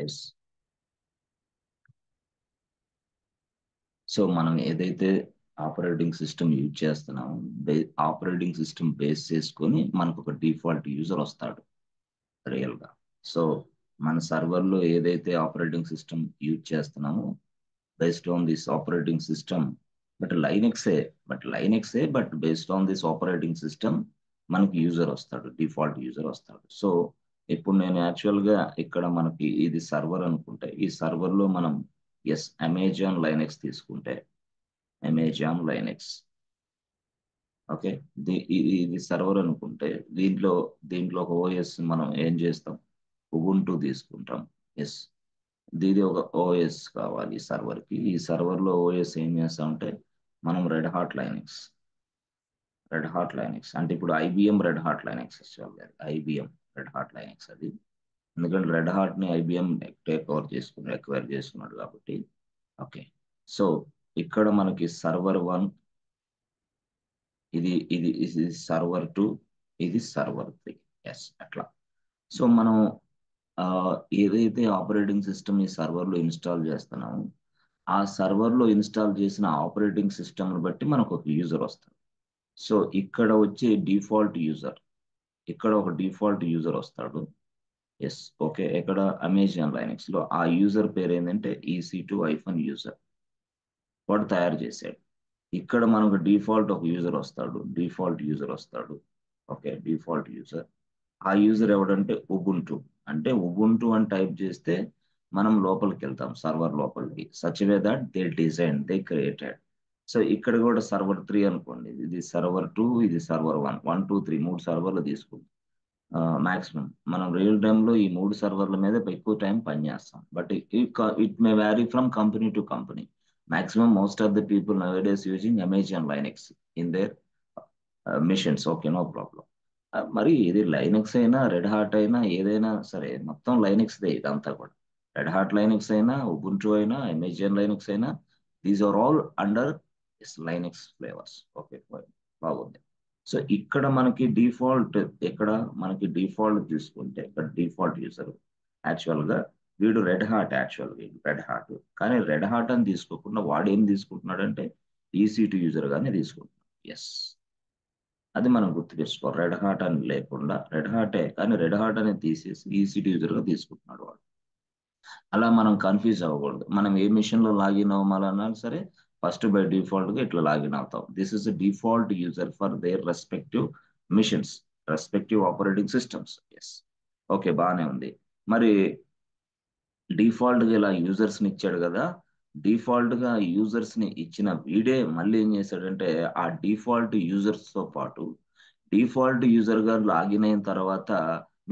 Yes. So మనం ఏదైతే operating system use చేస్తున్నామో ఆపరేటింగ్ సిస్టమ్ బేస్ చేసుకొని మనకు ఒక డిఫాల్ట్ యూజర్ వస్తాడు రియల్గా. సో మన సర్వర్లో ఏదైతే ఆపరేటింగ్ సిస్టమ్ యూజ్ చేస్తున్నామో based on this operating system, but based on this operating system మనకి యూజర్ వస్తాడు, డిఫాల్ట్ యూజర్ వస్తాడు. సో ఇప్పుడు నేను యాక్చువల్గా ఇక్కడ మనకి ఇది సర్వర్ అనుకుంటే, ఈ సర్వర్లో మనం అమెజాన్ లైనెక్స్ తీసుకుంటే, అమెజాన్ లైనెక్స్ ఓకే, ఇది సర్వర్ అనుకుంటే దీంట్లో ఒక ఓఎస్ మనం ఏం చేస్తాం, ఉబుంటూ తీసుకుంటాం. ఎస్, దీది ఒక ఓఎస్ కావాలి సర్వర్కి. ఈ సర్వర్లో ఓఎస్ ఏం చేస్తామంటే మనం రెడ్ హాట్ లైనెక్స్ అంటే ఇప్పుడు ఐబిఎం రెడ్ హాట్ లైనెక్స్ ఇచ్చారు. ఐబిఎం రెడ్ హాట్ లైనెక్స్ అది, ఎందుకంటే రెడ్ హాట్ని ఐబిఎం ఎక్వైర్ చేసుకున్నాడు కాబట్టి. ఓకే, సో ఇక్కడ మనకి సర్వర్ 1, ఇది సర్వర్ 2, ఇది సర్వర్ 3. ఎస్, అట్లా. సో మనం ఏదైతే ఆపరేటింగ్ సిస్టమ్ ఈ సర్వర్లో ఇన్స్టాల్ చేస్తున్నామో ఆ సర్వర్లో ఇన్స్టాల్ చేసిన ఆపరేటింగ్ సిస్టమ్ని బట్టి మనకు ఒక యూజర్ వస్తుంది. సో ఇక్కడ వచ్చే ఇక్కడ ఒక డిఫాల్ట్ యూజర్ వస్తాడు. Yes, okay. ఇక్కడ అమెజాన్ లైనెక్స్లో ఆ యూజర్ పేరు ఏంటంటే EC2-యూజర్, వాడు తయారు చేశాడు. ఇక్కడ మనకు డిఫాల్ట్ యూజర్ వస్తాడు. Okay, default user. ఆ యూజర్ ఎవడంటే ఉబుంటూ. అంటే ఉబుంటూ అని టైప్ చేస్తే మనం లోపలికి వెళ్తాం, సర్వర్ లోపలికి. Such way that they created. So ఇక్కడ కూడా సర్వర్ 3 అనుకోండి, ఇది సర్వర్ 2, ఇది సర్వర్ 1, 1 2 3 3 సర్వర్లు తీసుకుంటాం మాక్సిమం. మనం రియల్ టైంలో ఈ 3 సర్వర్ల మీద ఎక్కువ టైం పనిచేస్తాం. But it may vary from company to company. Maximum most of the people nowadays using Amazon Linux in their machines. Okay, no problem. మరి ఇది లైనెక్స్ అయినా రెడ్ హాట్ అయినా ఏదైనా సరే మొత్తం లైనెక్స్దే ఇదంతా కూడా. రెడ్ హాట్ లైనెక్స్ అయినా, ఉబుంటూ అయినా, అమెజాన్ లైనెక్స్ అయినా, these are all under Linux flavours. Okay, బాగుంది. సో ఇక్కడ మనకి డిఫాల్ట్ తీసుకుంటే ఇక్కడ డిఫాల్ట్ యూజర్ యాక్చువల్గా వీడు రెడ్ హాట్. కానీ రెడ్ హాట్ అని తీసుకోకుండా వాడు ఏం తీసుకుంటున్నాడంటే EC2 యూజర్ గానే తీసుకుంటున్నాడు. ఎస్, అది మనం గుర్తుపెట్టుకోవాలి. రెడ్ హాట్ అని లేకుండా రెడ్ హాటే, కానీ రెడ్ హాట్ అనేది తీసేసి EC2 యూజర్గా తీసుకుంటున్నాడు వాడు. అలా మనం కన్ఫ్యూజ్ అవ్వకూడదు. మనం ఏ మిషన్లో లాగిన్ అవ్వాలన్నా సరే ఫస్ట్ బై డిఫాల్ట్గా ఇట్లా లాగిన్ అవుతాం. This is default user for their respective machines, respective operating systems. Yes, okay, బాగానే ఉంది. మరి డిఫాల్ట్గా ఇలా యూజర్స్ని ఇచ్చాడు కదా, డిఫాల్ట్గా యూజర్స్ని ఇచ్చిన వీడే మళ్ళీ ఏం చేశాడంటే ఆ డిఫాల్ట్ యూజర్స్తో పాటు డిఫాల్ట్ యూజర్గా లాగిన్ అయిన తర్వాత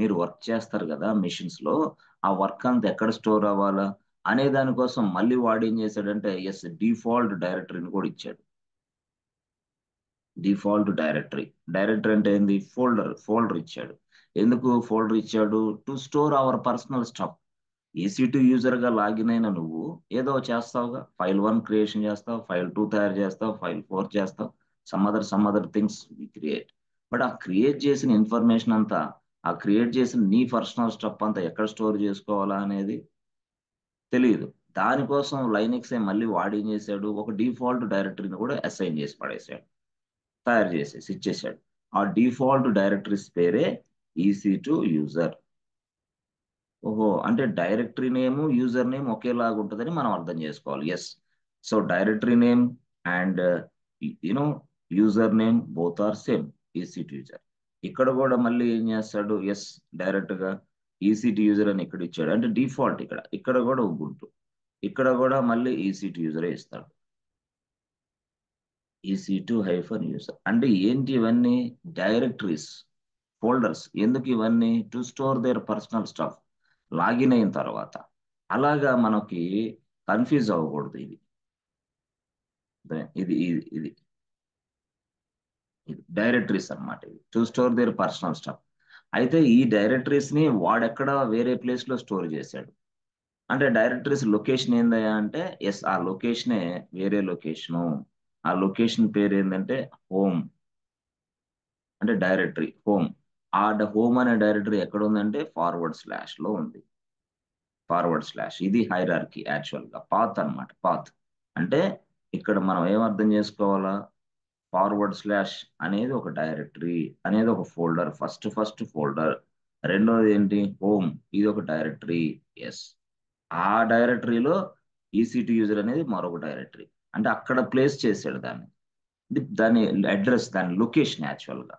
మీరు వర్క్ చేస్తారు కదా మిషన్స్లో, ఆ వర్క్ అంతా ఎక్కడ స్టోర్ అవ్వాలా అనే దానికోసం మళ్ళీ వాడు ఏం చేశాడంటే డిఫాల్ట్ డైరెక్టరీని కూడా ఇచ్చాడు. డిఫాల్ట్ డైరెక్టరీ అంటే ఏంది, ఫోల్డర్ ఇచ్చాడు. ఎందుకు ఫోల్డర్ ఇచ్చాడు? To store our personal stuff. EC2 యూజర్గా లాగిన్ అయిన నువ్వు ఏదో చేస్తావుగా, ఫైల్ 1 క్రియేషన్ చేస్తావు, ఫైల్ 2 తయారు చేస్తావు, ఫైల్ 4 చేస్తావు, some other things create. But ఆ క్రియేట్ చేసిన ఇన్ఫర్మేషన్ అంతా, ఆ క్రియేట్ చేసిన నీ పర్సనల్ స్టఫ్ అంతా ఎక్కడ స్టోర్ చేసుకోవాలా అనేది తెలియదు. దానికోసం లైనెక్సే మళ్ళీ వాడు ఏం చేశాడు, ఒక డిఫాల్ట్ డైరెక్టరీని కూడా అసైన్ చేసి పడేశాడు, తయారు చేసేసి ఇచ్చేసాడు. ఆ డిఫాల్ట్ డైరెక్టరీస్ పేరే EC2 యూజర్. ఓహో, అంటే డైరెక్టరీ నేమ్, యూజర్ నేమ్ ఒకేలాగా ఉంటుందని మనం అర్థం చేసుకోవాలి. Yes, so directory name and you know user name both are same, EC2 user. ఇక్కడ కూడా మళ్ళీ ఏం చేస్తాడు, డైరెక్ట్గా EC2 యూజర్ అని ఇక్కడ ఇచ్చాడు, అంటే డిఫాల్ట్. ఇక్కడ కూడా ఉబుంటూ, ఇక్కడ కూడా మళ్ళీ EC2 యూజరే ఇస్తాడు. EC2-యూజర్ అంటే ఏంటి ఇవన్నీ? Directories, folders. ఎందుకు ఇవన్నీ? To store there personal stuff login అయిన తర్వాత. అలాగా మనకి కన్ఫ్యూజ్ అవ్వకూడదు. ఇది ఇది ఇది ఇది డైరెక్టరీస్ అన్నమాట. ఇది to store there personal stuff. అయితే ఈ డైరెక్టరీస్ ని వాడెక్కడ వేరే ప్లేస్ లో స్టోర్ చేశాడు. అంటే డైరెక్టరీస్ లొకేషన్ ఏందయ్యా అంటే ఆ లొకేషనే వేరే లొకేషను. ఆ లొకేషన్ పేరు ఏంటంటే హోమ్. అంటే డైరెక్టరీ హోమ్. ఆ హోమ్ అనే డైరెక్టరీ ఎక్కడ ఉందంటే ఫార్వర్డ్ స్లాష్ లో ఉంది. ఫార్వర్డ్ స్లాష్ ఇది హైరార్కీ యాక్చువల్గా పాత్ అన్నమాట. పాత్ అంటే ఇక్కడ మనం ఏం అర్థం చేసుకోవాలా, ఫార్వర్డ్ స్లాష్ అనేది ఒక డైరెక్టరీ, అనేది ఒక ఫోల్డర్, ఫస్ట్ ఫోల్డర్. రెండోది ఏంటి, హోమ్, ఇది ఒక డైరెక్టరీ. ఎస్, ఆ డైరెక్టరీలో ఈసీ2 యూజర్ అనేది మరొక డైరెక్టరీ. అంటే అక్కడ ప్లేస్ చేసాడు దాన్ని, దాని అడ్రస్, దాని లొకేషన్ యాక్చువల్గా.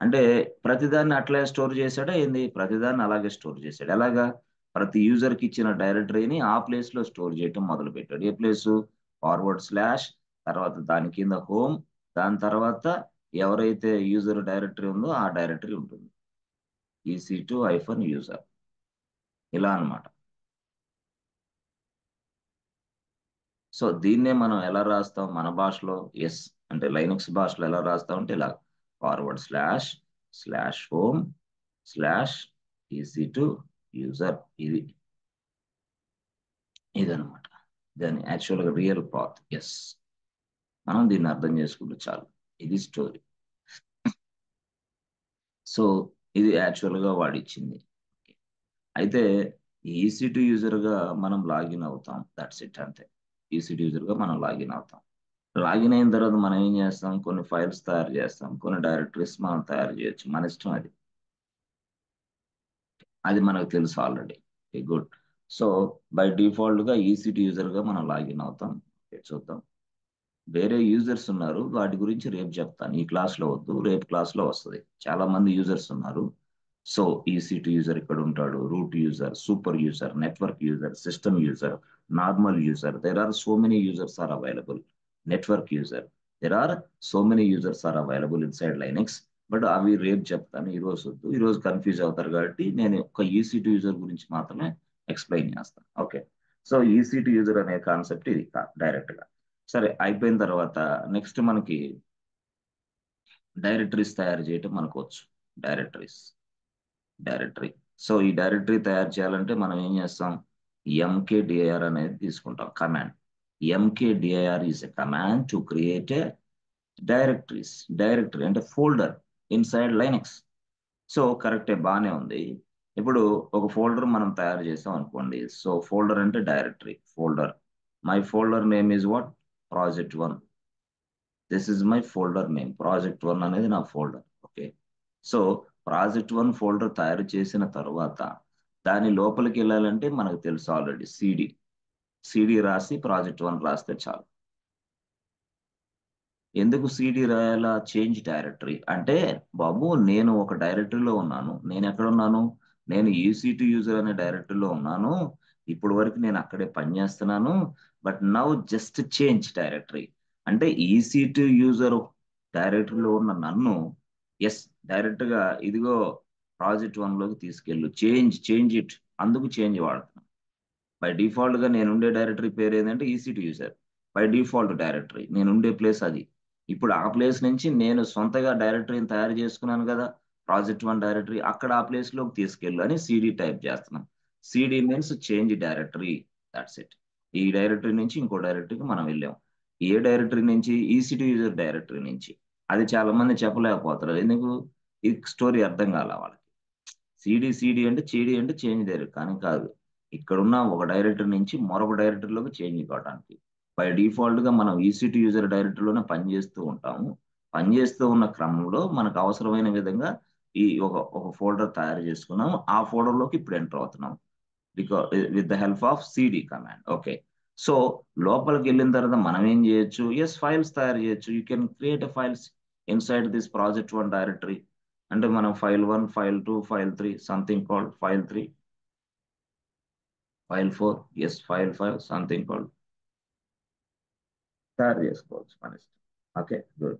అంటే ప్రతిదాన్ని అట్లా స్టోర్ చేశాడా ఏంది, ప్రతిదాన్ని అలాగే స్టోర్ చేశాడు. ఎలాగా, ప్రతి యూజర్కి ఇచ్చిన డైరెక్టరీని ఆ ప్లేస్ లో స్టోర్ చేయటం మొదలు పెట్టాడు. ఏ ప్లేసు, ఫార్వర్డ్ స్లాష్, తర్వాత దాని కింద హోమ్, దాని తర్వాత ఎవరైతే యూజర్ డైరెక్టరీ ఉందో ఆ డైరెక్టరీ ఉంటుంది, EC2-user, ఇలా అన్నమాట. సో దీన్నే మనం ఎలా రాస్తాం మన భాషలో, ఎస్ అంటే లైనక్స్ భాషలో ఎలా రాస్తాం అంటే ఇలా, forward slash slash home slash EC2-user, ఇది ఇదనమాట దాని యాక్చువల్గా రియల్ పాత్. ఎస్, మనం దీన్ని అర్థం చేసుకుంటే చాలు, ఇది స్టోరీ. సో ఇది యాక్చువల్గా వాడిచ్చింది. అయితే EC2-user గా మనం లాగిన్ అవుతాం, దట్స్ ఇట్, అంతే. EC2-user గా మనం లాగిన్ అవుతాం. లాగిన్ అయిన తర్వాత మనం ఏం చేస్తాం, కొన్ని ఫైల్స్ తయారు చేస్తాం, కొన్ని డైరెక్టరీస్ మనం తయారు చేయొచ్చు, మన ఇష్టం అది. అది మనకు తెలుసు ఆల్రెడీ. గుడ్. సో బై డిఫాల్ట్గా EC2-user గా మనం లాగిన్ అవుతాం. చూద్దాం, వేరే యూజర్స్ ఉన్నారు, వాటి గురించి రేపు చెప్తాను, ఈ క్లాస్లో వద్దు, రేపు క్లాస్లో వస్తుంది. చాలా మంది యూజర్స్ ఉన్నారు. సో EC2-user ఇక్కడ ఉంటాడు, root user, super user, network user, system user, normal user. There are so many users are available. Network user, there are so many users are available inside Linux. But అవి రేపు చెప్తాను, ఈ రోజు వద్దు, ఈ రోజు కన్ఫ్యూజ్ అవుతారు కాబట్టి నేను ఒక EC2-user గురించి మాత్రమే ఎక్స్ప్లెయిన్ చేస్తాను. ఓకే. సో EC2-user అనే కాన్సెప్ట్ ఇది డైరెక్ట్ గా. సరే, అయిపోయిన తర్వాత నెక్స్ట్ మనకి డైరెక్టరీస్ తయారు చేయటం మనకు వచ్చు. Directories, directory. సో ఈ డైరెక్టరీ తయారు చేయాలంటే మనం ఏం చేస్తాం, MKDIR అనేది తీసుకుంటాం command. MKDIR is a command to create A directories. Directory అంటే ఫోల్డర్ ఇన్సైడ్ లైనక్స్. సో కరెక్టే, బాగానే ఉంది. ఇప్పుడు ఒక ఫోల్డర్ మనం తయారు చేసాం అనుకోండి. సో ఫోల్డర్ అంటే directory, folder. My folder name is what, project1. This is my folder name, project1 అనేది నా folder. Okay. So project1 folder తయారు చేసిన తర్వాత దాని లోపలికి వెళ్ళాలంటే మనకు తెలుసు ఆల్రెడీ, సిడి రాసి project1 రాస్తే చాలు. ఎందుకు సిడి రాయాలా, చేంజ్ డైరెక్టరీ అంటే, బాబు నేను ఒక డైరెక్టరీలో ఉన్నాను, నేను ఎక్కడ ఉన్నాను, నేను EC2-user అనే డైరెక్టరీలో ఉన్నాను, ఇప్పుడు వరకు నేను అక్కడే పనిచేస్తున్నాను. But now just change directory అంటే EC2-user డైరెక్టరీలో ఉన్న నన్ను, ఎస్, డైరెక్ట్ గా ఇదిగో project1లోకి తీసుకెళ్ళు, చేంజ్ ఇట్, అందుకు చేంజ్ వాడుతున్నాను. బై డిఫాల్ట్ గా నేను ఉండే డైరెక్టరీ పేరు ఏంటంటే EC2-user. బై డిఫాల్ట్ డైరెక్టరీ నేను ఉండే ప్లేస్ అది. ఇప్పుడు ఆ ప్లేస్ నుంచి నేను సొంతగా డైరెక్టరీని తయారు చేసుకున్నాను కదా, project1 డైరెక్టరీ, అక్కడ ఆ ప్లేస్ లోకి తీసుకెళ్ళు అని సిడి టైప్ చేస్తున్నాం. CD means change directory, that's it. ఈ డైరెక్టరీ నుంచి ఇంకో డైరెక్టరీకి మనం వెళ్ళాం. ఏ డైరెక్టరీ నుంచి, EC2-user డైరెక్టరీ నుంచి. అది చాలా మంది చెప్పలేకపోతారు, ఎందుకు, ఈ స్టోరీ అర్థం కాల వాళ్ళకి. సిడి అంటే చేడి అంటే చేంజ్ డైరెక్ట్ కానీ కాదు, ఇక్కడున్న ఒక డైరెక్టరీ నుంచి మరొక డైరెక్టరీలోకి చేంజ్ కావడానికి. బై డిఫాల్ట్ గా మనం EC2-user డైరెక్టరీలోనే పనిచేస్తూ ఉంటాము. పనిచేస్తూ ఉన్న క్రమంలో మనకు అవసరమైన విధంగా ఈ ఒక ఫోల్డర్ తయారు చేసుకున్నాము, ఆ ఫోల్డర్ లోకి ఇప్పుడు ఎంటర్ అవుతున్నాం because with the help of CD command. Okay. So లోపలికి వెళ్ళిన తర్వాత మనం ఏం చేయొచ్చు, ఎస్, ఫైల్స్ తయారు చేయొచ్చు. You can create files inside this project1 directory. అంటే మనం file1, file2, file3, something called file3, file4, yes, file5, something called తయారు చేసుకోవచ్చు మన ఇష్టం. Okay, good.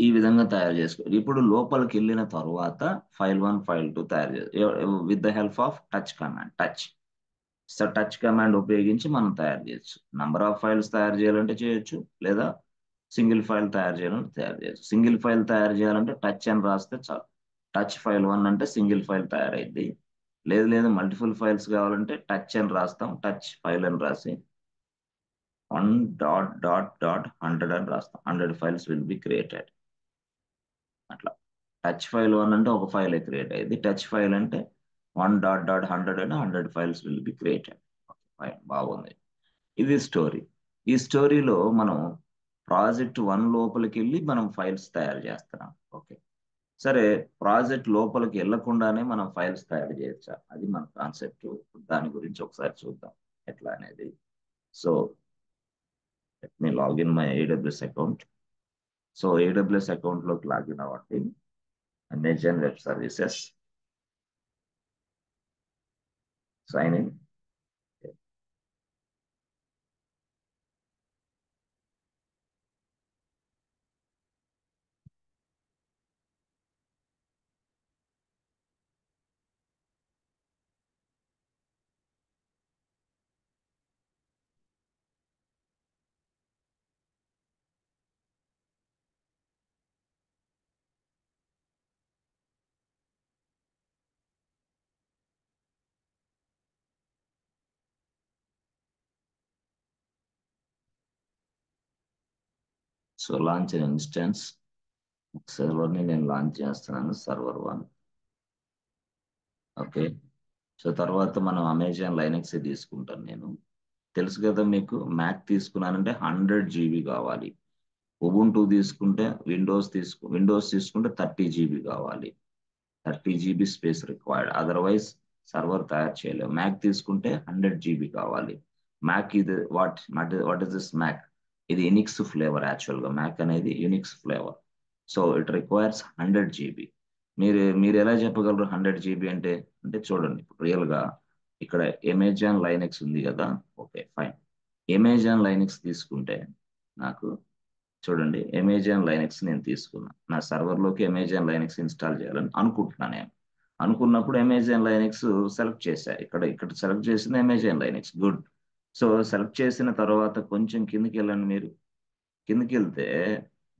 ఈ విధంగా తయారు చేసుకోవచ్చు. ఇప్పుడు లోపలికి వెళ్ళిన తర్వాత file1, file2 తయారు చేయాలి with the help of touch command. Touch command ఉపయోగించి మనం తయారు చేయొచ్చు. నంబర్ ఆఫ్ ఫైల్స్ తయారు చేయాలంటే చేయొచ్చు, లేదా సింగిల్ ఫైల్ తయారు చేయాలంటే తయారు చేయొచ్చు. సింగిల్ ఫైల్ తయారు చేయాలంటే టచ్ అని రాస్తే చాలు, టచ్ file1 అంటే సింగిల్ ఫైల్ తయారైంది. లేదు మల్టిపుల్ ఫైల్స్ కావాలంటే టచ్ అని రాస్తాం, టచ్ ఫైల్ అని రాసి 1.100 అని రాస్తాం, 100 ఫైల్స్ విల్ బి క్రియేటెడ్. అట్లా టచ్ file1 అంటే ఒక ఫైల్ క్రియేట్ అయ్యింది, టచ్ ఫైల్ అంటే 1.100 and 100 files will be created. Fine, బాగుంది. ఇది స్టోరీ. ఈ స్టోరీలో మనం ప్రాజెక్ట్ 1 లోపలికి వెళ్ళి మనం ఫైల్స్ తయారు చేస్తున్నాం. ఓకే, సరే. ప్రాజెక్ట్ లోపలికి వెళ్ళకుండానే మనం ఫైల్స్ తయారు చేయొచ్చా? అది మన కాన్సెప్ట్. దాని గురించి ఒకసారి చూద్దాం ఎట్లా అనేది. So let me login my AWS account. So AWS account లోకి లాగిన్ అవ్వండి. Amazon web services, sign in. So launch an instance. సర్వర్ని నేను లాంచ్ చేస్తున్నాను, సర్వర్ 1. ఓకే, సో తర్వాత మనం అమెజాన్ లైనక్స్ తీసుకుంటాను నేను. తెలుసు కదా మీకు, మ్యాక్ తీసుకున్నానంటే 100 GB కావాలి. ఉబుంటూ తీసుకుంటే విండోస్ తీసుకుంటే 30 GB కావాలి. 30 GB space required, otherwise server తయారు చేయలేము. మ్యాక్ తీసుకుంటే 100 GB కావాలి. మ్యాక్ ఇది వాట్ ఇస్ దిస్ మ్యాక్? ఇది యునిక్స్ ఫ్లేవర్. యాక్చువల్గా మ్యాక్ అనేది Unix flavour. So it requires 100 GB. మీరు ఎలా చెప్పగలరు 100 GB అంటే? అంటే చూడండి, రియల్గా ఇక్కడ అమెజాన్ లైనక్స్ ఉంది కదా. Okay, fine. అమెజాన్ లైనక్స్ తీసుకుంటే నాకు చూడండి, అమెజాన్ లైనక్స్ నేను తీసుకున్నాను. నా సర్వర్లోకి అమెజాన్ లైనక్స్ ఇన్స్టాల్ చేయాలని అనుకుంటున్నాను నేను. అనుకున్నప్పుడు అమెజాన్ లైనక్స్ సెలెక్ట్ చేశా. ఇక్కడ సెలెక్ట్ చేసింది Amazon Linux. Good. So select చేసిన తర్వాత కొంచెం కిందికి వెళ్ళండి మీరు. కిందికి వెళ్తే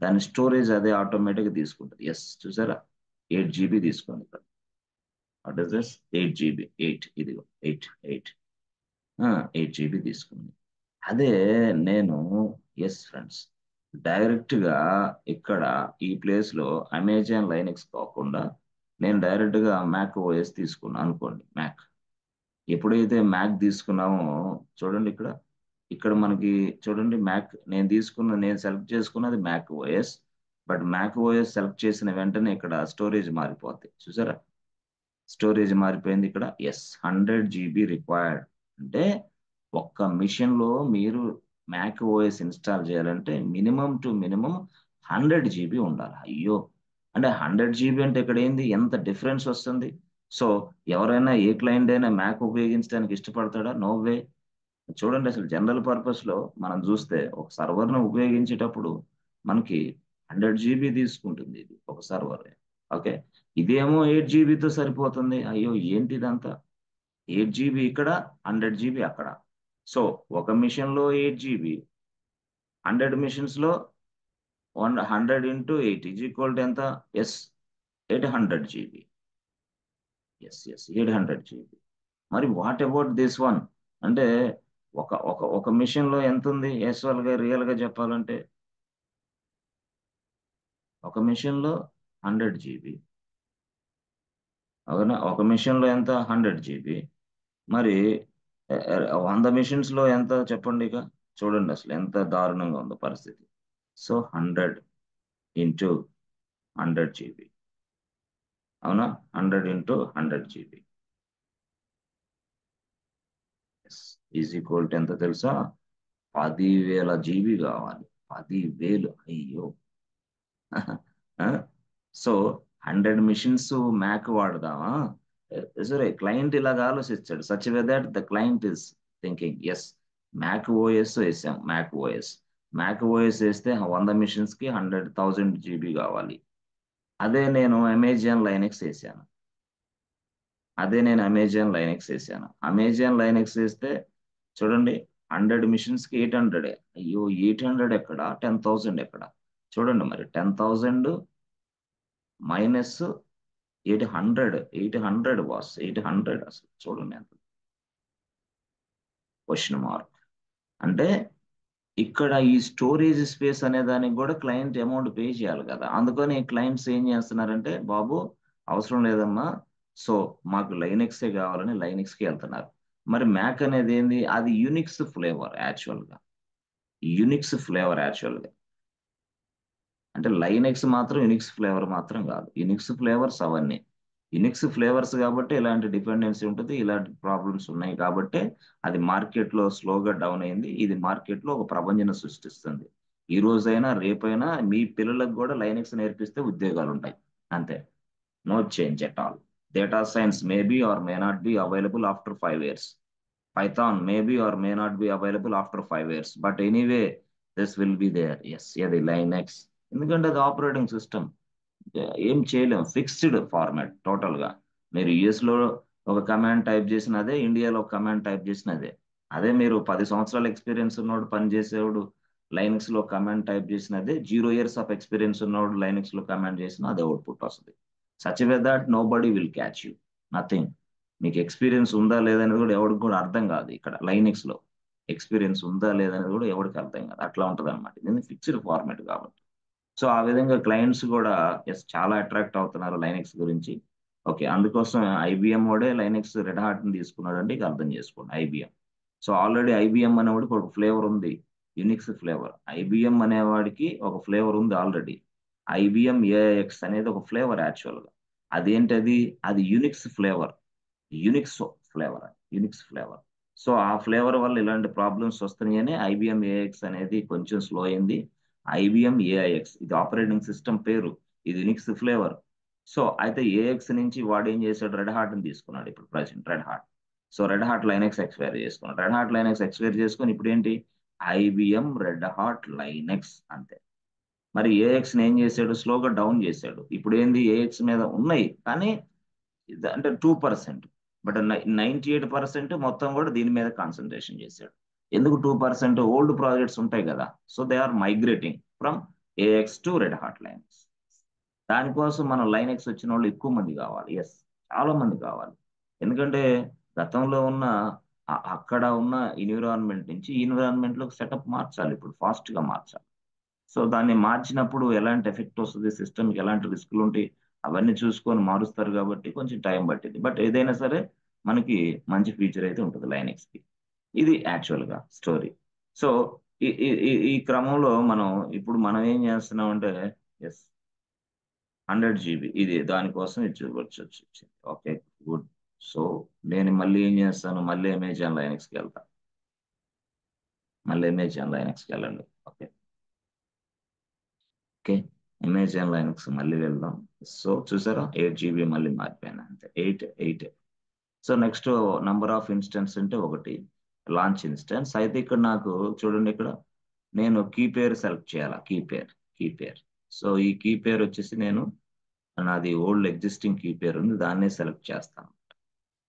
దాని స్టోరేజ్ అదే ఆటోమేటిక్గా తీసుకుంటుంది. ఎస్, చూసారా? 8 GB తీసుకోండి ఇక్కడ. What is this? 8 GB. 8, ఇదిగో 8 GB తీసుకుంది. అదే నేను, ఎస్ ఫ్రెండ్స్, డైరెక్ట్గా ఇక్కడ ఈ ప్లేస్లో అమెజాన్ లైనక్స్ కాకుండా నేను డైరెక్ట్గా మ్యాక్ ఓఎస్ తీసుకున్నాను అనుకోండి. మ్యాక్ ఎప్పుడైతే మ్యాక్ తీసుకున్నామో చూడండి, ఇక్కడ మనకి చూడండి, మ్యాక్ నేను సెలెక్ట్ చేసుకున్నది Mac OS. But Mac OS select చేసిన వెంటనే ఇక్కడ స్టోరేజ్ మారిపోద్ది. చూసారా? స్టోరేజ్ మారిపోయింది ఇక్కడ. Yes, 100 GB required. అంటే ఒక్క మిషన్లో మీరు మ్యాక్ ఓఎస్ ఇన్స్టాల్ చేయాలంటే మినిమం టు మినిమం 100 GB ఉండాలి. అయ్యో, అంటే 100 GB అంటే ఇక్కడ ఏంది, ఎంత డిఫరెన్స్ వస్తుంది? సో ఎవరైనా, ఏ క్లయింట్ అయినా మ్యాక్ ఉపయోగించడానికి ఇష్టపడతాడా? No way. చూడండి, అసలు జనరల్ పర్పస్ లో మనం చూస్తే ఒక సర్వర్ను ఉపయోగించేటప్పుడు మనకి 100 GB తీసుకుంటుంది ఇది ఒక సర్వర్. ఓకే, ఇదేమో 8 GBతో సరిపోతుంది. అయ్యో, ఏంటి ఇదంతా? 8 GB ఇక్కడ, 100 GB అక్కడ. సో ఒక మిషన్ లో 8 GB, 100 మిషన్స్ లో 100 × 8 ఈజ్ ఈక్వల్ టు ఎంత? Yes, 800 GB. Yes, 800 GB. మరి వాట్ అబౌట్ దిస్ వన్? అంటే ఒక ఒక ఒక మిషన్ లో ఎంత ఉంది యాక్చువల్ గా, రియల్ గా చెప్పాలంటే? ఒక మిషన్ లో 100 GB. అవునా? ఒక మిషన్ లో ఎంత? 100 GB. మరి 100 మిషన్స్ లో ఎంత చెప్పండి ఇక. చూడండి అసలు ఎంత దారుణంగా ఉందో పరిస్థితి. So 100 × 100 GB. అవునా? 100 × 100 GB ఈజ్ ఈక్వల్ టు ఎంత తెలుసా? 10,000 GB కావాలి. 10,000. అయ్యో. సో 100 మిషన్స్ మ్యాక్ వాడదామా? సరే, క్లయింట్ ఇలాగ ఆలోచించాడు. Such way that the client is thinking, yes, Mac OS వేసాం. మ్యాక్ ఓఎస్ వేస్తే 100 మిషన్స్ కి 100,000 GB కావాలి. అదే నేను అమెజాన్ లైనక్స్ వేసాను. అమెజాన్ లైనక్స్ వేస్తే చూడండి, 100 మిషన్స్ కి 800. అయ్యో, 800 ఎక్కడ, 10,000 ఎక్కడ? చూడండి మరి, 10,000 మైనస్ 800 బాస్, 800. అసలు చూడండి ఎంత క్వశ్చన్ మార్క్. అంటే ఇక్కడ ఈ స్టోరేజ్ స్పేస్ అనే దానికి కూడా క్లయింట్ అమౌంట్ పే చేయాలి కదా. అందుకని క్లయింట్స్ ఏం చేస్తున్నారంటే, బాబు అవసరం లేదమ్మా, సో మాకు లైనెక్సే కావాలని లైనెక్స్కి వెళ్తున్నారు. మరి మ్యాక్ అనేది ఏంది? అది యూనిక్స్ ఫ్లేవర్ యాక్చువల్గా. యూనిక్స్ ఫ్లేవర్ యాక్చువల్గా. అంటే లైనెక్స్ మాత్రం యునిక్స్ ఫ్లేవర్ మాత్రం కాదు. యునిక్స్ ఫ్లేవర్స్ అవన్నీ యునిక్స్ ఫ్లేవర్స్ కాబట్టి ఇలాంటి డిపెండెన్సీ ఉంటుంది, ఇలాంటి ప్రాబ్లమ్స్ ఉన్నాయి కాబట్టి అది మార్కెట్లో స్లోగా డౌన్ అయింది. ఇది మార్కెట్లో ఒక ప్రపంచం సృష్టిస్తుంది. ఈ రోజైనా రేపైనా మీ పిల్లలకు కూడా లైనెక్స్ నేర్పిస్తే ఉద్యోగాలు ఉంటాయి. అంతే. No change at all. Data science may be or may not be available after 5 years. Python may be or may not be available after 5 years. But anyway, this will be there. Yes, yeah, the Linux. ఎందుకంటే అది operating system. ఏం చేయలేం. Fixed format టోటల్గా. మీరు యుఎస్లో ఒక command type చేసినదే, ఇండియాలో ఒక కమాండ్ టైప్ చేసినదే. అదే మీరు 10 సంవత్సరాల ఎక్స్పీరియన్స్ ఉన్నోడు పని చేసేవాడు లైనక్స్లో కమాండ్ టైప్ చేసినదే, 0 years ఆఫ్ ఎక్స్పీరియన్స్ ఉన్నోడు లైనక్స్లో కమాండ్ చేసిన అదే అవుట్పుట్ వస్తుంది. Such way that nobody will catch you. Nothing. మీకు ఎక్స్పీరియన్స్ ఉందా లేదనేది కూడా ఎవరికి కూడా అర్థం కాదు. ఇక్కడ లైనక్స్ లో ఎక్స్పీరియన్స్ ఉందా లేదనేది కూడా ఎవరికి అర్థం కాదు. అట్లా ఉంటుంది అనమాట. ఇది ఫిక్స్డ్ ఫార్మాట్ కాబట్టి. సో ఆ విధంగా క్లయింట్స్ కూడా ఎస్ చాలా అట్రాక్ట్ అవుతున్నారు లైనక్స్ గురించి. ఓకే, అందుకోసం ఐబిఎం వాడే లైనక్స్ రెడ్ హార్ట్ ని తీసుకున్నాడు అంటే ఇక అర్థం చేసుకోండి ఐబిఎం. సో ఆల్రెడీ ఐబిఎం అనేవాడికి ఒక ఫ్లేవర్ ఉంది, యునిక్స్ ఫ్లేవర్. ఐబిఎం అనేవాడికి ఒక ఫ్లేవర్ ఉంది ఆల్రెడీ. ఐబిఎం ఏఎక్స్ అనేది ఒక ఫ్లేవర్ యాక్చువల్గా. అదేంటది? అది Unix flavour. Unix flavour. Unix flavour. So ఆ ఫ్లేవర్ వల్ల ఇలాంటి ప్రాబ్లమ్స్ వస్తున్నాయని ఐబిఎం ఏఎక్స్ అనేది కొంచెం స్లో అయింది. ఐబిఎం ఏఐఎక్స్ ఇది ఆపరేటింగ్ సిస్టమ్ పేరు, ఇది యునిక్స్ ఫ్లేవర్. సో అయితే ఏఎక్స్ నుంచి వాడు ఏం చేశాడు? రెడ్ హార్ట్ ని తీసుకున్నాడు ఇప్పుడు present red heart. So red Hat Linux expire చేసుకున్నాడు. రెడ్ హార్ట్ లైనెక్స్ ఎక్స్పైర్ చేసుకొని ఇప్పుడు ఏంటి? ఐబిఎం రెడ్ హార్ట్ లైనెక్స్ అంతే. మరి ఏఎక్స్ ఏం చేశాడు? స్లోగా డౌన్ చేశాడు. ఇప్పుడు ఏంది? ఏఎక్స్ మీద ఉన్నాయి కానీ అంటే 2%. బట్ 98% మొత్తం కూడా దీని మీద కాన్సన్ట్రేషన్ చేశాడు. ఎందుకు 2%? ఓల్డ్ ప్రాజెక్ట్స్ ఉంటాయి కదా, so they are migrating from AX to Red Hat Linux. దానికోసం మనం లైనెక్స్ వచ్చిన వాళ్ళు ఎక్కువ మంది కావాలి. ఎస్, చాలా మంది కావాలి. ఎందుకంటే గతంలో ఉన్న అక్కడ ఉన్న ఎన్విరాన్మెంట్ నుంచి ఈ ఎన్విరాన్మెంట్ లో సెటప్ మార్చాలి, ఇప్పుడు ఫాస్ట్ గా మార్చాలి. సో దాన్ని మార్చినప్పుడు ఎలాంటి ఎఫెక్ట్ వస్తుంది, సిస్టమ్కి ఎలాంటి రిస్కులు ఉంటాయి, అవన్నీ చూసుకొని మారుస్తారు కాబట్టి కొంచెం టైం పట్టింది. బట్ ఏదైనా సరే మనకి మంచి ఫీచర్ అయితే ఉంటుంది లైనెక్స్ కి. ఇది యాక్చువల్ గా స్టోరీ. సో ఈ క్రమంలో మనం ఏం చేస్తున్నాం అంటే ఎస్ 100 GB ఇది దానికోసం ఇది చూడవచ్చు వచ్చింది. Okay, good. సో నేను మళ్ళీ ఏం చేస్తాను? మళ్ళీ అమెజాన్ లైనెక్స్కి వెళ్తాను. మళ్ళీ అమెజాన్ లైనెక్స్కి వెళ్ళండి. ఓకే ఓకే, అమెజాన్ లైనక్స్ మళ్ళీ వెళ్దాం. సో చూసారా 8 GB మళ్ళీ మారిపోయాను అంతే. 8. So next number of instance అంటే 1 లాంచ్ ఇన్స్టెన్స్. అయితే ఇక్కడ నాకు చూడండి, ఇక్కడ నేను కీ పేరు సెలెక్ట్ చేయాలా? కీ పేరు. సో ఈ కీ పేరు వచ్చేసి నాది ఓల్డ్ ఎగ్జిస్టింగ్ కీ పేరు ఉంది, దాన్నే సెలెక్ట్ చేస్తాను.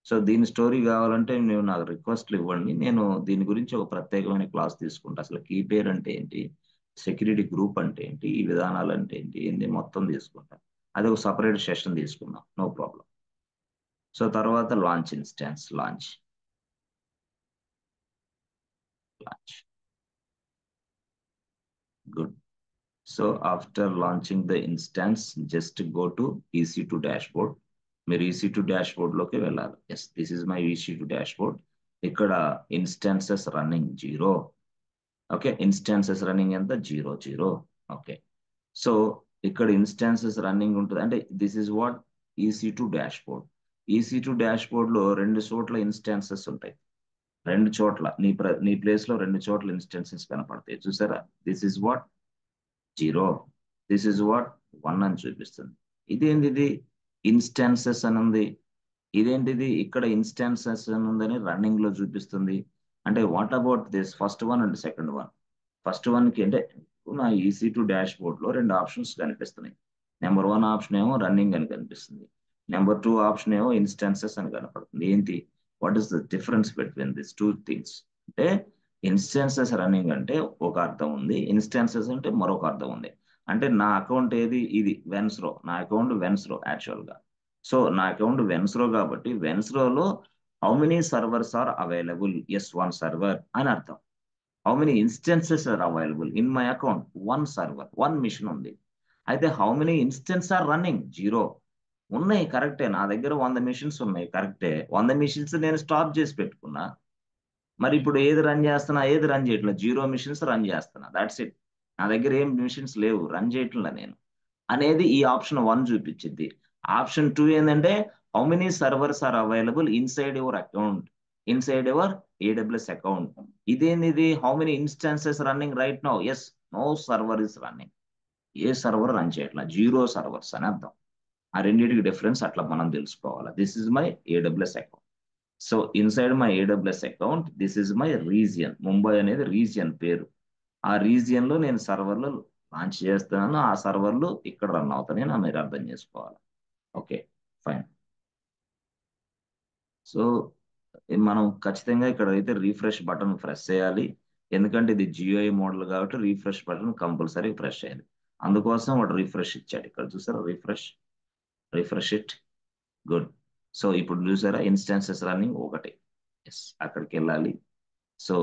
సో దీని స్టోరీ కావాలంటే ನೀವು నాకు రిక్వెస్ట్లు ఇవ్వండి, నేను దీని గురించి ఒక ప్రత్యేకమైన క్లాస్ తీసుకుంటా. అసలు కీ పేర్ అంటే ఏంటి, సెక్యూరిటీ గ్రూప్ అంటే ఏంటి, ఈ విధానాలు అంటే ఏంటి, ఏంటి మొత్తం తీసుకుంటాం. అది ఒక సపరేట్ సెషన్ తీసుకుందాం, నో ప్రాబ్లం. సో తర్వాత launch instance, launch. Good. So after launching the instance just go to EC2 dashboard. మీరు EC2 డాష్బోర్డ్ లోకి వెళ్ళాలి. Yes, this is my EC2 dashboard. ఇక్కడ instances running 0. Okay, instances running ఎంత? 0. Okay, so ఇక్కడ instances running ఉంటుంది అంటే this is what EC2 dashboard. EC2 dashboard లో 2 చోట్ల ఇన్స్టాన్సెస్ ఉంటాయి. 2 చోట్ల నీ ప్లేస్ లో 2 చోట్ల ఇన్స్టాన్సెస్ కనపడతాయి. చూసారా? This is what 0, this is what 1 అని చూపిస్తుంది. ఇదేంటి? ఇది ఇన్స్టాన్సెస్ అని ఉంది. ఇదేంటిది? ఇక్కడ ఇన్స్టాన్సెస్ అని ఉందని రన్నింగ్ లో చూపిస్తుంది. అంటే what about this first one and second one? First one కి అంటే నా EC2 డాష్బోర్డ్ లో 2 ఆప్షన్స్ కనిపిస్తున్నాయి. నెంబర్ 1 ఆప్షన్ ఏమో రన్నింగ్ అని కనిపిస్తుంది. నెంబర్ 2 ఆప్షన్ ఏమో ఇన్స్టాన్సెస్ అని కనపడుతుంది. ఏంటి? What is the difference between this 2 things? అంటే ఇన్స్టాన్సెస్ రన్నింగ్ అంటే ఒక అర్థం ఉంది, ఇన్స్టాన్సెస్ అంటే మరొక అర్థం ఉంది. అంటే నా అకౌంట్ ఏది? ఇది వెన్స్రో. నా అకౌంట్ వెన్స్రో యాక్చువల్ గా. సో నా అకౌంట్ వెన్స్రో కాబట్టి వెన్స్రోలో how many servers are available? Yes, 1 server అని అర్థం. How many instances are available in my account? 1 server, 1 machine ఉంది. అయితే how many instance are running? 0. ఉన్నాయి కరెక్టే, నా దగ్గర 100 మెషిన్స్ ఉన్నాయి కరెక్టే. 100 మెషిన్స్ నేను స్టాప్ చేసి పెట్టుకున్నా. మరి ఇప్పుడు ఏది రన్ చేస్తున్నా, ఏది రన్ చేయట్లేదు, 0 మెషిన్స్ రన్ చేస్తున్నా, దాట్స్ ఇట్. నా దగ్గర ఏం మెషిన్స్ లేవు, రన్ చేయట్లా నేను అనేది ఈ ఆప్షన్ 1 చూపించింది. ఆప్షన్ 2 ఏంటంటే how many servers are available inside your account, inside your AWS account. ఇదేంది, how many instances running right now. Yes, no server is running. ఏ సర్వర్ రన్ చేయట్లా, 0 సర్వర్స్ అని అర్థం. ఆ రెండింటికి డిఫరెన్స్ అట్లా మనం తెలుసుకోవాలి. This is my AWS account. So inside my AWS account this is my region. Mumbai అనేది రీజియన్ పేరు. ఆ రీజియన్ లో నేను సర్వర్లు లాంచ్ చేస్తున్నాను, ఆ సర్వర్లు ఇక్కడ రన్ అవుతాయి అని మీరు అర్థం చేసుకోవాలి. Okay, fine. సో మనం ఖచ్చితంగా ఇక్కడ అయితే రీఫ్రెష్ బటన్ ప్రెస్ చేయాలి. ఎందుకంటే ఇది జియోఐ మోడల్ కాబట్టి రీఫ్రెష్ బటన్ కంపల్సరీ ప్రెస్ చేయాలి. అందుకోసం వాడు రీఫ్రెష్ ఇచ్చాడు. ఇక్కడ చూసారా, refresh, refresh it. Good. So ఇప్పుడు చూసారా, ఇన్స్టాన్సెస్ రన్నింగ్ 1. ఎస్, అక్కడికి వెళ్ళాలి. సో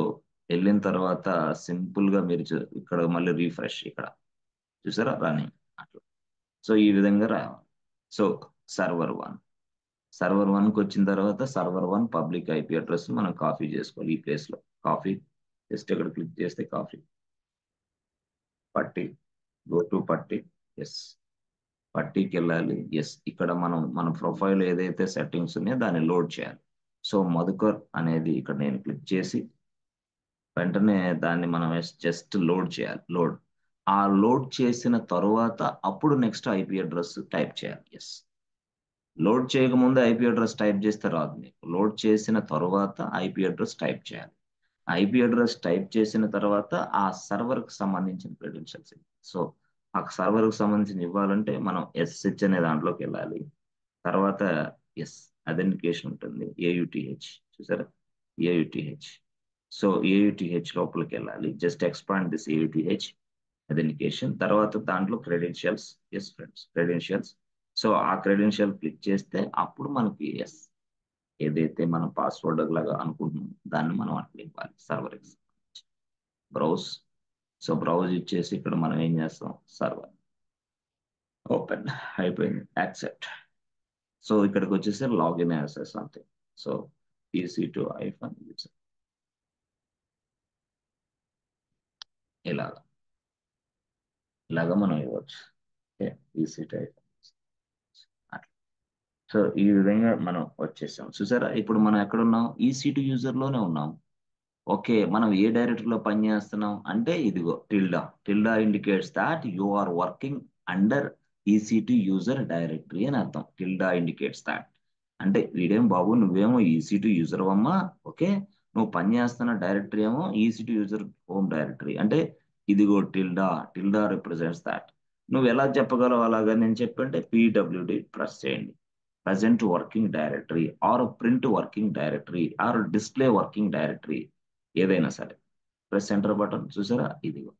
వెళ్ళిన తర్వాత సింపుల్ గా మీరు ఇక్కడ మళ్ళీ రీఫ్రెష్, ఇక్కడ చూసారా రన్నింగ్ అట్లా. సో ఈ విధంగా రావాలి. సో సర్వర్ 1, సర్వర్ 1కి వచ్చిన తర్వాత సర్వర్ 1 పబ్లిక్ ఐపీ అడ్రస్ మనం కాపీ చేసుకోవాలి. ఈ ప్లేస్ లో కాపీ, జస్ట్ ఇక్కడ క్లిక్ చేస్తే కాపీ, పట్టి, గో టు పట్టి. ఎస్, పట్టీకి వెళ్ళాలి. ఎస్, ఇక్కడ మనం మన ప్రొఫైల్ ఏదైతే సెట్టింగ్స్ ఉన్నాయో దాన్ని లోడ్ చేయాలి. సో మధుకర్ అనేది ఇక్కడ నేను క్లిక్ చేసి వెంటనే దాన్ని మనం జస్ట్ లోడ్ చేయాలి. లోడ్, ఆ లోడ్ చేసిన తరువాత అప్పుడు నెక్స్ట్ ఐపీ అడ్రస్ టైప్ చేయాలి. ఎస్, లోడ్ చేయకముందే ఐపీ అడ్రస్ టైప్ చేస్తే రాదు మీకు. లోడ్ చేసిన తర్వాత ఐపీ అడ్రస్ టైప్ చేయాలి. ఐపీ అడ్రస్ టైప్ చేసిన తర్వాత ఆ సర్వర్కి సంబంధించిన క్రెడెన్షియల్స్. సో ఆ సర్వర్కి సంబంధించి ఇవ్వాలంటే మనం ఎస్హెచ్ అనే దాంట్లోకి వెళ్ళాలి. తర్వాత ఎస్ అథెంటికేషన్ ఉంటుంది, ఏయుటిహెచ్, చూసారా, ఏయుటిహెచ్. సో ఏయుటిహెచ్ లోపలికి వెళ్ళాలి. Just expand this AUTH authentication. తర్వాత దాంట్లో credentials. Yes friends, credentials. So ఆ క్రెడెన్షియల్ క్లిక్ చేస్తే అప్పుడు మనకి ఎస్ ఏదైతే మనం పాస్వర్డ్ లాగా అనుకుంటున్నాం దాన్ని మనం అట్లా ఇవ్వాలి సర్వర్. బ్రౌజ్. సో బ్రౌజ్ ఇచ్చేసి ఇక్కడ మనం ఏం చేస్తాం, సర్వర్ ఓపెన్ అయిపోయింది, యాక్సెప్ట్. సో ఇక్కడికి వచ్చేసి login access something. So EC2 iPhone ఇలాగా, ఇలాగా మనం ఇవ్వచ్చు. Okay, EC2 iPhone. సో ఈ విధంగా మనం వచ్చేసాం. చూసారా, ఇప్పుడు మనం ఎక్కడ ఉన్నాం, EC2 యూజర్ లోనే ఉన్నాం. ఓకే, మనం ఏ డైరెక్టరీ లో పని చేస్తున్నాం అంటే ఇదిగో tilde. Tilde indicates that you are working under EC2 user directory అని అర్థం. టిల్డా ఇండికేట్స్ దాట్ అంటే వీడేం బాబు, నువ్వేమో EC2 యూజర్ అమ్మా, ఓకే, నువ్వు పని చేస్తున్న డైరెక్టరీ ఏమో EC2 యూజర్ హోమ్ డైరెక్టరీ అంటే ఇదిగో టిల్డా. Tilde represents that. నువ్వు ఎలా చెప్పగలవు అలాగా నేను చెప్పంటే PWD ప్రెస్ చేయండి. Present working directory or print working directory or display working directory, ఏదైనా సరే. ప్రెస్ సెంటర్ బటన్, చూసారా, ఇదిగో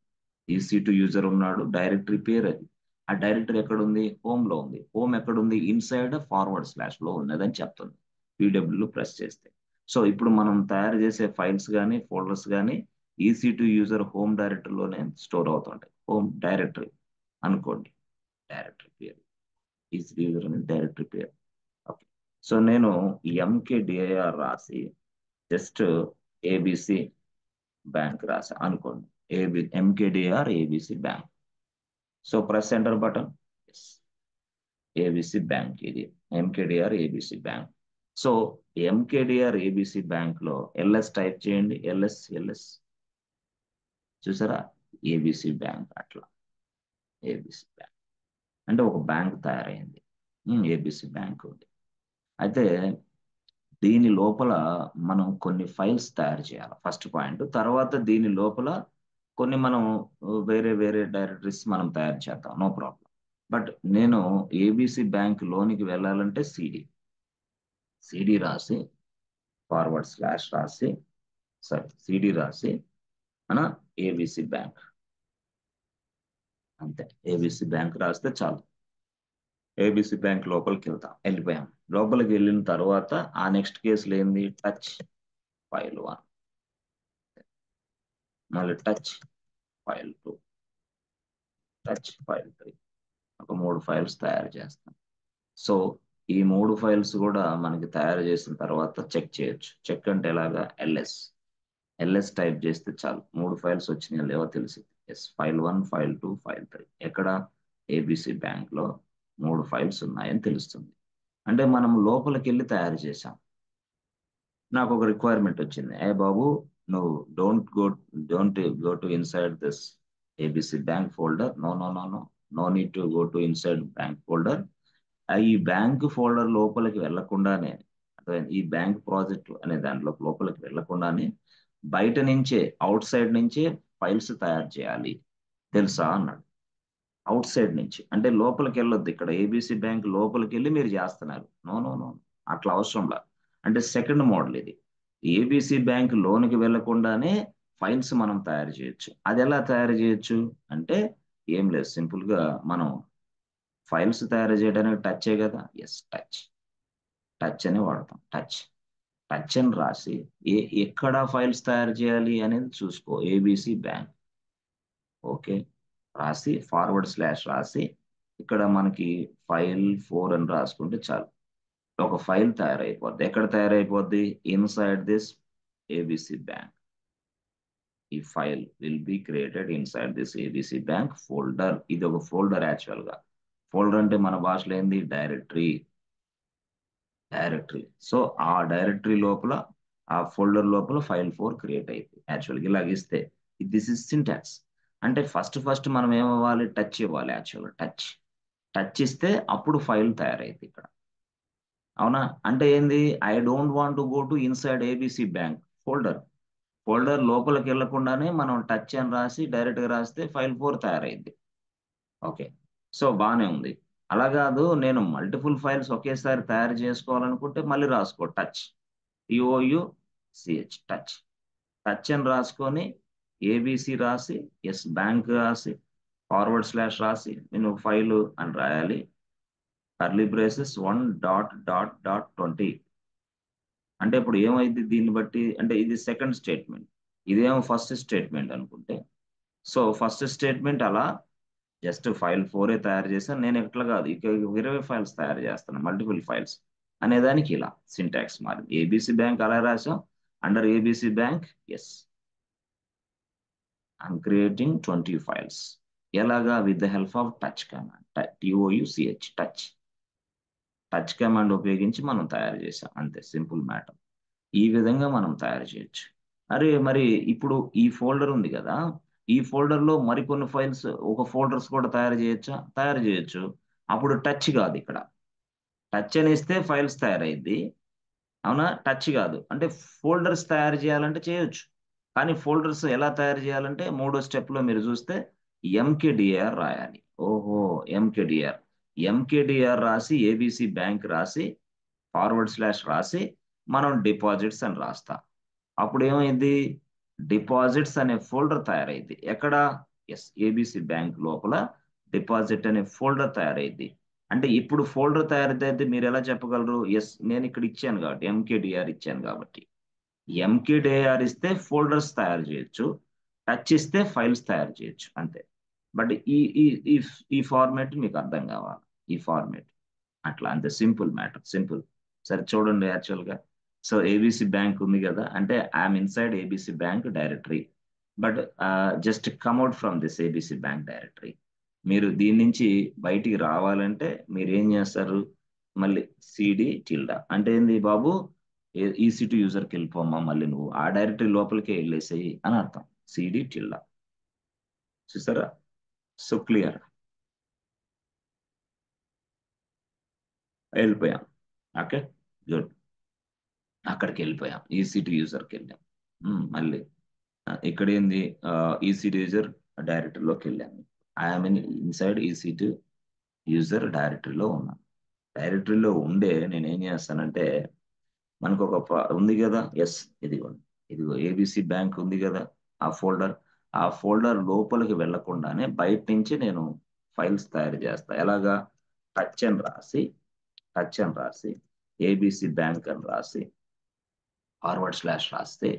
EC2 యూజర్ ఉన్నాడు, డైరెక్టరీ పేరు అది. ఆ డైరెక్టరీ ఎక్కడ ఉంది, హోమ్ లో ఉంది. హోమ్ ఎక్కడ ఉంది, ఇన్సైడ్ ఫార్వర్డ్ స్లాష్ లో ఉన్నదని చెప్తుంది PW ప్రెస్ చేస్తే. సో ఇప్పుడు మనం తయారు చేసే ఫైల్స్ కానీ ఫోల్డర్స్ కానీ EC2 యూజర్ హోమ్ డైరెక్టరీలోనే స్టోర్ అవుతుంటాయి. హోమ్ డైరెక్టరీ అనుకోండి, డైరెక్టరీ పేరు EC2 యూజర్ అనేది డైరెక్టరీ పేరు. ఓకే, సో నేను MKDIR రాసి జస్ట్ ABC బ్యాంక్ రాసా అనుకోండి, MKDR ABC bank. So press enter button. ABC bank ఇది, MKDR ABC bank. So MKDR ABC bank లో LS టైప్ చేయండి. LS చూసారా, ABC బ్యాంక్ అట్లా. ABC బ్యాంక్ అంటే ఒక బ్యాంక్ తయారైంది. ABC బ్యాంక్ ఉంది. అయితే దీని లోపల మనం కొన్ని ఫైల్స్ తయారు చేయాలి, ఫస్ట్ పాయింట్. తర్వాత దీని లోపల కొన్ని మనం వేరే వేరే డైరెక్టరీస్ మనం తయారు చేద్దాం, నో ప్రాబ్లం. బట్ నేను ABC బ్యాంక్ లోనికి వెళ్ళాలంటే సిడి రాసి ఫార్వర్డ్ స్లాష్ రాసి, సారీ సిడి రాసి మన ABC బ్యాంక్, అంతే. ABC బ్యాంక్ రాస్తే చాలు. ABC బ్యాంక్ లోపలికి వెళ్ళిపోయాం. లోపలికి వెళ్ళిన తర్వాత ఆ నెక్స్ట్ కేసులో ఏంది, టచ్ ఫైల్ 1, మళ్ళీ టచ్ ఫైల్ 2, టచ్ ఫైల్ 3, ఒక 3 ఫైల్స్ తయారు చేస్తాం. సో ఈ 3 ఫైల్స్ కూడా మనకి తయారు చేసిన తర్వాత చెక్ చేయొచ్చు. చెక్ అంటే ఎలాగా? ఎల్ఎస్ టైప్ చేస్తే చాలు 3 ఫైల్స్ వచ్చినాయో లేవో తెలిసింది. Yes, file 1, file 2, file 3. ఎక్కడ? ఏబిసి బ్యాంక్ లో 3 ఫైల్స్ ఉన్నాయని తెలుస్తుంది. అంటే మనం లోపలికి వెళ్ళి తయారు చేసాం. నాకు ఒక రిక్వైర్మెంట్ వచ్చింది, ఏ బాబు, నువ్వు don't go to inside this ABC bank folder. No no no no, no need to go to inside bank folder. ఈ బ్యాంక్ ఫోల్డర్ లోపలికి వెళ్లకుండానే, ఈ బ్యాంక్ ప్రాజెక్ట్ అనే దాంట్లో లోపలికి వెళ్లకుండానే బయట నుంచే, అవుట్ సైడ్ నుంచే ఫైల్స్ తయారు చేయాలి తెలుసా అన్నాడు. అవుట్ సైడ్ నుంచి అంటే లోపలికి వెళ్ళొద్దు. ఇక్కడ ఏబిసి బ్యాంక్ లోపలికి వెళ్ళి మీరు చేస్తున్నారు. నో నో నో, అట్లా అవసరంలా. అంటే సెకండ్ మోడల్ ఇది. ఏబిసి బ్యాంక్ లోనికి వెళ్లకుండానే ఫైల్స్ మనం తయారు చేయొచ్చు. అది ఎలా తయారు చేయొచ్చు అంటే, ఏం లేదు, సింపుల్ గా మనం ఫైల్స్ తయారు చేయడానికి టచ్చే కదా. Yes, touch. టచ్ అని వాడతాం. టచ్. టచ్ అని రాసి ఎక్కడ ఫైల్స్ తయారు చేయాలి అనేది చూసుకో. ఏబిసి బ్యాంక్, ఓకే, రాసి // ఇక్కడ మనకి ఫైల్ 4 అని రాసుకుంటే చాలు. ఒక ఫైల్ తయారైపోద్ది. ఎక్కడ తయారైపోద్ది? Inside this ABC bank. ఈ file will be created inside this ABC bank folder. ఇది ఒక ఫోల్డర్ యాక్చువల్ గా. ఫోల్డర్ అంటే మన భాషలో ఏంది? డైరెక్టరీ. సో ఆ డైరెక్టరీ లోపల, ఆ ఫోల్డర్ లోపల ఫైల్ 4 క్రియేట్ అయింది. యాక్చువల్గా ఇలాగిస్తే దిస్ ఇస్ సింటాక్స్. అంటే ఫస్ట్ మనం ఏమవ్వాలి? టచ్ ఇవ్వాలి. యాక్చువల్గా టచ్. టచ్ ఇస్తే అప్పుడు ఫైల్ తయారైంది ఇక్కడ. అవునా? అంటే ఏంది? I don't want to go to inside ABC bank folder. Folder లోపలికి వెళ్లకుండానే మనం టచ్ అని రాసి డైరెక్ట్ గా రాస్తే ఫైల్ 4 తయారైంది. ఓకే, సో బానే ఉంది. అలా కాదు, నేను మల్టిపుల్ ఫైల్స్ ఒకేసారి తయారు చేసుకోవాలనుకుంటే మళ్ళీ రాసుకో టచ్. TOUCH, touch. టచ్ అని రాసుకొని ఏబిసి రాసి, ఎస్ బ్యాంక్ రాసి, // రాసి, నేను ఫైల్ అని రాయాలి. *1.20. అంటే ఇప్పుడు ఏమైంది దీన్ని బట్టి? అంటే ఇది సెకండ్ స్టేట్మెంట్, ఇదేమో ఫస్ట్ స్టేట్మెంట్ అనుకుంటే. సో ఫస్ట్ స్టేట్మెంట్ అలా జస్ట్ ఫైల్ 4 తయారు చేశాను నేను. ఎట్లా కాదు, ఇక 20 ఫైల్స్ తయారు చేస్తాను, మల్టిపుల్ ఫైల్స్ అనేదానికి ఇలా సింటాక్స్ మారింది. ఏబిసి బ్యాంక్ అలా రాసాం. Under ABC bank, yes, I'm creating 20 files. ఎలాగా? With the help of touch command. TOUCH, touch. Touch command ఉపయోగించి మనం తయారు చేసాం. అంతే, సింపుల్ మ్యాటర్. ఈ విధంగా మనం తయారు చేయొచ్చు. అరే మరి ఇప్పుడు ఈ ఫోల్డర్ ఉంది కదా, ఈ ఫోల్డర్ లో మరికొన్ని ఫైల్స్, ఒక ఫోల్డర్స్ కూడా తయారు చేయొచ్చా? తయారు చేయొచ్చు. అప్పుడు టచ్ కాదు ఇక్కడ. టచ్ అని ఇస్తే ఫైల్స్ తయారైద్ది. అవునా? టచ్ కాదు అంటే ఫోల్డర్స్ తయారు చేయాలంటే చేయొచ్చు. కానీ ఫోల్డర్స్ ఎలా తయారు చేయాలంటే మూడో స్టెప్ లో మీరు చూస్తే ఎంకేడిఆర్ రాయాలి. ఓహో, ఎంకేడిఆర్. ఎంకేడిఆర్ రాసి ఏబిసి బ్యాంక్ రాసి // రాసి మనం డిపాజిట్స్ అని రాస్తాం. అప్పుడు ఏమైంది? డిపాజిట్స్ అనే ఫోల్డర్ తయారైంది. ఎక్కడ? ఎస్, ఏబిసి బ్యాంక్ లోపల డిపాజిట్ అనే ఫోల్డర్ తయారైంది. అంటే ఇప్పుడు ఫోల్డర్ తయారైతే మీరు ఎలా చెప్పగలరు? ఎస్, నేను ఇక్కడ ఇచ్చాను కాబట్టి, ఎంకేడిఆర్ ఇచ్చాను కాబట్టి. ఎంకేడిఆర్ ఇస్తే ఫోల్డర్స్ తయారు చేయొచ్చు, టచ్ ఇస్తే ఫైల్స్ తయారు చేయొచ్చు, అంతే. బట్ ఈ ఈ ఈ ఈ ఫార్మాట్ మీకు అర్థం కావాలి. ఈ ఫార్మాట్ అట్లా, అంతే. Simple matter, simple. సరే చూడండి, యాక్చువల్ గా సో ఏబిసి బ్యాంక్ ఉంది కదా, అంటే I'm inside ABC bank directory. But just come out from this ABC bank directory. మీరు దీని నుంచి బయటికి రావాలంటే మీరు ఏం చేస్తారు? మళ్ళీ CD tilde అంటే ఏంది బాబు? EC2 యూజర్కి వెళ్ళిపోమ్మా, మళ్ళీ నువ్వు ఆ డైరెక్టరీ లోపలికే వెళ్ళేసేయి అని అర్థం. CD tilde. చూసారా? So clear. వెళ్ళిపోయాం. Okay, good. అక్కడికి వెళ్ళిపోయాం, EC2 యూజర్కి వెళ్ళాం. మళ్ళీ ఇక్కడ ఏంది? EC2 యూజర్ డైరెక్టరీలోకి వెళ్ళాము. ఐఎమ్ ఇన్సైడ్ EC2 యూజర్ డైరెక్టరీలో ఉన్నాను. డైరెక్టరీలో ఉండే నేను ఏం చేస్తానంటే, మనకు ఒక ఉంది కదా, ఎస్, ఇదిగో ఏబిసి బ్యాంక్ ఉంది కదా, ఆ ఫోల్డర్. ఆ ఫోల్డర్ లోపలికి వెళ్లకుండానే బయట నుంచి నేను ఫైల్స్ తయారు చేస్తా. ఎలాగా? టచ్ అని రాసి, ఏబిసి బ్యాంక్ అని రాసి // రాస్తే,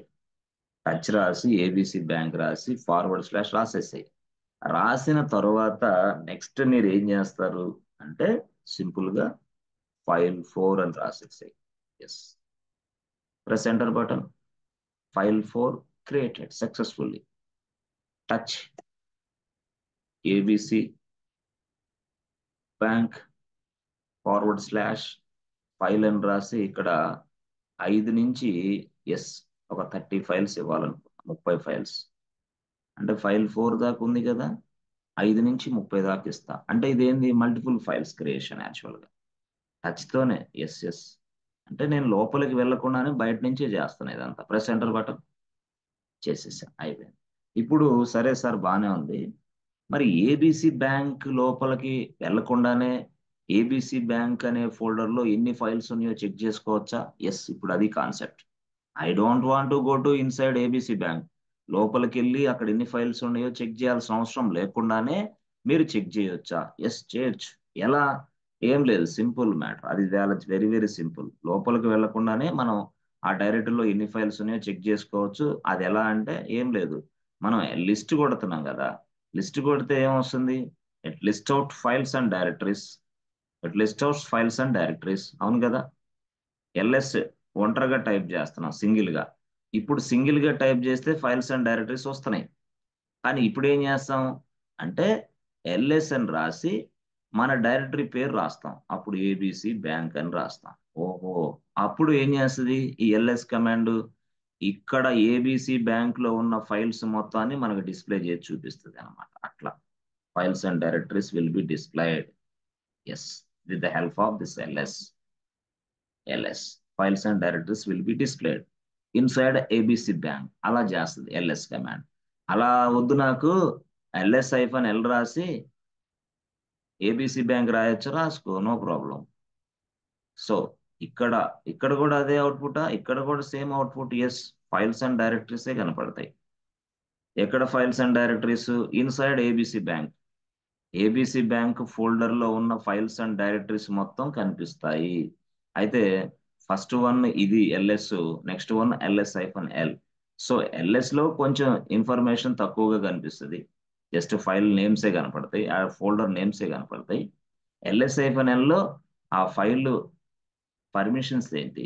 టచ్ రాసి ఏబిసి బ్యాంక్ రాసి // రాసేసాయి. రాసిన తర్వాత నెక్స్ట్ మీరు ఏం చేస్తారు అంటే, సింపుల్ గా ఫైల్ 4 అని రాసేసాయి. Yes, press enter button. File 4 created successfully. Touch ABC bank /file అని రాసి ఇక్కడ 5 నుంచి ఎస్ ఒక 30 ఫైల్స్ ఇవ్వాలనుకున్నా, 30 ఫైల్స్. అంటే ఫైల్ 4 దాకా ఉంది కదా, 5 నుంచి 30 దాకా ఇస్తా. అంటే ఇదేంది, మల్టిపుల్ ఫైల్స్ క్రియేషన్ యాక్చువల్గా. టచ్తోనే ఎస్ ఎస్ అంటే నేను లోపలికి వెళ్లకుండానే బయట నుంచే చేస్తాను ఇదంతా. ప్రెస్ ఎంటర్ బటన్ చేసేసా, అయిపోయింది. ఇప్పుడు సరే సార్ బానే ఉంది, మరి ఏబిసి బ్యాంక్ లోపలికి వెళ్లకుండానే ఏబిసి బ్యాంక్ అనే ఫోల్డర్ లో ఎన్ని ఫైల్స్ ఉన్నాయో చెక్ చేసుకోవచ్చా? ఎస్, ఇప్పుడు అది concept. I don't want to go to inside ABC bank. లోపలికి వెళ్ళి అక్కడ ఎన్ని ఫైల్స్ ఉన్నాయో చెక్ చేయాల్సిన అవసరం లేకుండానే మీరు చెక్ చేయొచ్చా? ఎస్, చేయొచ్చు. ఎలా? ఏం లేదు, సింపుల్ మ్యాటర్. అది వెరీ వెరీ సింపుల్. లోపలికి వెళ్లకుండానే మనం ఆ డైరెక్టరీలో ఎన్ని ఫైల్స్ ఉన్నాయో చెక్ చేసుకోవచ్చు. అది ఎలా అంటే ఏం లేదు, మనం లిస్ట్ కొడుతున్నాం కదా, లిస్ట్ కొడితే ఏమొస్తుంది? List out files and directories. List out files and directories, అవును కదా. ఎల్ఎస్ ఒంటరిగా టైప్ చేస్తున్నాం సింగిల్ గా. ఇప్పుడు సింగిల్ గా టైప్ చేస్తే ఫైల్స్ అండ్ డైరెక్టరీస్ వస్తున్నాయి. కానీ ఇప్పుడు ఏం చేస్తాం అంటే ఎల్ఎస్ అని రాసి మన డైరెక్టరీ పేరు రాస్తాం. అప్పుడు ఏబిసి బ్యాంక్ అని రాస్తాం. ఓహో, అప్పుడు ఏం చేస్తుంది ఈ ఎల్ఎస్ కమాండ్? ఇక్కడ ఏబిసి బ్యాంక్ లో ఉన్న ఫైల్స్ మొత్తాన్ని మనకు డిస్ప్లే చేసి చూపిస్తుంది అనమాట. అట్లా files and directories will be displayed, yes, with the help of this LS. Files and directories will be displayed inside ABC bank. అలా చేస్తుంది ఎల్ఎస్ కమాండ్. అలా వద్దు నాకు, LS-L రాసి ఏబిసి బ్యాంక్ రాయొచ్చు, రాసుకో, నో ప్రాబ్లం. సో ఇక్కడ ఇక్కడ కూడా అదే అవుట్పుట్, ఇక్కడ కూడా same output. Yes, files and డైరెక్టరీసే కనపడతాయి. ఎక్కడ files and directories? Inside ABC bank. ABC bank folder లో ఉన్న ఫైల్స్ అండ్ డైరెక్టరీస్ మొత్తం కనిపిస్తాయి. అయితే ఫస్ట్ వన్ ఇది LS, next one LS-L. So LS లో కొంచెం ఇన్ఫర్మేషన్ తక్కువగా కనిపిస్తుంది, జస్ట్ ఫైల్ నేమ్సే కనపడతాయి, ఆ ఫోల్డర్ నేమ్సే కనపడతాయి. LS-L లో ఆ ఫైల్ పర్మిషన్స్ ఏంటి,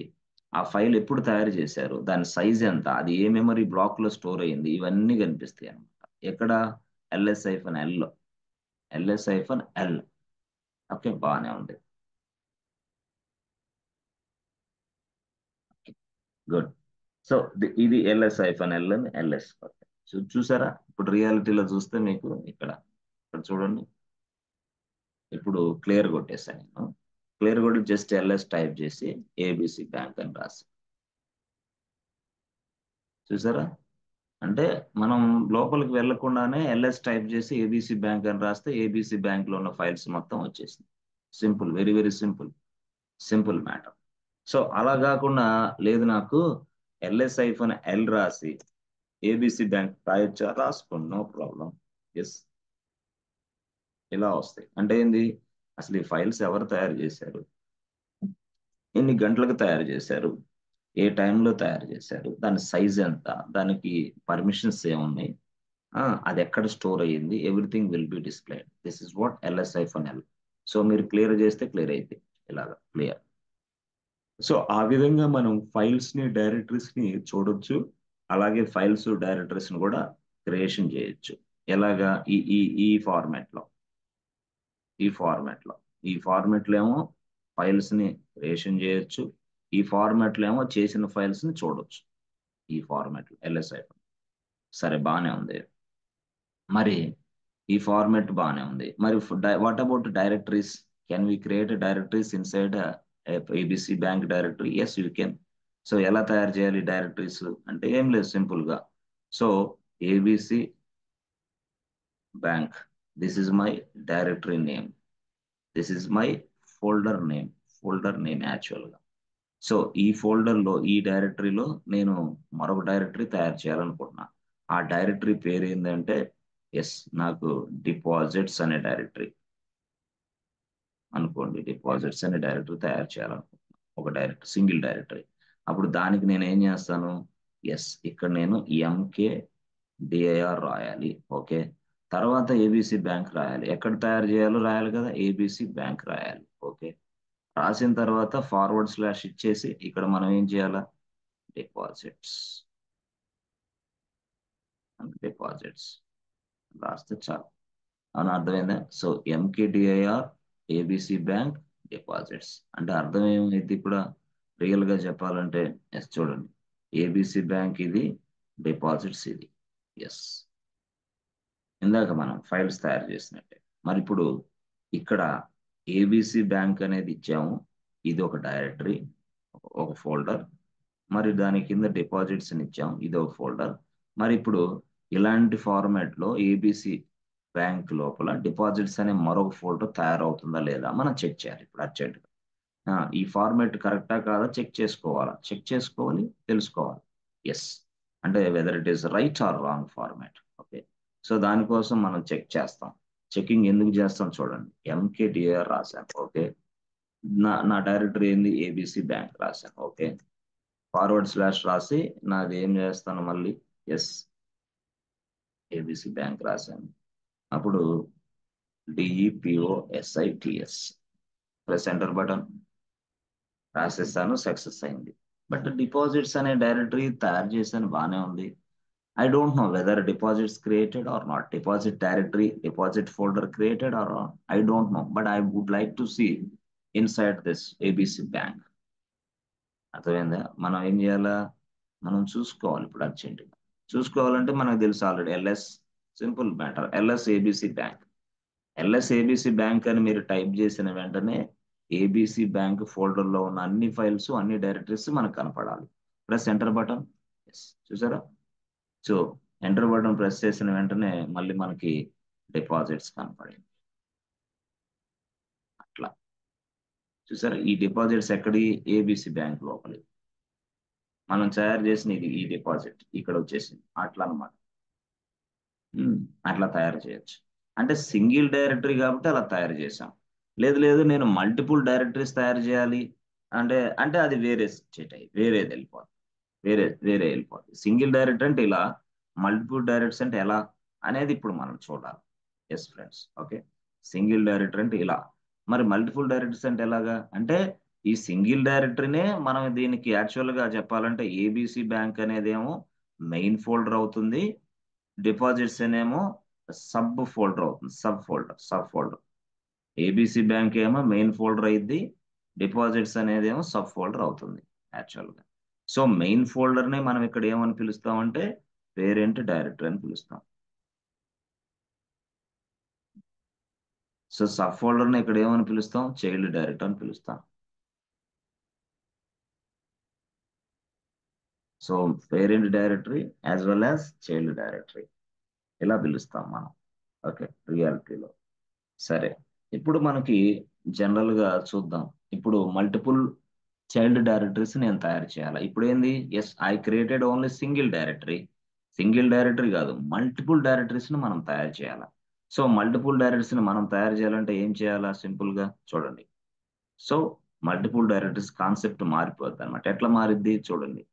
ఆ ఫైల్ ఎప్పుడు తయారు చేశారు, దాని సైజ్ ఎంత, అది ఏ మెమరీ బ్లాక్ లో స్టోర్ అయ్యింది, ఇవన్నీ కనిపిస్తాయి అనమాట. ఎక్కడ? LS-L లో. LS-L. ఓకే, బాగానే ఉంది. గుడ్. సో ఇది LS-L అని ఎల్ఎస్. చూసారా? ఇప్పుడు రియాలిటీలో చూస్తే మీకు ఇక్కడ ఇక్కడ చూడండి. ఇప్పుడు క్లియర్ కొట్టేసాను నేను. క్లియర్ కొట్టి జస్ట్ ఎల్ఎస్ టైప్ చేసి ఏబిసి బ్యాంక్ అని రాసి, చూసారా? అంటే మనం లోపలికి వెళ్లకుండానే ఎల్ఎస్ టైప్ చేసి ఏబిసి బ్యాంక్ అని రాస్తే ఏబిసి బ్యాంక్ లో ఉన్న ఫైల్స్ మొత్తం వచ్చేసింది. Simple, very very simple, simple matter. So అలా కాకుండా లేదు నాకు LS-L రాసి ఏబిసి బ్యాంక్ రాయొచ్చా? రాసుకోండి, నో ప్రాబ్లం. ఎస్, ఇలా వస్తాయి. అంటే ఏంది, అసలు ఈ ఫైల్స్ ఎవరు తయారు చేశారు, ఎన్ని గంటలకు తయారు చేశారు, ఏ టైంలో తయారు చేశారు, దాని సైజ్ ఎంత, దానికి పర్మిషన్స్ ఏమున్నాయి, అది ఎక్కడ స్టోర్ అయ్యింది, everything will be displayed. This is what LS-L. So మీరు క్లియర్ చేస్తే క్లియర్ అయితే ఇలాగా క్లియర్. సో ఆ విధంగా మనం ఫైల్స్ ని డైరెక్టరీస్ ని చూడొచ్చు. అలాగే ఫైల్స్ డైరెక్టరీస్ ని కూడా క్రియేషన్ చేయొచ్చు. ఎలాగా? ఈ ఈ ఈ ఫార్మాట్ లో ఈ ఫార్మాట్ లో ఈ ఫార్మాట్ లో ఏమో ఫైల్స్ ని క్రియేషన్ చేయొచ్చు, ఈ ఫార్మాట్ లో ఏమో చేసిన ఫైల్స్ ని చూడొచ్చు. ఈ ఫార్మాట్ లో LS-L. సరే, బాగానే ఉంది. మరి ఈ ఫార్మాట్ బాగానే ఉంది. మరి what about directories? Can we create directories inside ABC bank directory? Yes, you can. So ఎలా తయారు చేయాలి డైరెక్టరీస్ అంటే ఏం లేదు, సింపుల్ గా. So ABC bank, this is my directory name, this is my folder name, folder name actual గా. So ఈ folder లో, ఈ డైరెక్టరీలో నేను మరొక డైరెక్టరీ తయారు చేయాలనుకుంటున్నా. ఆ డైరెక్టరీ పేరు ఏంటంటే ఎస్, నాకు డిపాజిట్స్ అనే డైరెక్టరీ అనుకోండి. డిపాజిట్స్ అనే డైరెక్టరీ తయారు చేయాలనుకుంటున్నా, ఒక డైరెక్టరీ, సింగిల్ డైరెక్టరీ. అప్పుడు దానికి నేను ఏం చేస్తాను? ఎస్, ఇక్కడ నేను MKDIR రాయాలి. ఓకే, తర్వాత ఏబిసి బ్యాంక్ రాయాలి. ఎక్కడ తయారు చేయాలో రాయాలి కదా, ఏబిసి బ్యాంక్ రాయాలి. ఓకే, రాసిన తర్వాత ఫార్వర్డ్ స్లాష్ ఇచ్చేసి ఇక్కడ మనం ఏం చేయాలా, డిపాజిట్స్ డిపాజిట్స్ రాస్తే చాలు. అని అర్థమైందా? So MKDIR ABC bank deposits అంటే అర్థం ఏమైంది ఇప్పుడు రియల్ గా చెప్పాలంటే, ఎస్ చూడండి, ఏబిసి బ్యాంక్ ఇది, డిపాజిట్స్ ఇది. ఎస్, ఇందాక మనం ఫైల్స్ తయారు చేసినట్టే. మరి ఇప్పుడు ఇక్కడ ఏబిసి బ్యాంక్ అనేది ఇచ్చాము, ఇది ఒక డైరెక్టరీ, ఒక ఫోల్డర్. మరి దాని కింద డిపాజిట్స్ అని ఇచ్చాం, ఇది ఒక ఫోల్డర్. మరి ఇప్పుడు ఇలాంటి ఫార్మాట్ లో ఏబిసి బ్యాంక్ లోపల డిపాజిట్స్ అనే మరొక ఫోల్డర్ తయారవుతుందా లేదా మనం చెక్ చేయాలి ఇప్పుడు అర్జెంట్. ఈ ఫార్మాట్ కరెక్టా కాదా చెక్ చేసుకోవాలా, చెక్ చేసుకోవాలి, తెలుసుకోవాలి. ఎస్, అంటే whether it is right are wrong format. Okay, so దానికోసం మనం చెక్ చేస్తాం. చెకింగ్ ఎందుకు చేస్తాం చూడండి, ఎంకేడిఆర్ రాశాను. ఓకే, నా డైరెక్టరీ ఏంది, ఏబిసి బ్యాంక్ రాశాను. ఓకే, ఫార్వర్డ్ స్లాష్ రాసి నాది ఏం చేస్తాను మళ్ళీ, ఎస్ ఏబిసి బ్యాంక్ రాశాను. అప్పుడు డిఈపిఓఎస్ఐటిఎస్ ప్రెస్ ఎంటర్ బటన్, రాసేస్తాను, సక్సెస్ అయింది. బట్ డిపాజిట్స్ అనే డైరెక్టరీ తయారు చేశాను, బాగానే ఉంది. I don't know whether deposits created or not, deposit directory, deposit folder created or I don't know, but I would like to see inside this ABC bank. అర్థమైందా? మనం ఏం చేయాలా, మనం చూసుకోవాలి ఇప్పుడు అర్జెంటుగా. చూసుకోవాలంటే మనకు తెలుసు already LS, simple matter, LS ABC bank. LS ABC bank అని మీరు టైప్ చేసిన వెంటనే ఏబిసి బ్యాంక్ ఫోల్డర్లో ఉన్న అన్ని ఫైల్స్, అన్ని డైరెక్టరీస్ మనకు కనపడాలి. ప్రెస్ ఎంటర్ బటన్, ఎస్ చూసారా? సో ఎంటర్ బటన్ ప్రెస్ చేసిన వెంటనే మళ్ళీ మనకి డిపాజిట్స్ కనపడింది. అట్లా చూసారా, ఈ డిపాజిట్స్ ఎక్కడి, ఏబిసి బ్యాంక్ లోపలి మనం తయారు చేసిన ఇది, ఈ డిపాజిట్ ఇక్కడ వచ్చేసింది. అట్లా అనమాట. అట్లా తయారు చేయొచ్చు. అంటే సింగిల్ డైరెక్టరీ కాబట్టి అలా తయారు చేసాం. లేదు లేదు నేను మల్టిపుల్ డైరెక్టరీస్ తయారు చేయాలి అంటే అంటే అది వేరే స్టేట్ అయ్యి వేరేది వెళ్ళిపోతుంది, వేరే వెళ్ళిపోతుంది. సింగిల్ డైరెక్టరీ అంటే ఇలా, మల్టిపుల్ డైరెక్టరీస్ అంటే ఎలా అనేది ఇప్పుడు మనం చూడాలి. Yes friends, okay, single directory అంటే ఇలా, మరి మల్టిపుల్ డైరెక్టరీస్ అంటే ఎలాగా అంటే ఈ సింగిల్ డైరెక్టరీనే మనం దీనికి యాక్చువల్ గా చెప్పాలంటే ఏబిసి బ్యాంక్ అనేదేమో మెయిన్ ఫోల్డర్ అవుతుంది, డిపాజిట్స్ అనేమో సబ్ ఫోల్డర్ అవుతుంది, సబ్ ఫోల్డర్. ఏబిసి బ్యాంక్ ఏమో మెయిన్ ఫోల్డర్ అయింది, డిపాజిట్స్ అనేది ఏమో సబ్ ఫోల్డర్ అవుతుంది యాక్చువల్గా. సో మెయిన్ ఫోల్డర్ని మనం ఇక్కడ ఏమని పిలుస్తామంటే పేరెంట్ డైరెక్టరీ అని పిలుస్తాం. సో సబ్ ఫోల్డర్ని ఇక్కడ ఏమని పిలుస్తాం, చైల్డ్ డైరెక్టరీ అని పిలుస్తాం. So parent directory as well as child directory ఇలా పిలుస్తాం మనం. ఓకే, రియాలిటీలో. సరే, ఇప్పుడు మనకి జనరల్ గా చూద్దాం. ఇప్పుడు మల్టిపుల్ చైల్డ్ డైరెక్టరీస్ నేను తయారు చేయాలి. ఇప్పుడు ఏంది, yes I created only single directory. Single directory కాదు, మల్టిపుల్ డైరెక్టరీస్ ని మనం తయారు చేయాలి. సో మల్టిపుల్ డైరెక్టరీస్ ని మనం తయారు చేయాలంటే ఏం చేయాలా, సింపుల్ గా చూడండి. సో మల్టిపుల్ డైరెక్టరీస్ కాన్సెప్ట్ మారిపోద్ది అనమాట. ఎట్లా మారిద్ది చూడండి.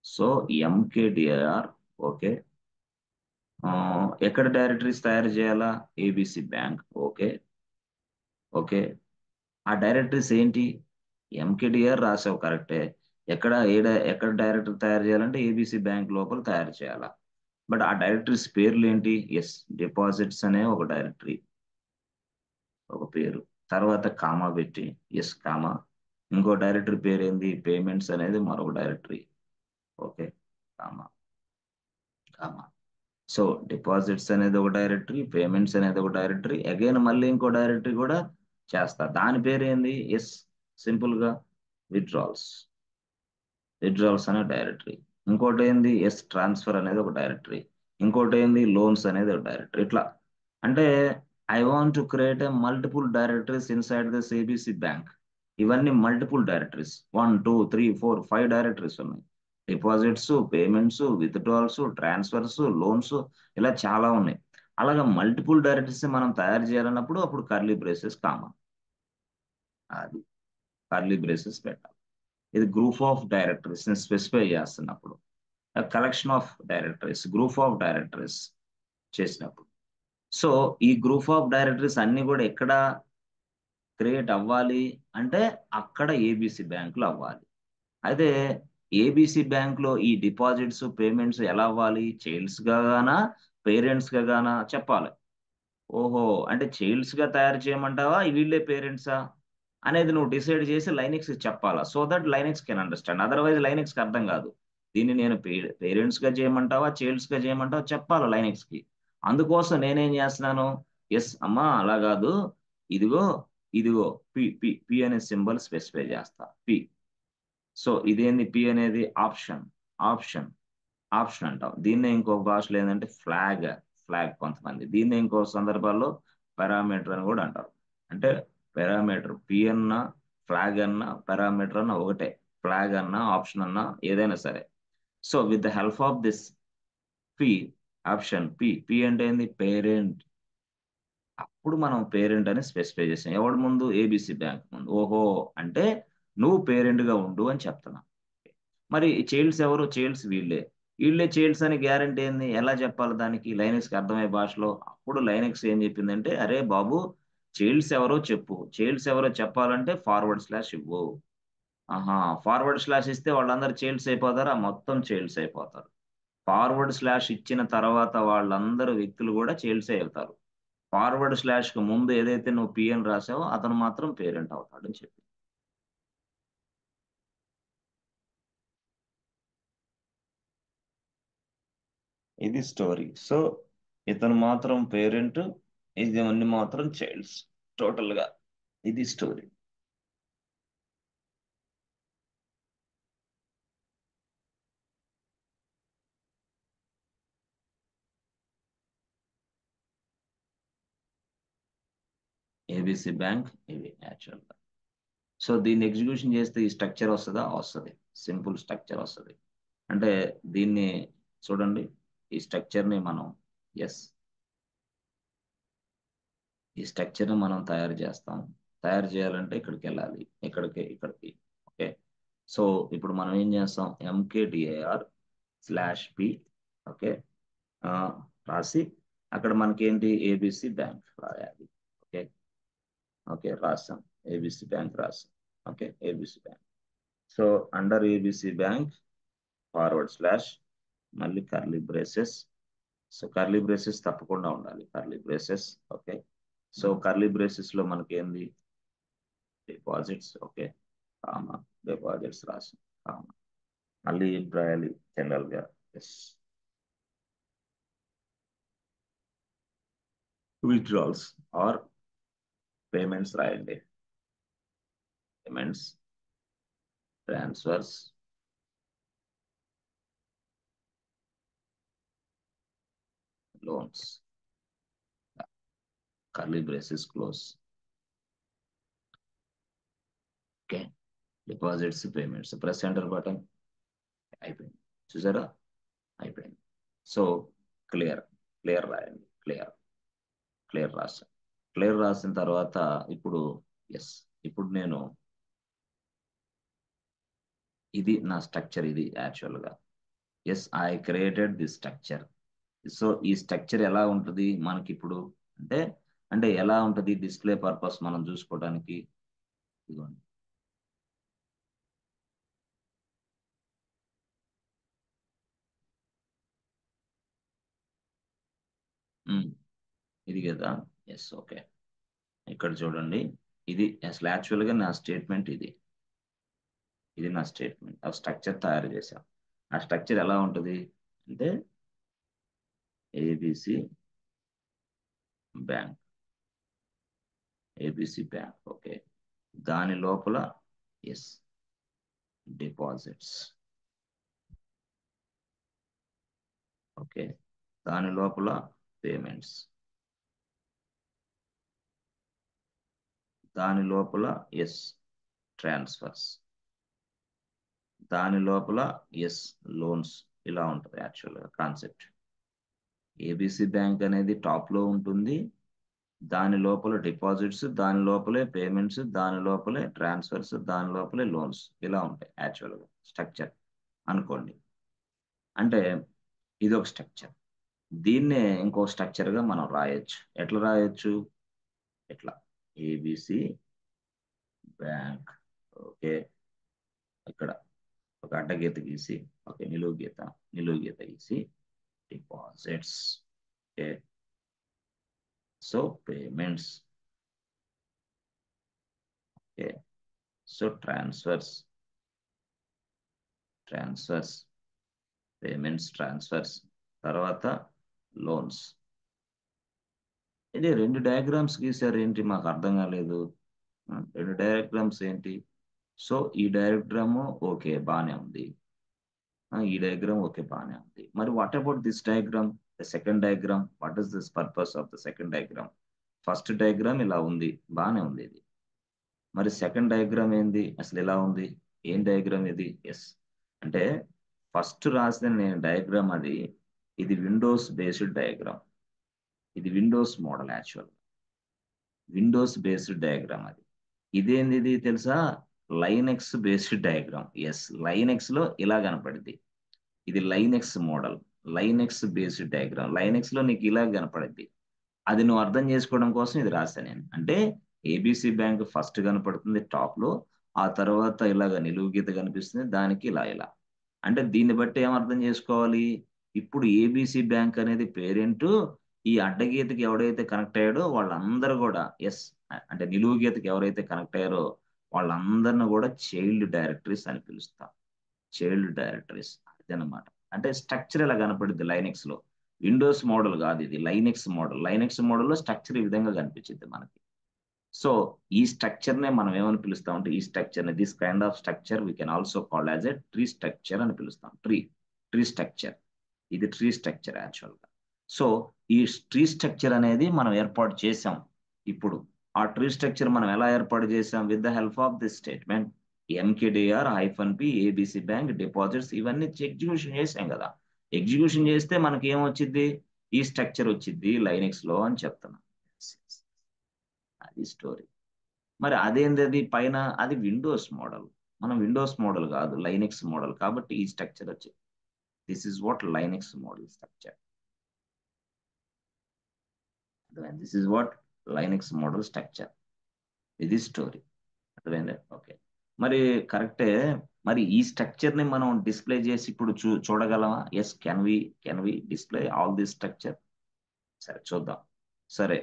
సో ఎంకేడిఆర్, ఓకే, ఎక్కడ డైరెక్టరీస్ తయారు చేయాలా, ఏబిసి బ్యాంక్. ఓకే, ఓకే, ఆ డైరెక్టరీస్ ఏంటి, ఎంకేడిఆర్ రాసావు కరెక్టే, ఎక్కడ డైరెక్టరీ తయారు చేయాలంటే ఏబిసి బ్యాంక్ లోపల తయారు చేయాలా. బట్ ఆ డైరెక్టరీస్ పేర్లు ఏంటి, ఎస్ డిపాజిట్స్ అనే ఒక డైరెక్టరీ, ఒక పేరు, తర్వాత కామా పెట్టి, ఎస్ కామా, ఇంకో డైరెక్టరీ పేరు ఏంది, పేమెంట్స్ అనేది మరొక directory. Okay, comma comma. So deposits అనేది ఒక డైరెక్టరీ, పేమెంట్స్ అనేది ఒక డైరెక్టరీ, అగైన్ మళ్ళీ ఇంకో డైరెక్టరీ కూడా చేస్తా, దాని పేరు ఏంది, ఎస్ సింపుల్ గా విత్డ్రాల్స్, విత్డ్రాల్స్ అనే డైరెక్టరీ. ఇంకోటి ఏంది, ఎస్ ట్రాన్స్ఫర్ అనేది ఒక డైరెక్టరీ. ఇంకోటి ఏంది, లోన్స్ అనేది ఒక డైరెక్టరీ. ఇట్లా అంటే I want to create a multiple directories inside this ABC bank. ఇవన్నీ మల్టిపుల్ డైరెక్టరీస్, 1 2 3 4 5 డైరెక్టరీస్ ఉన్నాయి. Deposits, payments, withdrawals, transfers, loans, ఇలా చాలా ఉన్నాయి. అలాగా మల్టిపుల్ డైరెక్టరీస్ మనం తయారు చేయాలన్నప్పుడు అప్పుడు కర్లీ బ్రేసెస్ కామన్, అది కర్లీ బ్రేసెస్ పెట్టాలి. ఇది గ్రూప్ ఆఫ్ డైరెక్టరీస్ ని స్పెసిఫై చేస్తున్నప్పుడు, collection of directories, group of directories చేసినప్పుడు. సో ఈ గ్రూప్ ఆఫ్ డైరెక్టరీస్ అన్ని కూడా ఎక్కడ క్రియేట్ అవ్వాలి అంటే అక్కడ ఏబిసి బ్యాంకులు అవ్వాలి. అయితే ఏబిసి బ్యాంక్‌లో ఈ డిపాజిట్స్, పేమెంట్స్ ఎలా అవ్వాలి? చైల్డ్స్‌గా గానా? పేరెంట్స్‌గా గానా? చెప్పాలి. ఓహో! అంటే చైల్డ్స్‌గా తయారు చేయమంటావా? వీళ్ళే పేరెంట్సా? అనేది నువ్వు డిసైడ్ చేసి లైనక్స్‌కి చెప్పాలా. So that Linux can understand. Otherwise లైనక్స్‌కి అర్థం కాదు. దీన్ని నేను పేరెంట్స్‌గా చేయమంటావా? చైల్డ్స్‌గా చేయమంటావా? చెప్పాలా లైనక్స్‌కి. అందుకోసం నేనేం చేస్తున్నాను, యెస్ అమ్మా అలా కాదు. ఇదిగో, ఇదిగో పి అనే సింబల్ స్పెసిఫై చేస్తా. పి. సో ఇదేంది పి అనేది ఆప్షన్. ఆప్షన్. ఆప్షన్ అంటాం. దీన్నే ఇంకొక భాషలో ఏందంటే ఫ్లాగ్, ఫ్లాగ్ కొంతమంది. దీన్నే ఇంకో సందర్భాల్లో పారామీటర్ అని కూడా అంటారు. అంటే పారామీటర్ పి అన్నా, ఫ్లాగ్ అన్నా, పారామీటర్ అన్నా ఒకటే. ఫ్లాగ్ అన్నా, ఆప్షన్ అన్నా ఏదైనా సరే. So with the help of this P, option P అంటే ఏంది పేరెంట్. అప్పుడు మనం పేరెంట్ అని స్పెసిఫై చేసాం. ఎవడి ముందు? ఏబీసీ బ్యాంక్ ముందు. ఓహో! అంటే నువ్వు పేరెంట్‌గా ఉండు అని చెప్తున్నా. మరి చైల్డ్స్ ఎవరు? చైల్డ్స్ వీళ్ళే. ఈళ్ళే చైల్డ్స్ అని గ్యారంటీ ఏంది? ఎలా చెప్పాలి దానికి? లైనక్స్‌కి అర్థమయ్యే భాషలో. అప్పుడు లైనక్స్ ఏం చెప్పిందంటే, "అరే బాబు! చైల్డ్స్ ఎవరో చెప్పు. చైల్డ్స్ ఎవరో చెప్పాలంటే ఫార్వర్డ్ స్లాష్ ఇవ్వు." ఆహా! ఫార్వర్డ్ స్లాష్ ఇస్తే వాళ్ళందరూ చైల్డ్స్ అయిపోతారా? మొత్తం చైల్డ్స్ అయిపోతారు. ఫార్వర్డ్ స్లాష్ ఇచ్చిన తర్వాత వాళ్ళందరూ వ్యక్తులు కూడా చైల్డ్సే అవుతారు. ఫార్వర్డ్ స్లాష్‌కి ముందు ఏదైతే నువ్వు పి అని రాసావో అతను మాత్రం పేరెంట్ అవుతాడని చెప్పి. ఇది స్టోరీ. సో, ఇతను మాత్రం పేరెంట్, ఇవన్నీ మాత్రం చైల్డ్స్. టోటల్‌గా ఇది స్టోరీ. ఏబీసీ బ్యాంక్ ఇది యాక్చువల్‌గా. సో, దీన్ని ఎగ్జిక్యూషన్ చేస్తే ఈ స్ట్రక్చర్ వస్తదా? వస్తది. సింపుల్ స్ట్రక్చర్ వస్తది. అంటే దీన్ని చూడండి. ఈ స్ట్రక్చర్‌ని మనం యెస్. ఈ స్ట్రక్చర్‌ని మనం తయారు చేస్తాం. తయారు చేయాలంటే ఇక్కడికెళ్ళాలి. ఇక్కడికి. ఓకే. సో, ఇప్పుడు మనం ఏం చేస్తాం? MKDAR slash P okay. రాసి అక్కడ మనకేంటి ఏబీసీ బ్యాంక్ రాయాలి. ఓకే. ఓకే. రాసాం. ఏబీసీ బ్యాంక్ రాసాం. Okay. ABC bank. So, under ABC bank forward slash మళ్ళీ curly braces. So, curly braces తప్పకుండా ఉండాలి. Curly braces. Okay. So, curly బ్రేసెస్‌లో మనకేంది డిపాజిట్స్. ఓకే. కామా డిపాజిట్స్ రాసాం. కామా మళ్ళీ ఏం రాయాలి జనరల్‌గా యెస్. విత్‌డ్రాల్స్ ఆర్ పేమెంట్స్ రాయండి. Payments, transfers, loans. Curly braces close. Okay. Deposits, payments. Press enter button. అయిపోయింది. చూసారా? అయిపోయింది. So, clear. క్లియర్ రాయండి. క్లియర్. క్లియర్ రాసాను. క్లియర్ రాసిన తర్వాత ఇప్పుడు యెస్. ఇప్పుడు నేను ఇది నా స్ట్రక్చర్ ఇది యాక్చువల్‌గా. Yes. I created this structure. So, ఈ స్ట్రక్చర్ ఎలా ఉంటది మనకిప్పుడు అంటే, అంటే ఎలా ఉంటది డిస్‌ప్లే పర్పస్ మనం చూసుకోవడానికి. ఇదిగోండి. హ్మ్. ఇది గదా! యెస్. ఓకే. ఇక్కడ చూడండి. ఇది అసలు యాక్చువల్‌గా నా స్టేట్‌మెంట్ ఇది. ఇది నా స్టేట్‌మెంట్. ఆ స్ట్రక్చర్ తయారు చేశా. ఆ స్ట్రక్చర్ ఎలా ఉంటది అంటే ABC bank. ABC bank. Okay. దాని లోపల యెస్. డిపాజిట్స్. ఓకే. దాని లోపల పేమెంట్స్. దాని లోపల యెస్. ట్రాన్స్‌ఫర్స్. దాని లోపల యెస్. లోన్స్. ఇలా ఉంటది యాక్చువల్‌గా కాన్సెప్ట్. ఏబీసీ బ్యాంక్ అనేది టాప్‌లో ఉంటుంది. దాని లోపల డిపాజిట్స్, దాని లోపలే పేమెంట్స్, దాని లోపలే ట్రాన్స్‌ఫర్స్, దాని లోపలే లోన్స్. ఇలా ఉంటాయి యాక్చువల్‌గా స్ట్రక్చర్ అనుకోండి. అంటే ఇదొక స్ట్రక్చర్. దీన్నే ఇంకో స్ట్రక్చర్‌గా మనం రాయొచ్చు. ఎట్లా రాయొచ్చు? ఇట్లా ఏబీసీ బ్యాంక్. ఓకే, ఇక్కడ ఒక అడ్డగీత గీసి, ఓకే, నిలువు గీత గీసి deposits. Okay, so payments. Okay, so transfers, payments, transfers, తర్వాత లోన్స్. ఇది రెండు డయాగ్రామ్స్ గీసారు ఏంటి, మాకు అర్థం కాలేదు. రెండు డయాగ్రామ్స్ ఏంటి? సో ఈ డయాగ్రామ్ ఓకే బాగానే ఉంది, ఈ డయాగ్రామ్ ఓకే బాగానే ఉంది. మరి what about this diagram, the second diagram? What is this purpose of the second diagram? First diagram ఇలా ఉంది, బాగానే ఉంది ఇది. మరి సెకండ్ డయాగ్రామ్ ఏంది, అసలు ఎలా ఉంది? ఏం డయాగ్రామ్ ఇది? ఎస్, అంటే ఫస్ట్ రాసిన నేను డయాగ్రామ్ అది, ఇది విండోస్ బేస్డ్ డయాగ్రామ్, ఇది Windows model, actual Windows based diagram అది. ఇదేంది ఇది తెలుసా? Linux based diagram. Yes, Linux లో ఇలా కనపడింది. ఇది Linux model, Linux based diagram. Linux లో నీకు ఇలా కనపడింది. అది నువ్వు అర్థం చేసుకోవడం కోసం ఇది రాశాను నేను. అంటే ఏబిసి బ్యాంక్ ఫస్ట్ కనపడుతుంది టాప్ లో, ఆ తర్వాత ఇలాగ నిలువు గీత కనిపిస్తుంది, దానికి ఇలా ఇలా. అంటే దీన్ని బట్టి ఏం అర్థం చేసుకోవాలి? ఇప్పుడు ఏబిసి బ్యాంక్ అనేది పేరెంట్, ఈ అడ్డగీతకి ఎవడైతే కనెక్ట్ అయ్యాడో వాళ్ళందరూ కూడా ఎస్, అంటే నిలువు గీతకి ఎవరైతే కనెక్ట్ అయ్యారో వాళ్ళందరిని కూడా చైల్డ్ డైరెక్టరీస్ అని పిలుస్తాం. చైల్డ్ డైరెక్టరీస్ అదనమాట. అంటే స్ట్రక్చర్ ఇలా కనపడుద్ది లైనెక్స్ లో. విండోస్ మోడల్ కాదు ఇది, లైనెక్స్ మోడల్. లైనెక్స్ మోడల్లో స్ట్రక్చర్ ఈ విధంగా కనిపించింది మనకి. సో ఈ స్ట్రక్చర్ నే మనం ఏమని పిలుస్తాం అంటే, ఈ స్ట్రక్చర్ ని, this kind of structure we can also call as a tree structure అని పిలుస్తాం. ట్రీ స్ట్రక్చర్, ఇది ట్రీ స్ట్రక్చర్ యాక్చువల్ గా. సో ఈ ట్రీ స్ట్రక్చర్ అనేది మనం ఏర్పాటు చేసాం. ఇప్పుడు ఆ ట్రీ స్ట్రక్చర్ మనం ఎలా ఏర్పాటు చేసాం? With the help of this statement MKDR -P ABC bank deposits, ఇవన్నీ ఎగ్జిక్యూషన్ చేసాం కదా. ఎగ్జిక్యూషన్ చేస్తే మనకి ఏమొచ్చింది? ఈ స్ట్రక్చర్ వచ్చింది లైనెక్స్ లో అని చెప్తున్నాం. అది స్టోరీ. మరి అదేంది అది పైన? అది విండోస్ మోడల్, మనం విండోస్ మోడల్ కాదు, లైనెక్స్ మోడల్, కాబట్టి ఈ స్ట్రక్చర్ వచ్చింది. This is what Linux model structure. This is what Linux model structure. ఇది స్టోరీ. అర్థమైందా? ఓకే, మరి కరెక్టే. మరి ఈ స్ట్రక్చర్ ని మనం డిస్ప్లే చేసి ఇప్పుడు చూడగలమా? Yes, can we display all this structure? సరే చూద్దాం. సరే,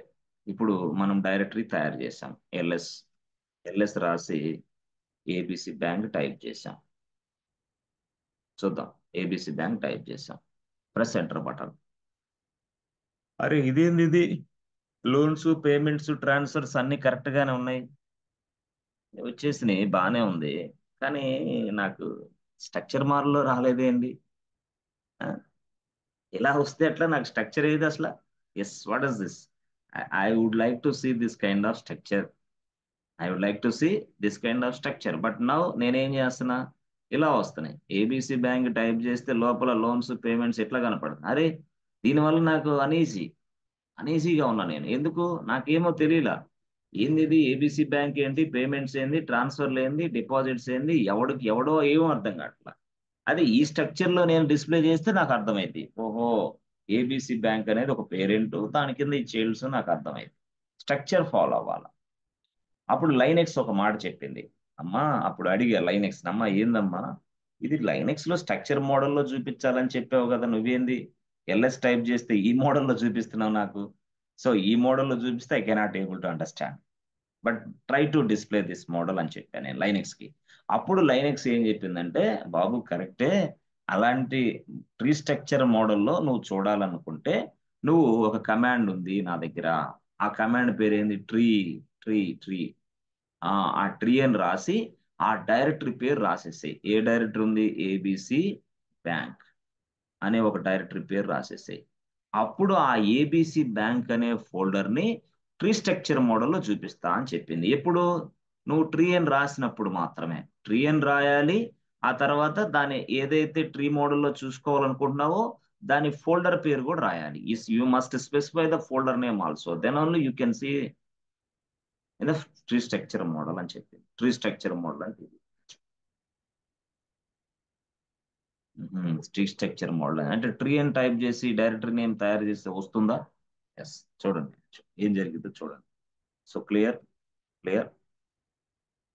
ఇప్పుడు మనం డైరెక్టరీ తయారు చేసాం, ఎల్ఎస్ రాసి ఏబిసి బ్యాంక్ టైప్ చేసాం. చూద్దాం, ఏబిసి బ్యాంక్ టైప్ చేసాం, ప్రెస్ ఎంటర్ బటన్. అరే ఇదేంది ఇది, లోన్స్, పేమెంట్స్, ట్రాన్స్ఫర్స్ అన్ని కరెక్ట్ గానే ఉన్నాయి, వచ్చేసినాయి, బాగానే ఉంది. కానీ నాకు స్ట్రక్చర్ మార్లో రాలేదేంటి? ఆ, ఇలా వస్తే ఎట్లా? నాకు స్ట్రక్చర్ ఏది అసలు? Yes, what is this? I would like to see this kind of structure. I would like to see this kind of structure. But now నేనేం చేస్తున్నా, ఇలా వస్తున్నాయి. ఏబిసి బ్యాంక్ టైప్ చేస్తే లోపల లోన్స్, పేమెంట్స్ ఎట్లా కనపడుతుంది? అరే దీనివల్ల నాకు అనీజీగా ఉన్నా నేను. ఎందుకు? నాకేమో తెలియలా. ఏంది ఇది? ఏబిసి బ్యాంక్ ఏంటి, పేమెంట్స్ ఏంది, ట్రాన్స్ఫర్లు ఏంది, డిపాజిట్స్ ఏంది, ఎవడో ఏమో అర్థం కావట్లా. అదే ఈ స్ట్రక్చర్ లో నేను డిస్ప్లే చేస్తే నాకు అర్థమైంది. ఓహో, ఏబిసి బ్యాంక్ అనేది ఒక పేరెంట్, దాని కింద ఈ చైల్డ్స్, నాకు అర్థమైంది. స్ట్రక్చర్ ఫాలో అవ్వాలి. అప్పుడు లైనెక్స్ ఒక మాట చెప్పింది. అమ్మా, అప్పుడు అడిగా లైనెక్స్, అమ్మా ఏందమ్మా ఇది, లైనెక్స్ లో స్ట్రక్చర్ మోడల్లో చూపించాలని చెప్పావు కదా, నువ్వేంది ఎల్ఎస్ టైప్ చేస్తే ఈ మోడల్లో చూపిస్తున్నావు నాకు? సో ఈ మోడల్లో చూపిస్తే I cannot able to understand, but try to display this model అని చెప్పాను నేను లైనెక్స్ కి. అప్పుడు లైనెక్స్ ఏం చెప్పిందంటే, బాబు కరెక్టే, అలాంటి ట్రీ స్ట్రక్చర్ మోడల్లో నువ్వు చూడాలనుకుంటే నువ్వు ఒక కమాండ్ ఉంది నా దగ్గర. ఆ కమాండ్ పేరు ఏంది? ట్రీ. ఆ ట్రీ అని రాసి ఆ డైరెక్టరీ పేరు రాసేసాయి. ఏ డైరెక్టరీ ఉంది? ఏబిసి బ్యాంక్ అనే ఒక డైరెక్టరీ పేరు రాసేసాయి. అప్పుడు ఆ ఏబిసి బ్యాంక్ అనే ఫోల్డర్ ని ట్రీ స్ట్రక్చర్ మోడల్లో చూపిస్తా అని చెప్పింది. ఎప్పుడు? నువ్వు ట్రీ అని రాసినప్పుడు మాత్రమే. ట్రీ అని రాయాలి, ఆ తర్వాత దాని ఏదైతే ట్రీ మోడల్లో చూసుకోవాలనుకుంటున్నావో దాని ఫోల్డర్ పేరు కూడా రాయాలి. You must specify the folder name also, then only you can see in the tree structure model అని చెప్పింది. ట్రీ స్ట్రక్చర్ మోడల్ అంటే ఇది. ట్రీ స్ట్రక్చర్ మోడల్ అంటే ట్రీ అని టైప్ చేసి డైరెక్టరీ నేమ్ తయారు చేస్తే వస్తుందా? ఎస్, చూడండి ఏం జరిగిందో చూడండి. So clear.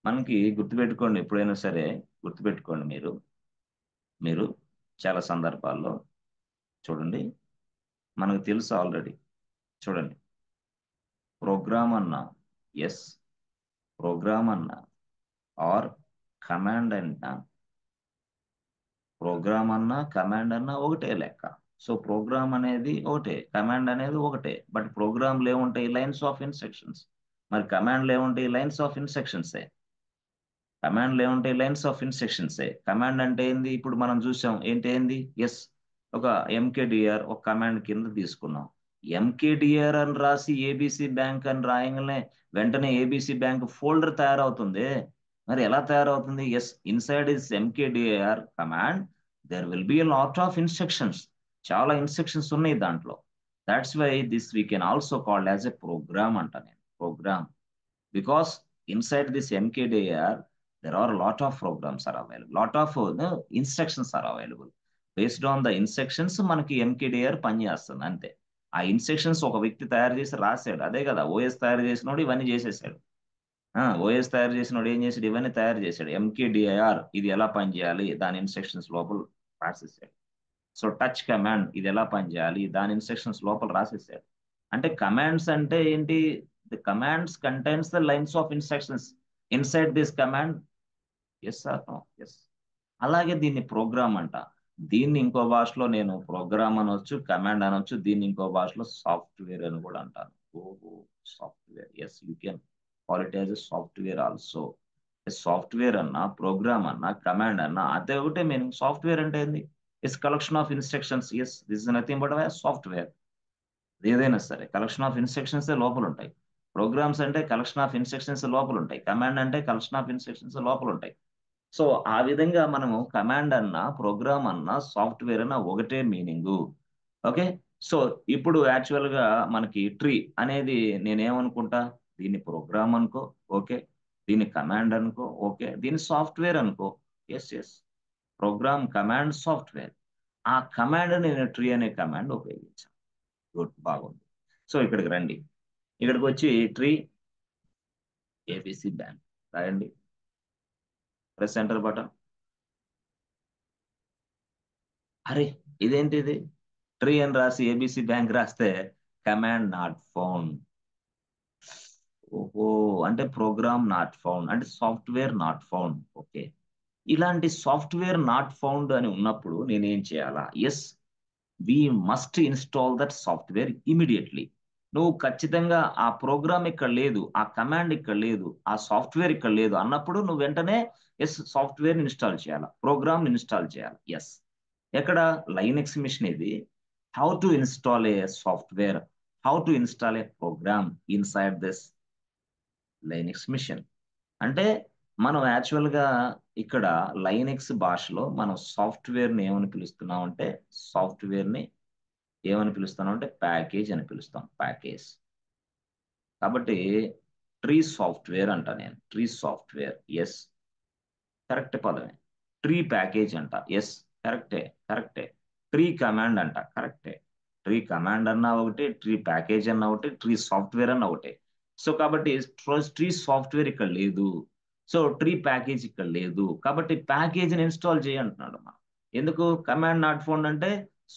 మనకి గుర్తుపెట్టుకోండి, ఎప్పుడైనా సరే గుర్తుపెట్టుకోండి మీరు మీరు చాలా సందర్భాల్లో చూడండి, మనకు తెలుసు ఆల్రెడీ. చూడండి, ప్రోగ్రామ్ అన్నా ఎస్, ప్రోగ్రామ్ అన్నా ఆర్ కమాండ్ అన్నా, ప్రోగ్రామ్ అన్నా కమాండ్ అన్నా ఒకటే లెక్క. సో ప్రోగ్రామ్ అనేది ఒకటే, కమాండ్ అనేది ఒకటే. బట్ ప్రోగ్రామ్లు ఏముంటాయి? Lines of instructions. మరి కమాండ్లు ఏముంటాయి? Lines of ఇన్స్ట్రక్షన్సే. కమాండ్లు ఏముంటాయి? Lines of ఇన్స్ట్రక్షన్సే. కమాండ్ అంటే ఏంది? ఇప్పుడు మనం చూసాం ఏంటి ఎస్, ఒక ఎంకేడిఆర్ ఒక కమాండ్ కింద తీసుకున్నాం. ఎంకేడిఆర్ అని రాసి ఏబిసి బ్యాంక్ అని రాయగానే వెంటనే ఏబిసి బ్యాంక్ ఫోల్డర్ తయారవుతుంది. మరి ఎలా తయారవుతుంది? Yes, inside is MKDR command there will be lot of instructions. చాలా ఇన్స్ట్రక్షన్స్ ఉన్నాయి దాంట్లో. That's why this we can also called as a program అంట నేను, program. Because inside this mkdir there are a lot of programs are available, lot of instructions are available. Based on the instructions మనకి mkdir పనిచేస్తుంది అంతే. ఆ instructions ఒక వ్యక్తి తయారు చేసి రాశాడు, అదే కదా ఓఎస్ తయారు చేసినోడు ఇవన్నీ చేసేసాడు. ఓఎస్ తయారు చేసినోడు ఏం చేసాడు? ఇవన్నీ తయారు చేశాడు. ఎంకేడిఐఆర్ ఇది ఎలా పనిచేయాలి దాని ఇన్స్ట్రక్షన్స్ లోపల రాసేసాడు. సో టచ్ కమాండ్ ఇది ఎలా పనిచేయాలి దాని ఇన్స్ట్రక్షన్స్ లోపల రాసేసాడు. అంటే కమాండ్స్ అంటే ఏంటి? The commands contains the lines of instructions inside this command. Yes or no? Yes. అలాగే దీన్ని ప్రోగ్రామ్ అంట. దీన్ని ఇంకో భాషలో నేను ప్రోగ్రామ్ అనొచ్చు, కమాండ్ అనొచ్చు. దీన్ని ఇంకో భాషలో సాఫ్ట్వేర్ అని కూడా అంటాను. ఓహో, software. Yes, you can call it as a software also. Software అన్నా, ప్రోగ్రామ్ అన్నా, కమాండ్ అన్నా అదే ఒకటే మీనింగ్. సాఫ్ట్వేర్ అంటే ఏంది? It's collection of instructions. Yes, this is nothing but software. ఏదైనా సరే కలెక్షన్ ఆఫ్ ఇన్స్ట్రక్షన్స్ లోపల ఉంటాయి. ప్రోగ్రామ్స్ అంటే కలెక్షన్ ఆఫ్ ఇన్స్ట్రక్షన్స్ లోపల ఉంటాయి. కమాండ్ అంటే కలెక్షన్ ఆఫ్ ఇన్స్ట్రక్షన్స్ లోపల ఉంటాయి. సో ఆ విధంగా మనము కమాండ్ అన్నా, ప్రోగ్రామ్ అన్నా, సాఫ్ట్వేర్ అన్నా ఒకటే మీనింగు. ఓకే. సో ఇప్పుడు యాక్చువల్ గా మనకి ట్రీ అనేది నేనేమనుకుంటా? దీన్ని ప్రోగ్రామ్ అనుకో, ఓకే. దీన్ని కమాండ్ అనుకో, ఓకే. దీన్ని సాఫ్ట్వేర్ అనుకో. Yes yes, program, command, software. ఆ కమాండ్ నేను ట్రీ అనే కమాండ్ ఉపయోగించాను. గుడ్, బాగుంది. సో ఇక్కడికి రండి. ఇక్కడికి వచ్చి ట్రీ ఏబిసి బ్యాంక్ రాయండి. Press enter button. అరే, ఇదేంటిది? ట్రీ అని రాసి ఏబిసి బ్యాంక్ రాస్తే కమాండ్ నాట్ ఫౌండ్. ఓహో, అంటే ప్రోగ్రామ్ నాట్ ఫౌండ్, అంటే సాఫ్ట్వేర్ నాట్ ఫౌండ్. ఓకే. ఇలాంటి సాఫ్ట్వేర్ నాట్ ఫౌండ్ అని ఉన్నప్పుడు నేనేం చేయాలా? Yes, we must install that software immediately. నువ్వు ఖచ్చితంగా ఆ ప్రోగ్రామ్ ఇక్కడ లేదు, ఆ కమాండ్ ఇక్కడ లేదు, ఆ సాఫ్ట్వేర్ ఇక్కడ లేదు అన్నప్పుడు నువ్వు వెంటనే ఎస్ సాఫ్ట్వేర్ ఇన్స్టాల్ చేయాలి, ప్రోగ్రామ్ ఇన్స్టాల్ చేయాలి. ఎస్, ఎక్కడ? లైనెక్స్ మిషన్ ఇది. How to install a software, how to install a program inside this Linux machine. అంటే మనం యాక్చువల్ గా ఇక్కడ లైనెక్స్ భాషలో మనం సాఫ్ట్వేర్ ని ఏమని పిలుస్తున్నాం అంటే, సాఫ్ట్వేర్ ని ఏమని పిలుస్తాం అంటే ప్యాకేజ్ అని పిలుస్తాం, ప్యాకేజ్. కాబట్టి ట్రీ సాఫ్ట్వేర్ అంట నేను, ట్రీ సాఫ్ట్వేర్. ఎస్, కరెక్ట్ పదమే. ట్రీ ప్యాకేజ్ అంట. ఎస్, కరెక్టే కరెక్టే. ట్రీ కమాండ్ అంట. కరెక్టే. ట్రీ కమాండ్ అన్నా ఒకటి, ట్రీ ప్యాకేజ్ అన్నా ఒకటి, ట్రీ సాఫ్ట్వేర్ అన్నా ఒకటి. సో కాబట్టి ట్రీ సాఫ్ట్వేర్ ఇక్కడ లేదు, సో ట్రీ ప్యాకేజ్ ఇక్కడ లేదు. కాబట్టి ప్యాకేజీని ఇన్స్టాల్ చేయంటున్నాడు మనం. ఎందుకు? కమాండ్ నాట్ ఫౌండ్ అంటే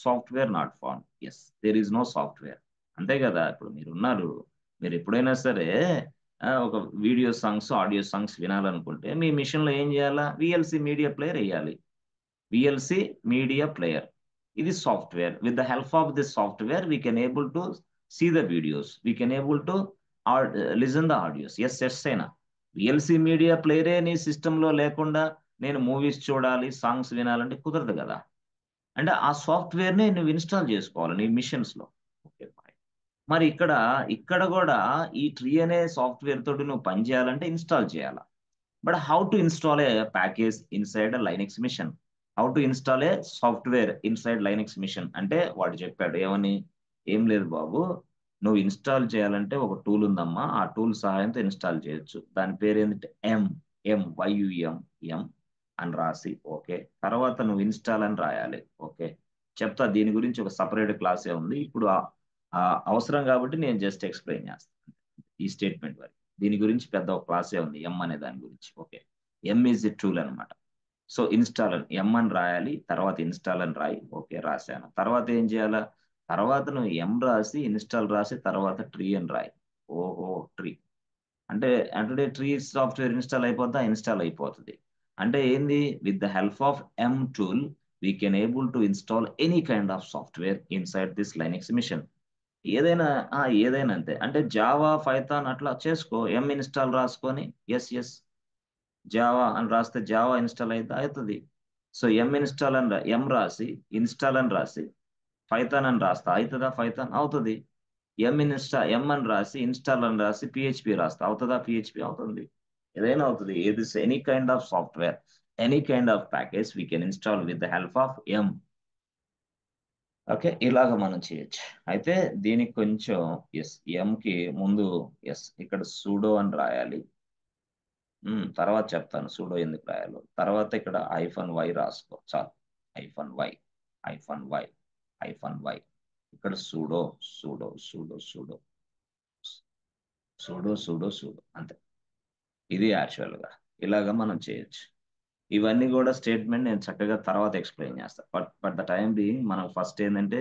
software not found. Yes, there is no software. అంతే కదా. ఇప్పుడు మీరు ఉన్నారు, మీరు ఎప్పుడైనా సరే ఒక వీడియో సాంగ్స్, ఆడియో సాంగ్స్ వినాలనుకుంటే మీ మిషన్లో ఏం చేయాలా? విఎల్సి మీడియా ప్లేయర్ వేయాలి. విఎల్సి మీడియా ప్లేయర్, ఇది software. With the help of this software we can able to see the videos, we can able to listen the audios. Yes yes అయినా VLC media ప్లేయరే నీ సిస్టంలో లేకుండా నేను movies చూడాలి, songs వినాలంటే కుదరదు కదా. అంటే ఆ సాఫ్ట్వేర్ని నువ్వు ఇన్స్టాల్ చేసుకోవాలి నీ మిషన్స్లో. ఓకే, మరి ఇక్కడ ఇక్కడ కూడా ఈ ట్రీ అనే సాఫ్ట్వేర్ తోటి నువ్వు పని చేయాలంటే ఇన్స్టాల్ చేయాలా. But how to install a package inside Linux machine, how to install a software inside Linux machine అంటే వాడు చెప్పాడు ఏమని? ఏం లేదు బాబు, నువ్వు ఇన్స్టాల్ చేయాలంటే ఒక టూల్ ఉందమ్మా, ఆ టూల్ సహాయంతో ఇన్స్టాల్ చేయొచ్చు. దాని పేరు ఏంటంటే YUM అని రాసి, ఓకే. తర్వాత నువ్వు ఇన్స్టాల్ అని రాయాలి. ఓకే, చెప్తా, దీని గురించి ఒక సపరేట్ క్లాసే ఉంది ఇప్పుడు. అవసరం కాబట్టి నేను జస్ట్ ఎక్స్ప్లెయిన్ చేస్తాను ఈ స్టేట్మెంట్ వరకు. దీని గురించి పెద్ద ఒక క్లాసే ఉంది ఎం అనే దాని గురించి. Okay, M is a tool అనమాట. సో ఇన్స్టాల్ అని ఎం అని రాయాలి, తర్వాత ఇన్స్టాల్ అని రాయి. ఓకే, రాశాను. తర్వాత ఏం చేయాలా? తర్వాత నువ్వు ఎం రాసి ఇన్స్టాల్ రాసి తర్వాత ట్రీ అని రాయి. ఓహో, ట్రీ అంటే అంటే ట్రీ సాఫ్ట్వేర్ ఇన్స్టాల్ అయిపోద్దా? ఇన్స్టాల్ అయిపోతుంది. అంటే ఏంది? With the help of M tool we can able to install any kind of software inside this Linux machine. ఏదైనా ఏదైనా అంతే. అంటే జావా, పైథాన్ అట్లా చేసుకో, ఎం ఇన్స్టాల్ రాసుకొని ఎస్ ఎస్ జావా అని రాస్తే జావా ఇన్స్టాల్ అయితే అవుతుంది. సో ఎం ఇన్స్టాల్ అని ఎం రాసి ఇన్స్టాల్ అని రాసి పైథాన్ అని రాస్తా అవుతుందా? పైథాన్ అవుతుంది. ఎం అని రాసి ఇన్స్టాల్ అని రాసి పిహెచ్పి రాస్తా అవుతుందా? పిహెచ్పి అవుతుంది. ఏదైనా అవుతుంది. ఏది any kind of software, any kind of package we can install with the help of M. Okay, ఇలాగ మనం చేయొచ్చు. అయితే దీనికి కొంచెం ఎస్ ఎంకి ముందు ఎస్ ఇక్కడ సూడో అని రాయాలి. తర్వాత చెప్తాను సూడో ఎందుకు రాయాలో. తర్వాత ఇక్కడ -y రాసుకో చాలు. -y, -y, -y. ఇక్కడ pseudo pseudo pseudo pseudo pseudo pseudo pseudo అంతే. ఇది యాక్చువల్గా ఇలాగ మనం చేయొచ్చు. ఇవన్నీ కూడా స్టేట్మెంట్ నేను చక్కగా తర్వాత ఎక్స్ప్లెయిన్ చేస్తాను. బట్ ద టైం బీయింగ్ మనం ఫస్ట్ ఏంటంటే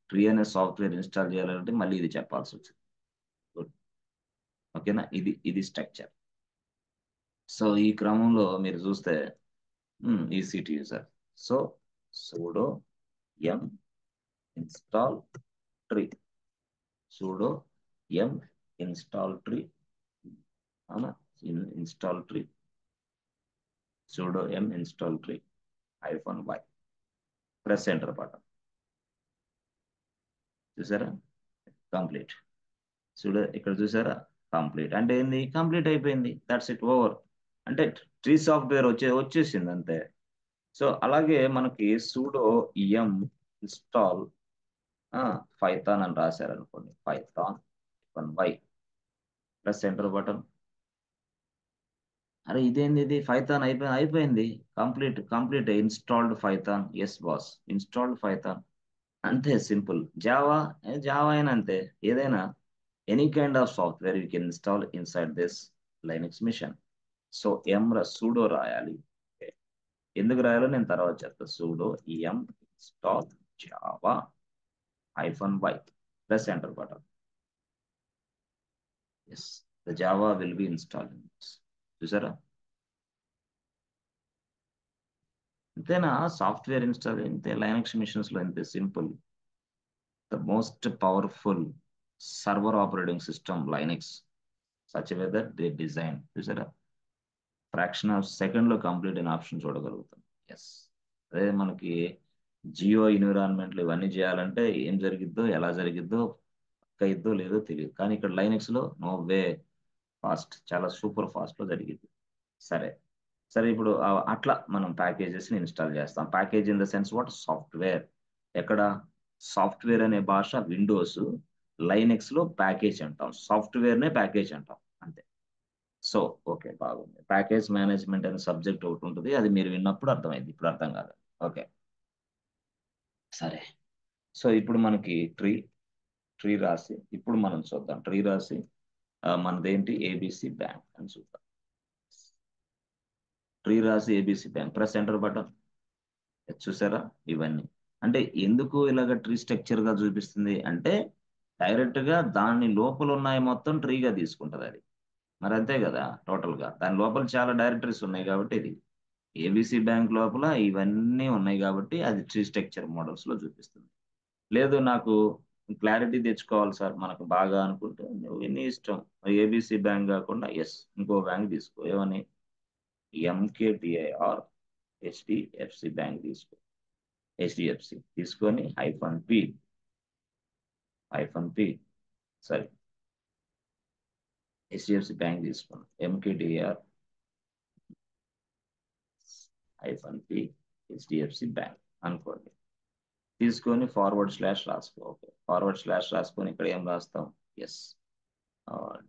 ట్రీ అనే సాఫ్ట్వేర్ ఇన్స్టాల్ చేయాలంటే మళ్ళీ ఇది చెప్పాల్సి వచ్చింది. గుడ్. ఓకేనా? ఇది స్ట్రక్చర్. సో ఈ క్రమంలో మీరు చూస్తే ECT user. So sudo m install tree, sudo m install tree, అవునా? install tree, sudo m install tree -y, press enter button. చూసారా? కంప్లీట్. sudo ఇక్కడ చూసారా? కంప్లీట్ అంటే ఏంది? కంప్లీట్ అయిపోయింది. That's it, over. అంటే ట్రీ సాఫ్ట్వేర్ వచ్చేసింది అంతే. సో అలాగే మనకి sudo m install పైథాన్ అని రాశారనుకోండి, Python -y, press enter button. అరే ఇదేంది? ఇది పైథాన్ అయిపోయింది. Complete installed Python. Yes boss, installed Python. అంతే సింపుల్. జావా అయినా అంతే. ఏదైనా any kind of software you can install inside this Linux machine. So sudo రాయాలి. ఎందుకు రాయాలో నేను తర్వాత చెప్తాను. Sudo M install Java -y, press enter button. Yes, the Java will be installed. చూసారా? అంతేనా? సాఫ్ట్వేర్ ఇన్స్టాల్ ఇంతే. లైనక్స్ మిషన్స్ లో ఇంతే simple. The most powerful server operating system Linux, such way that they design. చూసారా? Fraction of second లో complete అయిన option చూడగలుగుతాం. Yes, అదే మనకి జియో ఎన్విరాన్మెంట్లు ఇవన్నీ చేయాలంటే ఏం జరిగిద్దో, ఎలా జరిగిద్దో, అయిద్దో లేదో తెలియదు. కానీ ఇక్కడ లైనక్స్ లో నో వే, ఫాస్ట్, చాలా సూపర్ ఫాస్ట్ లో జరిగింది. సరే సరే, ఇప్పుడు అట్లా మనం ప్యాకేజెస్ ని ఇన్స్టాల్ చేస్తాం. Package in the sense what? Software. ఎక్కడ? సాఫ్ట్వేర్ అనే భాష విండోస్, లైనెక్స్ లో ప్యాకేజ్ అంటాం. సాఫ్ట్వేర్ నే ప్యాకేజ్ అంటాం అంతే. సో ఓకే, బాగుంది. ప్యాకేజ్ మేనేజ్మెంట్ అనే సబ్జెక్ట్ ఒకటి ఉంటుంది, అది మీరు విన్నప్పుడు అర్థమైంది, ఇప్పుడు అర్థం కాదు. ఓకే, సరే. సో ఇప్పుడు మనకి ట్రీ రాసి ఇప్పుడు మనం చూద్దాం. ట్రీ రాసి మనదేంటి? ఏబిసి బ్యాంక్ అని చూద్దాం. ట్రీ రాసి ABC bank, press enter button. చూసారా? ఇవన్నీ అంటే ఎందుకు ఇలాగ ట్రీ స్ట్రక్చర్ గా చూపిస్తుంది అంటే డైరెక్ట్ గా దాని లోపల ఉన్నాయి మొత్తం ట్రీగా తీసుకుంటది అది. మరి అంతే కదా, టోటల్ గా దాని లోపల చాలా డైరెక్టరీస్ ఉన్నాయి కాబట్టి ఇది ఏబిసి బ్యాంక్ లోపల ఇవన్నీ ఉన్నాయి కాబట్టి అది ట్రీ స్ట్రక్చర్ మోడల్స్ లో చూపిస్తుంది. లేదు నాకు క్లారిటీ తెచ్చుకోవాలి సార్ మనకు బాగా అనుకుంటే నువ్వు నీ ఇష్టం. ఏబిసి బ్యాంక్ కాకుండా ఎస్ ఇంకో బ్యాంక్ తీసుకో. ఏమని? ఎంకేడిఐఆర్ హెచ్డిఎఫ్సి బ్యాంక్ తీసుకో. హెచ్డిఎఫ్సి తీసుకొని -p సారీ హెచ్డిఎఫ్సి బ్యాంక్ తీసుకున్నాం. ఎంకేడిఆర్ -p హెచ్డిఎఫ్సి బ్యాంక్ అనుకోండి. తీసుకొని // రాసుకో. ఓకే, // రాసుకొని ఇక్కడ ఏం రాస్తాం? Yes,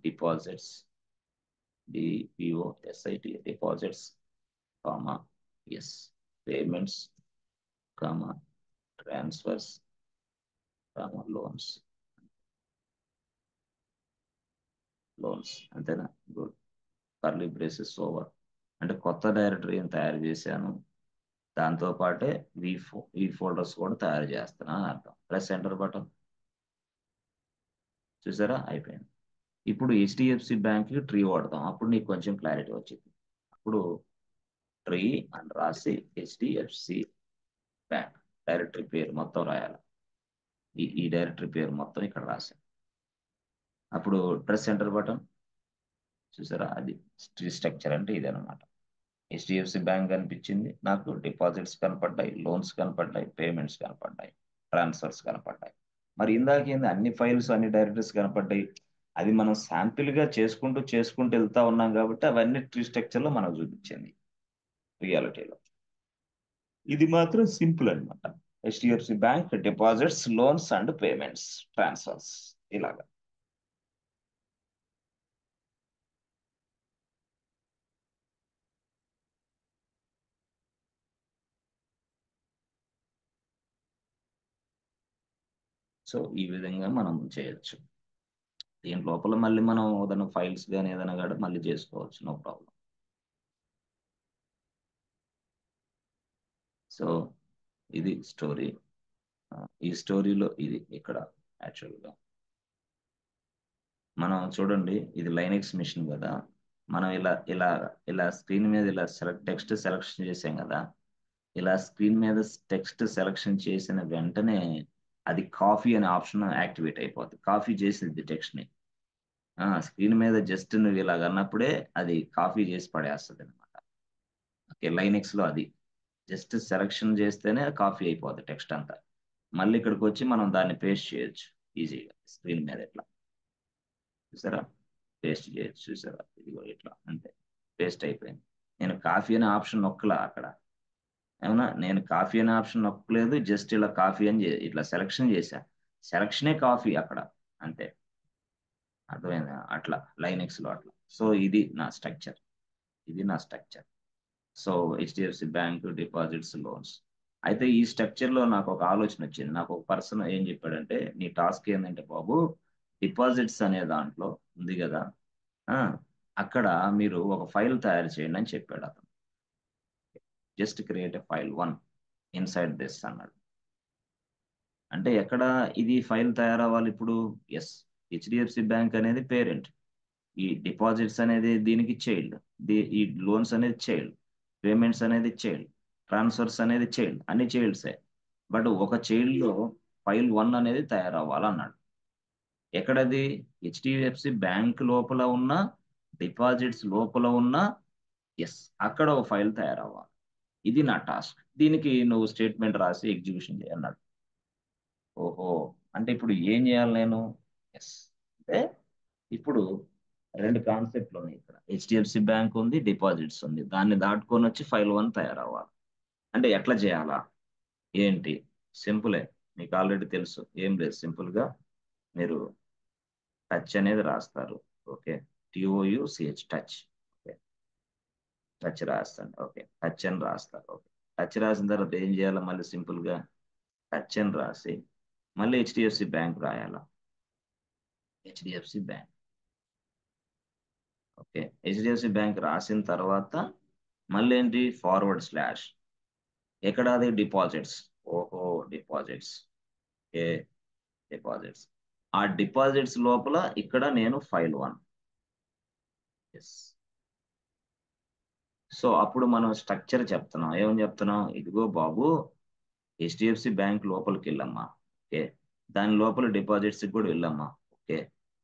deposits, D P O S I T, deposits, comma yes, payments, comma transfers, comma loans. Loans అంతేనా? గుడ్. Curly braces over. అంటే కొత్త డైరెక్టరీని తయారు చేశాను, దాంతో పాటే ఈ ఫోల్డర్స్ కూడా తయారు చేస్తున్నా అని అర్థం. Press enter button. చూసారా, అయిపోయింది. ఇప్పుడు హెచ్డిఎఫ్సి బ్యాంక్కి ట్రీ వాడతాం, అప్పుడు నీకు కొంచెం క్లారిటీ వచ్చింది. అప్పుడు ట్రీ అని రాసి హెచ్డిఎఫ్సి బ్యాంక్ డైరెక్టరీ పేరు మొత్తం రాయాలి. ఈ డైరెక్టరీ పేరు మొత్తం ఇక్కడ రాశాను. అప్పుడు ప్రెస్ ఎంటర్ బటన్. చూసారా, అది ట్రీ స్ట్రక్చర్ అంటే ఇది అనమాట. హెచ్డిఎఫ్సి బ్యాంక్ కనిపించింది నాకు, డిపాజిట్స్ కనపడ్డాయి, లోన్స్ కనపడ్డాయి, పేమెంట్స్ కనపడ్డాయి, ట్రాన్స్ఫర్స్ కనపడ్డాయి. మరి ఇందాక ఏంది అన్ని ఫైల్స్ అన్ని డైరెక్టరీస్ కనపడ్డాయి? అది మనం శాంపిల్ గా చేసుకుంటూ చేసుకుంటూ వెళ్తా ఉన్నాం కాబట్టి అవన్నీ ట్రీ స్ట్రక్చర్ లో మనకు చూపించింది రియాలిటీలో. ఇది మాత్రం సింపుల్ అనమాట. HDFC bank deposits, loans and payments, transfers, ఇలాగా. సో ఈ విధంగా మనం చేయొచ్చు. దీని లోపల మళ్ళీ మనం ఏదైనా ఫైల్స్ కానీ ఏదైనా కూడా మళ్ళీ చేసుకోవచ్చు, నో ప్రాబ్లం. సో ఇది స్టోరీ. ఈ స్టోరీలో ఇది ఇక్కడ యాక్చువల్గా మనం చూడండి, ఇది లైనెక్స్ మిషన్ కదా. మనం ఇలా ఇలా ఇలా స్క్రీన్ మీద ఇలా టెక్స్ట్ సెలెక్షన్ చేసాం కదా. ఇలా స్క్రీన్ మీద టెక్స్ట్ సెలెక్షన్ చేసిన వెంటనే అది కాఫీ అనే ఆప్షన్ యాక్టివేట్ అయిపోతుంది. కాఫీ చేసింది టెక్స్ట్ ని. స్క్రీన్ మీద జస్ట్ నువ్వు ఇలాగ అన్నప్పుడే అది కాఫీ చేసి పడేస్తుంది అనమాట. ఓకే, లైనెక్స్ లో అది జస్ట్ సెలెక్షన్ చేస్తేనే కాఫీ అయిపోతుంది టెక్స్ట్ అంతా. మళ్ళీ ఇక్కడికి వచ్చి మనం దాన్ని పేస్ట్ చేయొచ్చు ఈజీగా స్క్రీన్ మీద ఇట్లా. చూసారా, పేస్ట్ చేయొచ్చు. చూసారా, ఇదిగో ఇట్లా అంతే, పేస్ట్ అయిపోయింది. నేను కాఫీ అనే ఆప్షన్ నొక్కలా అక్కడ. ఏమన్నా నేను కాఫీ అనే ఆప్షన్ నొక్కలేదు, జస్ట్ ఇలా కాఫీ అని ఇట్లా సెలెక్షన్ చేశా. సెలక్షనే కాఫీ అక్కడ, అంతే. అర్థమైందా? అట్లా లైనెక్స్ లో అట్లా. సో ఇది నా structure. So HDFC bank deposits, loans. అయితే ఈ స్ట్రక్చర్ లో నాకు ఒక ఆలోచన వచ్చింది. నాకు ఒక పర్సన్ ఏం చెప్పాడంటే, నీ టాస్క్ ఏంటంటే బాబు, డిపాజిట్స్ అనే దాంట్లో ఉంది కదా, ఆ, అక్కడ మీరు ఒక ఫైల్ తయారు చేయండి అని చెప్పాడు అతను. Just create a file one inside this అన్నాడు. అంటే ఎక్కడ ఇది ఫైల్ తయారవ్వాలి ఇప్పుడు? ఎస్, హెచ్డిఎఫ్సి బ్యాంక్ అనేది పేరెంట్, ఈ డిపాజిట్స్ అనేది దీనికి చైల్డ్, ఈ లోన్స్ అనేది చైల్డ్, పేమెంట్స్ అనేది చైల్డ్, ట్రాన్స్ఫర్స్ అనేది చైల్డ్, అన్ని చైల్డ్సే. బట్ ఒక చైల్డ్ లో ఫైల్ వన్ అనేది తయారవ్వాలన్నాడు. ఎక్కడది? హెచ్డిఎఫ్సి బ్యాంక్ లోపల ఉన్న, డిపాజిట్స్ లోపల ఉన్న, ఎస్, అక్కడ ఒక ఫైల్ తయారవ్వాలి. ఇది నా టాస్క్. దీనికి నువ్వు స్టేట్మెంట్ రాసి ఎగ్జిక్యూషన్ చేయన్నాడు. ఓహో, అంటే ఇప్పుడు ఏం చేయాలి నేను? ఎస్, అంటే ఇప్పుడు రెండు కాన్సెప్ట్లు ఉన్నాయి ఇక్కడ. హెచ్డిఎఫ్సి బ్యాంక్ ఉంది, డిపాజిట్స్ ఉంది, దాన్ని దాటుకొని వచ్చి ఫైల్ వన్ తయారవ్వాలి. అంటే ఎట్లా చేయాలా ఏంటి? సింపులే, మీకు ఆల్రెడీ తెలుసు. ఏం లేదు, సింపుల్ గా మీరు టచ్ అనేది రాస్తారు. Okay, TOUCH, touch. Okay, touch రాస్తాను. ఓకే, టచ్ అని రాస్తారు. ఓకే, టచ్ రాసిన తర్వాత ఏం చేయాలి? మళ్ళీ సింపుల్ గా టచ్ అని రాసి మళ్ళీ హెచ్డిఎఫ్సి బ్యాంక్ రాయాలా. HDFC bank. Okay, HDFC bank రాసిన తర్వాత మళ్ళీ ఏంటి? Forward slash. ఎక్కడ అది? డిపాజిట్స్. ఓహో, డిపాజిట్స్. ఏ, డిపాజిట్స్. ఆ డిపాజిట్స్ లోపల ఇక్కడ నేను ఫైల్ వన్. ఎస్. సో అప్పుడు మనం స్ట్రక్చర్ చెప్తున్నాం. ఏమని చెప్తున్నాం? ఇదిగో బాబు, హెచ్డిఎఫ్సి బ్యాంక్ లోపలికి వెళ్ళమ్మా. ఓకే, దాని లోపల డిపాజిట్స్ కూడా వెళ్ళమ్మా. ఓకే,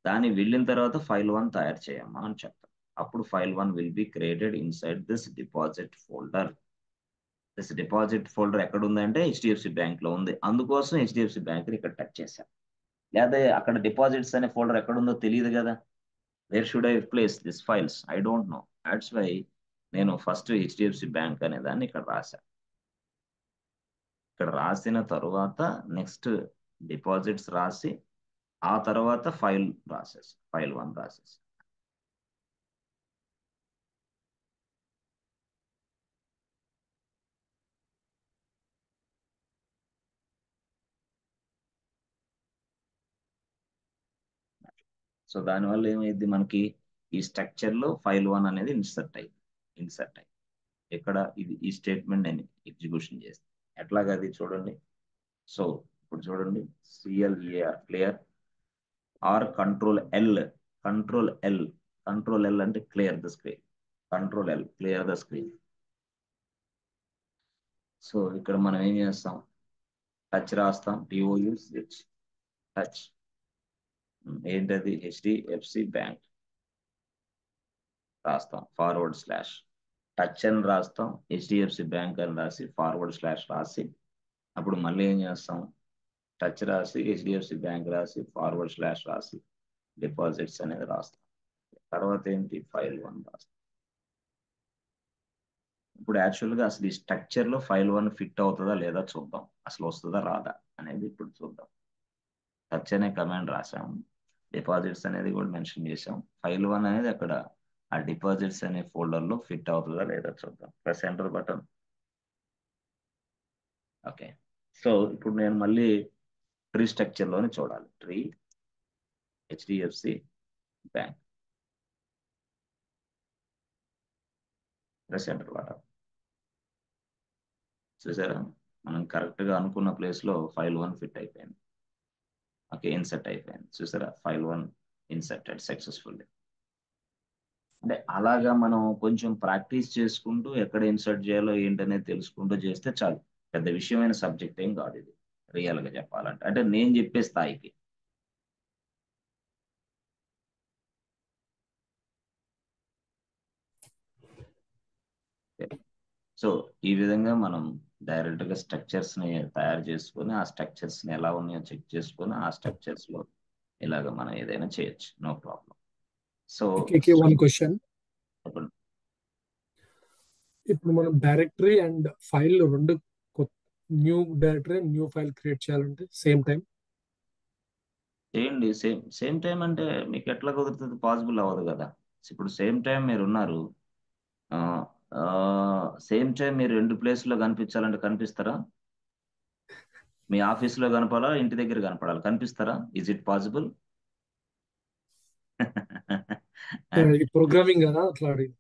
దాన్ని వెళ్ళిన తర్వాత ఫైల్ వన్ తయారు చేయమ్మా అని చెప్తాం. అప్పుడు file one will be created inside this deposit folder. This deposit folder ఎక్కడ ఉందంటే హెచ్డిఎఫ్సి బ్యాంక్ లో ఉంది. అందుకోసం హెచ్డిఎఫ్సి బ్యాంక్ ఇక్కడ టచ్ చేశాను. లేదా అక్కడ డిపాజిట్స్ అనే ఫోల్డర్ ఎక్కడ ఉందో తెలియదు కదా. Where should I place this files? I don't know. That's why నేను ఫస్ట్ హెచ్డిఎఫ్సి బ్యాంక్ అనే దాన్ని ఇక్కడ రాశాను. ఇక్కడ రాసిన తరువాత నెక్స్ట్ డిపాజిట్స్ రాసి ఆ తర్వాత ఫైల్ వన్ రాసేసి. సో సో దానివల్ల ఏమైంది మనకి ఈ స్ట్రక్చర్ లో ఫైల్ 1 అనేది ఇన్సర్ట్ అయ్యి ఇక్కడ ఇది ఈ స్టేట్మెంట్ నేను ఎగ్జిక్యూషన్ చేస్తాను. ఎట్లాగా అది చూడండి. సో ఇప్పుడు చూడండి, సిఎల్ఈఆర్ క్లియర్ ఆర్ కంట్రోల్ ఎల్ అంటే clear the screen. Control L clear the screen. So ఇక్కడ మనం ఏం చేస్తాం, టచ్ రాస్తాం, టిఓయు స్విచ్ టచ్. ఏంటది, హెచ్డిఎఫ్సి బ్యాంక్ రాస్తాం, ఫార్వర్డ్ స్లాష్ టచ్ అని రాస్తాం, హెచ్డిఎఫ్సి బ్యాంక్ అని రాసి ఫార్వర్డ్ స్లాష్ రాసి అప్పుడు మళ్ళీ ఏం చేస్తాం, టచ్ రాసి హెచ్డిఎఫ్సి బ్యాంక్ రాసి ఫార్వర్డ్ స్లాష్ రాసి డిపాజిట్స్ అనేది రాస్తాం. తర్వాత ఏంటి, ఫైల్ 1 రాస్తాం. ఇప్పుడు యాక్చువల్గా అసలు ఈ స్ట్రక్చర్ లో ఫైల్ 1 ఫిట్ అవుతుందా లేదా చూద్దాం, అసలు వస్తుందా రాదా అనేది ఇప్పుడు చూద్దాం. టచ్ అనే కమాండ్ రాసాము, డిపాజిట్స్ అనేది కూడా మెన్షన్ చేసాం. ఫైల్ 1 అనేది అక్కడ ఆ డిపాజిట్స్ అనే ఫోల్డర్ లో ఫిట్ అవుతుందా లేదా చూద్దాం. Press enter button. Okay. So ఇప్పుడు నేను మళ్ళీ ట్రీ స్ట్రక్చర్ లోనే చూడాలి. Tree HDFC bank, press enter button. చూసారా, మనం కరెక్ట్ గా అనుకున్న ప్లేస్ లో ఫైల్ 1 ఫిట్ అయిపోయింది. ఓకే, ఇన్సర్ట్ అయిపోయింది. చూసారా, ఫైల్ 1 ఇన్సర్టెడ్ సక్సెస్ఫుల్లీ. అంటే అలాగా మనం కొంచెం ప్రాక్టీస్ చేసుకుంటూ ఎక్కడ ఇన్సర్ట్ చేయాలో ఏంటనేది తెలుసుకుంటూ చేస్తే చాలు. పెద్ద విషయమైన సబ్జెక్ట్ ఏం కాదు ఇది, రియల్ గా చెప్పాలంటే. అంటే నేను చెప్పే స్థాయికి. సో ఈ విధంగా మనం డైరెక్ట్ గా స్ట్రక్చర్స్ ని తయారు చేసుకొని ఆ స్ట్రక్చర్స్ ని ఎలా ఉన్నాయో చెక్ చేసుకొని ఆ స్ట్రక్చర్స్ లో ఇలాగ మనం ఏదైనా చేయొచ్చు, no problem. So Okay, one question. ఇప్పుడు మనం డైరెక్టరీ అండ్ ఫైల్ రెండు new directory new file create చేయాలంటే సేమ్ టైం చేయండి. సేమ్ టైం అంటే మీకు ఎట్లా కుదురుతుంది, పాసిబుల్ అవ్వదు కదా. ఇప్పుడు సేమ్ టైం మీరు ఉన్నారు, సేమ్ టైం మీరు రెండు ప్లేస్లో కనిపించాలంటే కనిపిస్తారా? మీ ఆఫీస్లో కనపడాలా, ఇంటి దగ్గర కనపడాలి, కనిపిస్తారా? Is it possible? ప్రోగ్రామింగ్ కదా అట్లా అడిగి.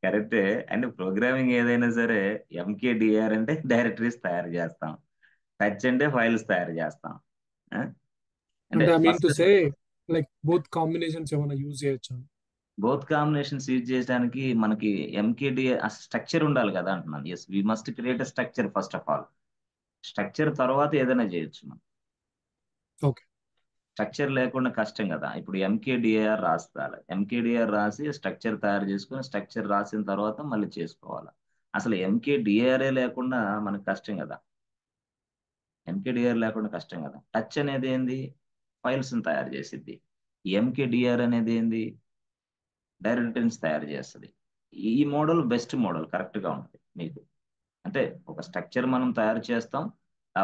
కరెక్టే. అంటే ప్రోగ్రామింగ్ ఏదైనా సరే ఎంకేడిఆర్ అంటే డైరెక్టరీస్ తయారు చేస్తాం, టచ్ అంటే ఫైల్స్ తయారు చేస్తాం. ఆ? అంటే అంటే I mean to first say like both combinations ఏమైనా యూజ్ చేయొచ్చు. బోత్ కాంబినేషన్స్ యూజ్ చేయడానికి మనకి ఎంకేడిఆర్ స్ట్రక్చర్ ఉండాలి కదా అంటున్నాను. Yes, we must create a structure first of all. Structure తర్వాత ఏదైనా చేయొచ్చు మనం. ఓకే. స్ట్రక్చర్ లేకుండా కష్టం కదా. ఇప్పుడు ఎంకేడిఆర్ రాస్తారు, ఎంకేడిఆర్ రాసి స్ట్రక్చర్ తయారు చేసుకుని స్ట్రక్చర్ రాసిన తర్వాత మళ్ళీ చేసుకోవాలి. అసలు ఎంకేడిఆర్ఏ లేకుండా మనకు కష్టం కదా. ఎంకేడిఆర్ లేకుండా కష్టం కదా. టచ్ అనేది ఏంది, ఫైల్స్ తయారు చేసిద్ది. ఎంకేడిఆర్ అనేది ఏంది, డైరెక్టరీస్ తయారు చేస్తుంది. ఈ మోడల్ బెస్ట్ మోడల్, కరెక్ట్ గా ఉంటుంది మీకు. అంటే ఒక స్ట్రక్చర్ మనం తయారు చేస్తాం,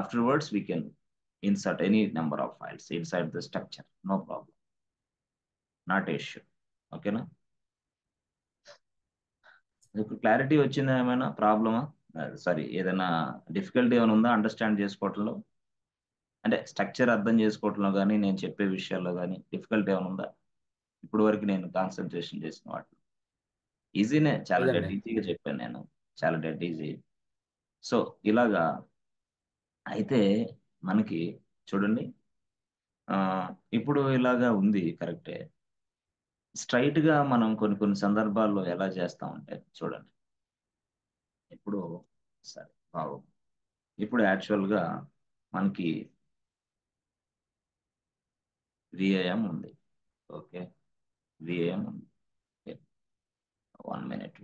afterwards we can insert any number of files inside the structure, no problem, not issue. ఓకేనా? మీకు క్లారిటీ వచ్చిందా, ఏమైనా ప్రాబ్లమా, సారీ ఏదైనా డిఫికల్టీ ఏమైనా ఉందా అండర్స్టాండ్ చేసుకోవటంలో? అంటే స్ట్రక్చర్ అర్థం చేసుకోవటంలో కానీ నేను చెప్పే విషయాల్లో కానీ డిఫికల్టీ ఏమైనా ఉందా? ఇప్పుడు వరకు నేను కాన్సన్ట్రేషన్ చేసిన వాటిలో ఈజీనే, చాలా డెడ్ లేదండి. ఈజీగా చెప్పాను నేను, చాలా డెడ్ ఈజీ. సో ఇలాగా అయితే మనకి చూడండి, ఆ, ఇప్పుడు ఇలాగా ఉంది కరెక్టే. స్ట్రైట్ గా మనం కొన్ని కొన్ని సందర్భాల్లో ఎలా చేస్తామంటే చూడండి. ఇప్పుడు సరే బాగు, ఇప్పుడు యాక్చువల్ గా మనకి విఐఎం ఉంది. ఓకే, విఐఎం ఉంది. 1 minute.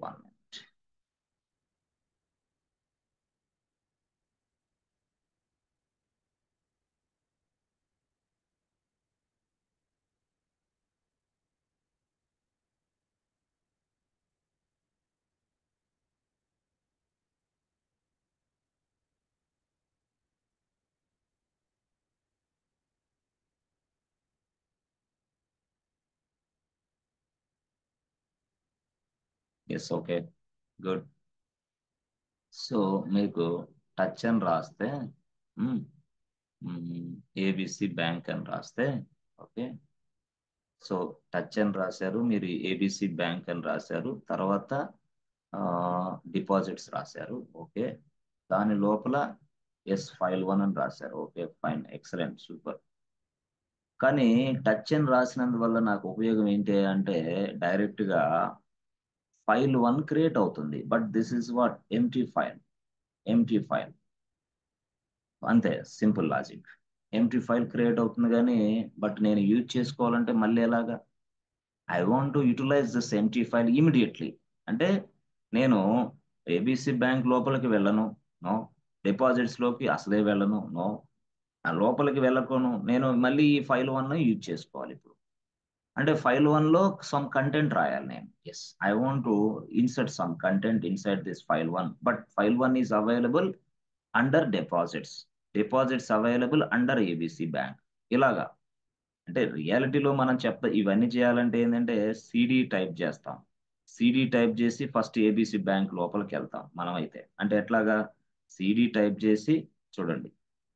Yes, okay, good. So మీకు టచ్ అని రాస్తే ఏబిసి బ్యాంక్ అని రాస్తే, ఓకే, సో టచ్ అని రాశారు, మీరు ఏబిసి బ్యాంక్ అని రాశారు, తర్వాత డిపాజిట్స్ రాశారు. ఓకే, దాని లోపల ఫైల్ 1 అని రాశారు. Okay fine, excellent, super. కానీ టచ్ అని రాసినందువల్ల నాకు ఉపయోగం ఏంటి అంటే డైరెక్ట్ గా ఫైల్ 1 క్రియేట్ అవుతుంది. But this is what empty file అంతే, simple logic. Empty file create అవుతుంది కానీ బట్ నేను యూజ్ చేసుకోవాలంటే మళ్ళీ ఎలాగా? I want to utilize this empty file immediately. అంటే నేను ఏబిసి బ్యాంక్ లోపలికి వెళ్ళను, నో. డిపాజిట్స్ లోకి అసలే వెళ్ళను, నో. ఆ లోపలికి వెళ్ళకోను, నేను మళ్ళీ ఈ ఫైల్ 1 యూజ్ చేసుకోవాలి ఇప్పుడు. అంటే ఫైల్ 1 లో సమ్ కంటెంట్ రాయాలి నేను. I want to insert some content inside this file 1, but file 1 is available under deposits available under ABC bank. ఇలాగా అంటే రియాలిటీలో మనం ఇవన్నీ చేయాలంటే ఏంటంటే సిడి టైప్ చేస్తాం. సిడి టైప్ చేసి ఫస్ట్ ఏబిసి బ్యాంక్ లోపలికి వెళ్తాం మనం అయితే. అంటే ఎట్లాగా? సిడి టైప్ చేసి, చూడండి,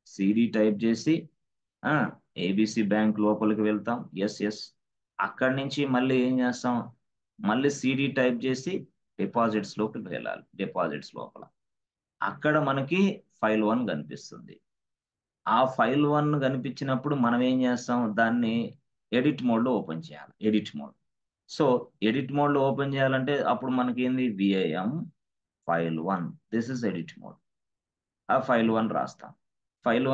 సిడి టైప్ చేసి ఏబిసి బ్యాంక్ లోపలికి వెళ్తాం. ఎస్. అక్కడి నుంచి మళ్ళీ ఏం చేస్తాం? మళ్ళీ సిడి టైప్ చేసి డిపాజిట్స్ లోకి వెళ్ళాలి. డిపాజిట్స్ లోపల అక్కడ మనకి ఫైల్ 1 కనిపిస్తుంది. ఆ ఫైల్ 1 కనిపించినప్పుడు మనం ఏం చేస్తాం? దాన్ని ఎడిట్ మోడ్ లో ఓపెన్ చేయాలి. Edit mode. So edit mode లో ఓపెన్ చేయాలంటే అప్పుడు మనకి ఏంది? VIM file 1, this is edit mode. ఆ ఫైల్ 1 రాస్తాం. ఫైల్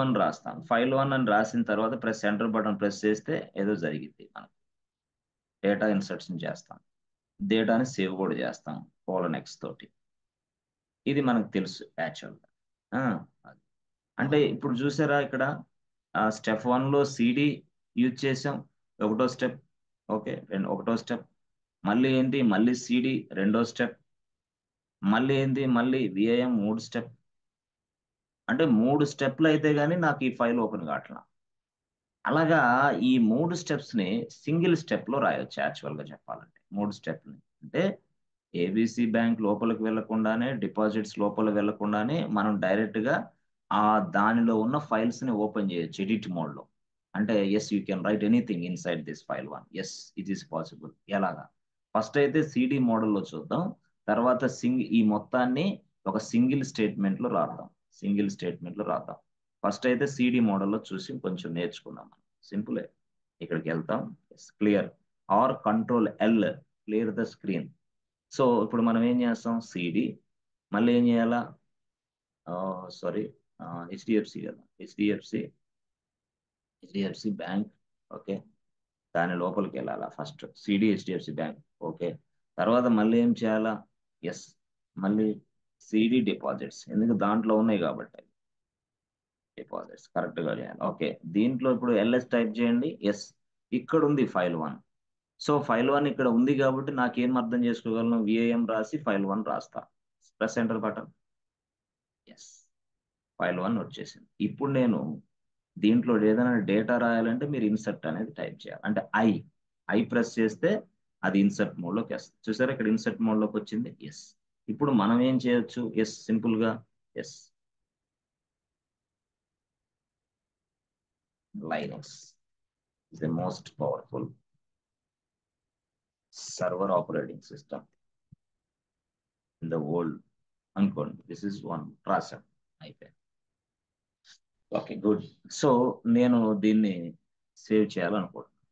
1 అని రాసిన తర్వాత ఎంటర్ బటన్ ప్రెస్ చేస్తే ఏదో జరిగింది. మనం డేటా ఇన్సర్షన్ చేస్తాం, డేటాని సేవ్ కూడా చేస్తాం :X తోటి. ఇది మనకు తెలుసు యాక్చువల్గా. అంటే ఇప్పుడు చూసారా ఇక్కడ స్టెప్ 1 లో సిడి యూజ్ చేసాం, ఒకటో స్టెప్. ఓకే, ఒకటో స్టెప్. మళ్ళీ ఏంటి? మళ్ళీ సిడి రెండో స్టెప్. మళ్ళీ ఏంటి? మళ్ళీ విఐఎం 3 స్టెప్. అంటే 3 స్టెప్లు అయితే గానీ నాకు ఈ ఫైల్ ఓపెన్ కావట్లా. అలాగా ఈ 3 స్టెప్స్ ని సింగిల్ స్టెప్ లో రాయొచ్చు యాక్చువల్ గా చెప్పాలంటే. 3 స్టెప్ని అంటే ఏబిసి బ్యాంక్ లోపలికి వెళ్లకుండానే, డిపాజిట్స్ లోపల వెళ్లకుండానే మనం డైరెక్ట్ గా దానిలో ఉన్న ఫైల్స్ ని ఓపెన్ చేయొచ్చు ఎడిట్ మోడ్ లో. అంటే you can write anything inside this file 1. It is possible. ఎలాగా? ఫస్ట్ అయితే సిడి మోడల్లో చూద్దాం, తర్వాత ఈ మొత్తాన్ని ఒక సింగిల్ స్టేట్మెంట్ లో రాద్దాం. ఫస్ట్ అయితే సిడి మోడల్లో చూసి కొంచెం నేర్చుకుందాం. సింపులే. ఇక్కడికి వెళ్తాం, clear or Ctrl+L, clear the screen. So ఇప్పుడు మనం ఏం చేస్తాం? సిడి, మళ్ళీ ఏం చేయాలా? సారీ, హెచ్డిఎఫ్సి కదా, హెచ్డిఎఫ్సి బ్యాంక్. ఓకే, దాని లోపలికి వెళ్ళాలా first? CD HDFC bank. Okay, తర్వాత మళ్ళీ ఏం చేయాలా? మళ్ళీ సిడి డిపాజిట్స్, ఎందుకు దాంట్లో ఉన్నాయి కాబట్టి డిపాజిట్స్ కరెక్ట్ గా చేయాలి. ఓకే, దీంట్లో ఇప్పుడు ఎల్ఎస్ టైప్ చేయండి. ఇక్కడ ఉంది ఫైల్ 1. సో ఫైల్ 1 ఇక్కడ ఉంది కాబట్టి నాకేం అర్థం చేసుకోగలను? విఐఎం రాసి ఫైల్ 1 రాస్తా. Enter button. ఫైల్ 1 వచ్చేసింది. ఇప్పుడు నేను దీంట్లో ఏదైనా డేటా రాయాలంటే మీరు ఇన్సర్ట్ అనేది టైప్ చేయాలి. అంటే ఐ ప్రెస్ చేస్తే అది ఇన్సర్ట్ మోడ్లోకి వస్తుంది. చూసారా, ఇక్కడ ఇన్సర్ట్ మోడ్లోకి వచ్చింది. ఇప్పుడు మనం ఏం చేయొచ్చు? సింపుల్ గా Linux is the most powerful server operating system in the world అనుకోండి. దిస్ ఇస్ వన్ రాశాం, అయిపోయింది. Okay, good. సో నేను దీన్ని సేవ్ చేయాలనుకుంటున్నాను.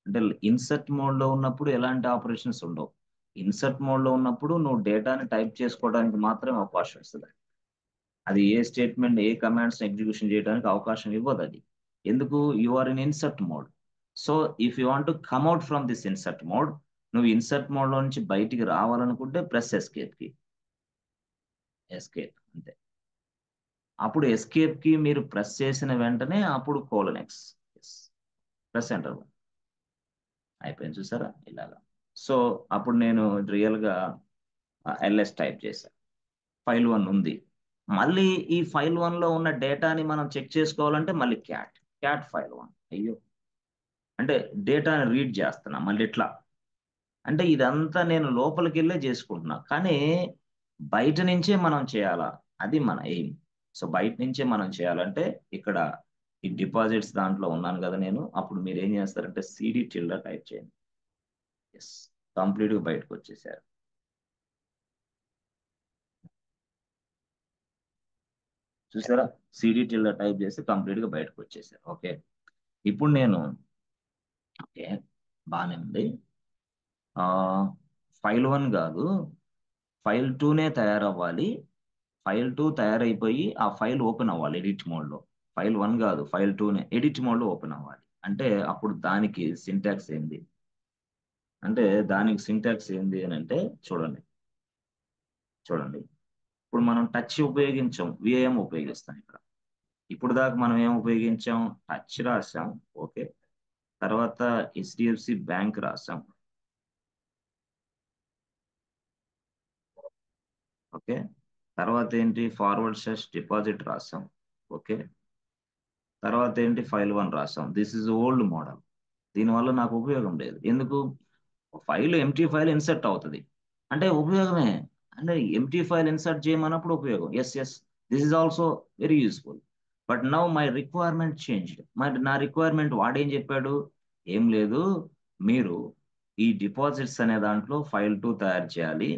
అంటే ఇన్సర్ట్ మోడ్ లో ఉన్నప్పుడు ఎలాంటి ఆపరేషన్స్ ఉండవు. ఇన్సర్ట్ మోడ్ లో ఉన్నప్పుడు నువ్వు డేటాని టైప్ చేసుకోవడానికి మాత్రమే అవకాశం ఇస్తుంది. అది ఏ స్టేట్మెంట్, ఏ కమాండ్స్ ఎగ్జిక్యూషన్ చేయడానికి అవకాశం ఇవ్వదు అది. ఎందుకు? You are in insert mode. So if you want to come out from this insert mode, నువ్వు ఇన్సర్ట్ మోడ్ లో నుంచి బయటికి రావాలనుకుంటే ప్రెస్ ఎస్కేప్ అంతే. అప్పుడు ఎస్కేప్ కి మీరు ప్రెస్ చేసిన వెంటనే అప్పుడు :X, ప్రెస్ ఎంటర్. అయిపోయింది, చూసారా ఇలాగా. సో అప్పుడు నేను రియల్ గా ఎల్ఎస్ టైప్ చేశాను. ఫైల్ 1 ఉంది. మళ్ళీ ఈ ఫైల్ 1 లో ఉన్న డేటాని మనం చెక్ చేసుకోవాలంటే మళ్ళీ క్యాట్ ఫైల్ 1. అయ్యో, అంటే డేటాని రీడ్ చేస్తున్నా మళ్ళీ ఇట్లా. అంటే ఇదంతా నేను లోపలికి వెళ్ళే చేసుకుంటున్నా, కానీ బయట నుంచే మనం చేయాలా, అది మన ఎయిమ్. సో బయట నుంచే మనం చేయాలంటే ఇక్కడ ఈ డిపాజిట్స్ దాంట్లో ఉన్నాను కదా నేను, అప్పుడు మీరు ఏం చేస్తారంటే సిడి టిల్డా టైప్ చేయండి. ఎస్, కంప్లీట్గా బయటకు వచ్చేసారు. చూసారా, సిడి టిల్డా టైప్ చేసి కంప్లీట్గా బయటకు వచ్చేసారు. ఓకే, ఇప్పుడు నేను ఓకే బాగానే ఉంది. ఫైల్ 1 కాదు, ఫైల్ 2నే తయారవ్వాలి. ఫైల్ 2 తయారైపోయి ఆ ఫైల్ ఓపెన్ అవ్వాలి ఎడిట్ మోడ్లో. ఫైల్ 1 కాదు, ఫైల్ 2నే ఎడిట్ మోడ్లో ఓపెన్ అవ్వాలి. అంటే అప్పుడు దానికి సింటాక్స్ ఏంది అని అంటే చూడండి. ఇప్పుడు మనం టచ్ ఉపయోగించాం, విఐఎం ఉపయోగిస్తాం ఇక్కడ. ఇప్పుడు దాకా మనం ఏం ఉపయోగించాం? టచ్ రాసాం. ఓకే, తర్వాత హెచ్డిఎఫ్సి బ్యాంక్ రాసాం. ఓకే, తర్వాత ఏంటి? ఫార్వర్డ్ స్లాష్ డిపాజిట్ రాసాం. ఓకే, తర్వాత ఏంటి? ఫైల్ 1 రాసాం. This is old model. దీనివల్ల నాకు ఉపయోగం లేదు. ఎందుకు? ఫైల్ ఎంటీ ఫైల్ ఇన్సర్ట్ అవుతుంది అంటే ఉపయోగమే. అంటే ఎంటీ ఫైల్ ఇన్సర్ట్ చేయమన్నప్పుడు ఉపయోగం. Yes yes, this is also very useful. But now my requirement changed. మరి నా రిక్వైర్మెంట్ వాడేం చెప్పాడు? ఏం లేదు, మీరు ఈ డిపాజిట్స్ అనే దాంట్లో ఫైల్ 2 తయారు చేయాలి.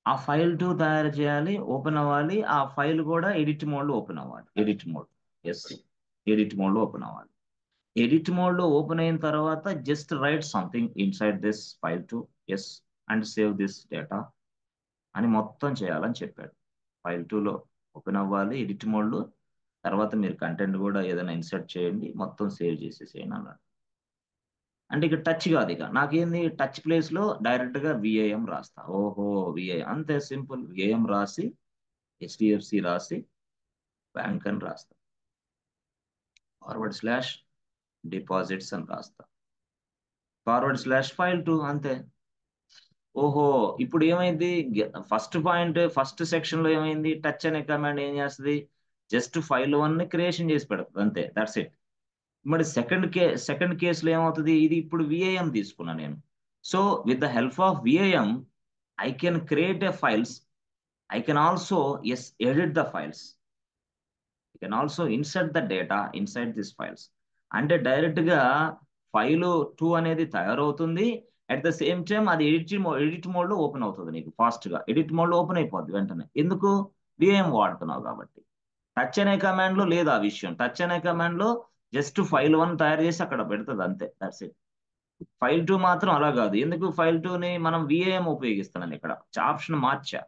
ఆ ఫైల్ 2 తయారు చేయాలి, ఓపెన్ అవ్వాలి. ఆ ఫైల్ కూడా ఎడిట్ మోడ్లో ఓపెన్ అవ్వాలి. ఎడిట్ మోడ్, ఎస్, ఎడిట్ మోడ్లో ఓపెన్ అవ్వాలి. ఎడిట్ మోడ్లో ఓపెన్ అయిన తర్వాత just write something inside this file 2, yes, and save this data అని మొత్తం చేయాలని చెప్పాడు. ఫైల్ 2లో ఓపెన్ అవ్వాలి ఎడిట్ మోడ్లో. తర్వాత మీరు కంటెంట్ కూడా ఏదైనా ఇన్సర్ట్ చేయండి, మొత్తం సేవ్ చేసేసేయండి అన్నాడు. అంటే ఇక టచ్ కాదు, ఇక నాకేంది? టచ్ ప్లేస్లో డైరెక్ట్గా విఐఎం రాస్తా. ఓహో, విఐఎం అంతే సింపుల్. విఐఎం రాసి హెచ్డిఎఫ్సి రాసి బ్యాంక్ అని రాస్తా. ఫార్వర్డ్ స్లాష్ డిపాజిట్స్ అని రాస్తా. ఫార్వర్డ్ స్లాష్ ఫైల్ 2 అంతే. ఓహో, ఇప్పుడు ఏమైంది? ఫస్ట్ సెక్షన్ లో ఏమైంది? టచ్ అనే కమాండ్ ఏం చేస్తుంది? జస్ట్ ఫైల్ 1 ని క్రియేషన్ చేసి పెడుతుంది అంతే, దట్స్ ఇట్. మరి సెకండ్ కేసులో ఏమవుతుంది? ఇది ఇప్పుడు విఐఎం తీసుకున్నా నేను. So with the help of VIM I can create a files. I can also edit the files. You can also insert the data inside this files. అంటే డైరెక్ట్ గా file 2 అనేది తయారవుతుంది. అట్ ద సేమ్ టైం అది edit mode లో open అవుతుంది. నీకు fast గా edit mode లో ఓపెన్ అయిపోద్ది వెంటనే. ఎందుకు? విఎం వాడుతున్నావు కాబట్టి. టచ్ అనే కమాండ్ లో లేదు ఆ విషయం. టచ్ అనే కమాండ్ లో జస్ట్ ఫైల్ 1 తయారు చేసి అక్కడ పెడుతుంది అంతే, దట్స్ ఇట్. ఫైల్ 2 మాత్రం అలా కాదు. ఎందుకు? ఫైల్ 2 ని మనం విఏఎం ఉపయోగిస్తున్నాను ఇక్కడ. ఆప్షన్ మార్చా.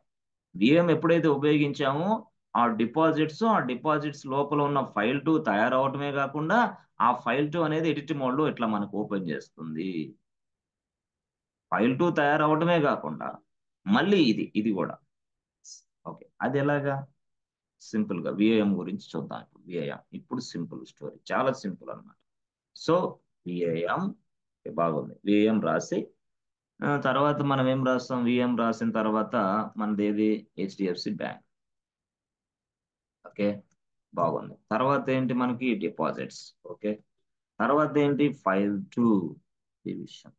విఏఎం ఎప్పుడైతే ఉపయోగించామో ఆ డిపాజిట్స్ లోపల ఉన్న ఫైల్ 2 తయారవటమే కాకుండా ఆ ఫైల్ 2 అనేది ఎడిట్ మోడ్ లో ఇట్లా మనకు ఓపెన్ చేస్తుంది. ఫైల్ 2 తయారవటమే కాకుండా మళ్ళీ ఇది కూడా. ఓకే, అది ఎలాగా? సింపుల్ గా విఐఎం గురించి చూద్దాం. ఇప్పుడు సింపుల్ స్టోరీ, చాలా సింపుల్ అన్నమాట. సో విఐఎం బాగుంది. విఐఎం రాసి తర్వాత మనం ఏం రాస్తాం? విఎం రాసిన తర్వాత మనది ఏది? HDFC bank. ఓకే, బాగుంది. తర్వాత ఏంటి మనకి? డిపాజిట్స్. ఓకే, తర్వాత ఏంటి? File 2 division.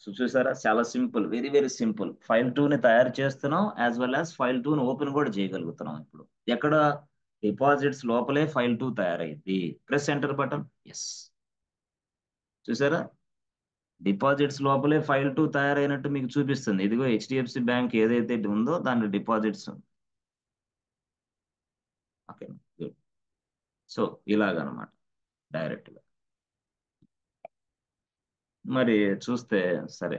సో చూసారా, చాలా simple, very very simple. File 2 ని తయారు చేస్తున్నాం, యాజ్ వెల్ యాజ్ ఫైల్ 2 ని ఓపెన్ కూడా చేయగలుగుతున్నాం. ఇప్పుడు ఎక్కడ? డిపాజిట్స్ లోపలే ఫైల్ 2 తయారైంది. Press enter button. ఎస్, చూసారా, డిపాజిట్స్ లోపలే ఫైల్ 2 తయారైనట్టు మీకు చూపిస్తుంది. ఇదిగో హెచ్డిఎఫ్సి బ్యాంక్ ఏదైతే ఉందో దాని డిపాజిట్స్. Okay, good. సో ఇలాగనమాట డైరెక్ట్ గా. మరి చూస్తే సరే,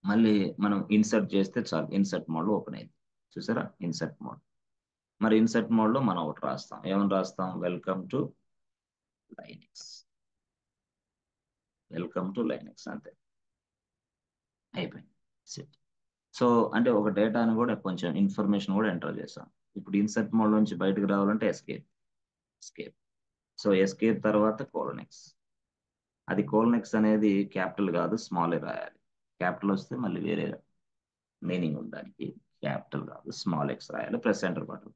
మళ్ళీ మనం ఇన్సర్ట్ చేస్తే చాలు. ఇన్సర్ట్ మోడ్ లో ఓపెన్ అయింది. చూసారా, ఇన్సర్ట్ మోడ్. మరి ఇన్సర్ట్ మోడ్ లో మనం ఒకటి రాస్తాం. ఏమని రాస్తాం? Welcome to Linux. Welcome to Linux అంతే, అయిపోయింది. సెట్. సో అంటే ఒక డేటాను కూడా కొంచెం ఇన్ఫర్మేషన్ కూడా ఎంటర్ చేస్తాం. ఇప్పుడు ఇన్సర్ట్ మోడ్ నుంచి బయటకు రావాలంటే ఎస్కేప్. సో ఎస్కేప్ తర్వాత కోలనెక్స్. అది కోలనెక్స్ అనేది క్యాపిటల్ కాదు, స్మాల్ రాయాలి. క్యాపిటల్ వస్తే మళ్ళీ వేరే మీనింగ్ ఉంది దానికి. క్యాపిటల్ కాదు, స్మాల్ ఎక్స్ రాయాలి. Press enter button.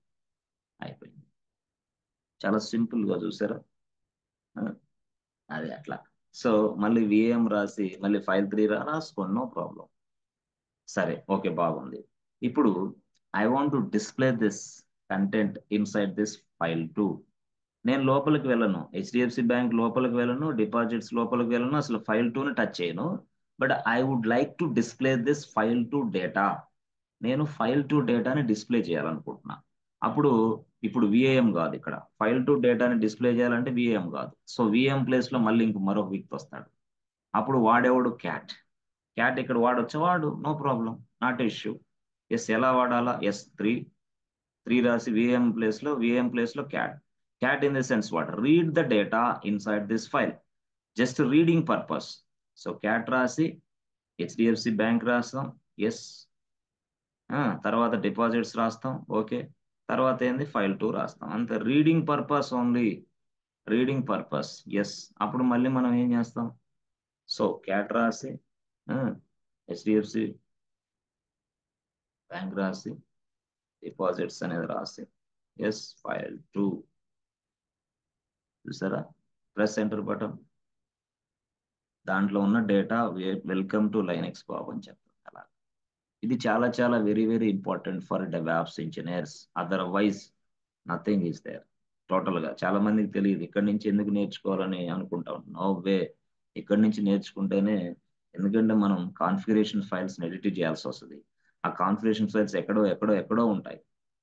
అయిపోయింది. చాలా సింపుల్ గా చూసారా. ఆ, అది అట్లా. సో మళ్ళీ విఏఎం రాసి మళ్ళీ ఫైల్ 3 రాసుకోండి, నో ప్రాబ్లం. సరే, ఓకే, బాగుంది. ఇప్పుడు I want to display this content inside this file to. నేను లోపలికి వెళ్ళను, హెచ్డిఎఫ్సి బ్యాంక్ లోపలికి వెళ్ళను, డిపాజిట్స్ లోపలికి వెళ్ళను, అసలు ఫైల్ టూని టచ్ చేయను. But I would like to display this file two data. నేను ఫైల్ టు డేటాని డిస్ప్లే చేయాలనుకుంటున్నా. అప్పుడు ఇప్పుడు విఏఎం కాదు, ఇక్కడ ఫైల్ టు డేటాని డిస్ప్లే చేయాలంటే విఏఎం కాదు. సో విఏఎం ప్లేస్ లో మళ్ళీ మరొక వ్యక్తి వస్తాడు. అప్పుడు వాడేవాడు క్యాట్. క్యాట్ ఇక్కడ వాడొచ్చా? వాడు, no problem, not issue. Yes, ఎలా వాడాలా? ఎస్, త్రీ రాసి విఏఎం ప్లేస్ లో cat. Cat in the sense what? Read the data inside this file, just reading purpose. So cat రాసి హెచ్డిఎఫ్సి బ్యాంక్ రాస్తాం, ఎస్. తర్వాత డిపాజిట్స్ రాస్తాం, ఓకే. తర్వాత ఏంది? ఫైల్ టూ రాస్తాం, అంతే. Reading purpose only, reading purpose, yes. అప్పుడు మళ్ళీ మనం ఏం చేస్తాం? సో క్యాట్ రాసి హెచ్డిఎఫ్సి బ్యాంక్ రాసి డిపాజిట్స్ అనేది రాసి ఎస్, ఫైల్ టూ. చూసారా? Press enter button. దాంట్లో ఉన్న డేటా వెల్కమ్ టు లైనెక్స్ బాబు అని చెప్తాం. అలా ఇది చాలా చాలా very very important for DevOps engineers. Otherwise nothing is there. Total గా చాలా మందికి తెలియదు ఇక్కడి నుంచి ఎందుకు నేర్చుకోవాలని అనుకుంటా ఉంటాం. నో వే, ఇక్కడి నుంచి నేర్చుకుంటేనే. ఎందుకంటే మనం కాన్ఫిగరేషన్ ఫైల్స్ ఎడిట్ చేయాల్సి వస్తుంది. ఆ కాన్ఫిగరేషన్ ఫైల్స్ ఎక్కడో ఎక్కడో ఎక్కడో ఉంటాయి.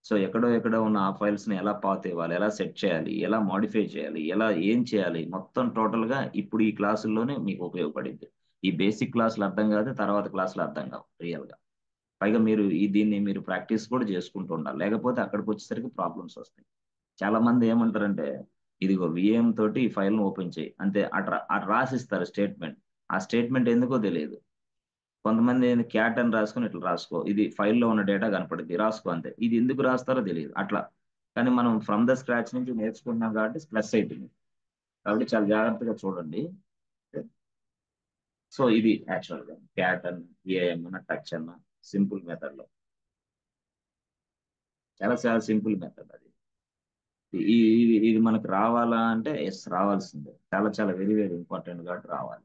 సో ఎక్కడో ఎక్కడో ఉన్న ఆ ఫైల్స్ ని ఎలా పాత్ ఇవ్వాలి, ఎలా సెట్ చేయాలి, ఎలా మాడిఫై చేయాలి, ఎలా ఏం చేయాలి, మొత్తం టోటల్ గా ఇప్పుడు ఈ క్లాసుల్లోనే మీకు ఉపయోగపడింది. ఈ బేసిక్ క్లాసులు అర్థం కాదు, తర్వాత క్లాసులు అర్థం కావు రియల్ గా. పైగా మీరు దీన్ని మీరు ప్రాక్టీస్ కూడా చేసుకుంటూ ఉండాలి, లేకపోతే అక్కడికి వచ్చేసరికి ప్రాబ్లమ్స్ వస్తాయి. చాలా మంది ఏమంటారంటే, ఇదిగో విఏఎం తోటి ఈ ఫైల్ను ఓపెన్ చేయి అంతే, అటు రాసిస్తారు స్టేట్మెంట్. ఆ స్టేట్మెంట్ ఎందుకో తెలియదు. కొంతమంది క్యాట్ అని రాసుకొని ఇట్లా రాసుకో, ఇది ఫైల్లో ఉన్న డేటా కనపడుద్ది, రాసుకో అంతే. ఇది ఎందుకు రాస్తారో తెలియదు అట్లా. కానీ మనం ఫ్రమ్ ద స్క్రాచ్ నుంచి నేర్చుకుంటున్నాం కాబట్టి ప్లస్ అవుతుంది. కాబట్టి చాలా జాగ్రత్తగా చూడండి. సో ఇది యాక్చువల్గా క్యాట్ అన్న, విఐఎం అన్న, టచ్ అన్న, సింపుల్ మెథడ్ లో, చాలా చాలా సింపుల్ మెథడ్ అది. ఇది మనకు రావాలా అంటే ఎస్, రావాల్సిందే. చాలా చాలా వెరీ వెరీ ఇంపార్టెంట్ కాబట్టి రావాలి.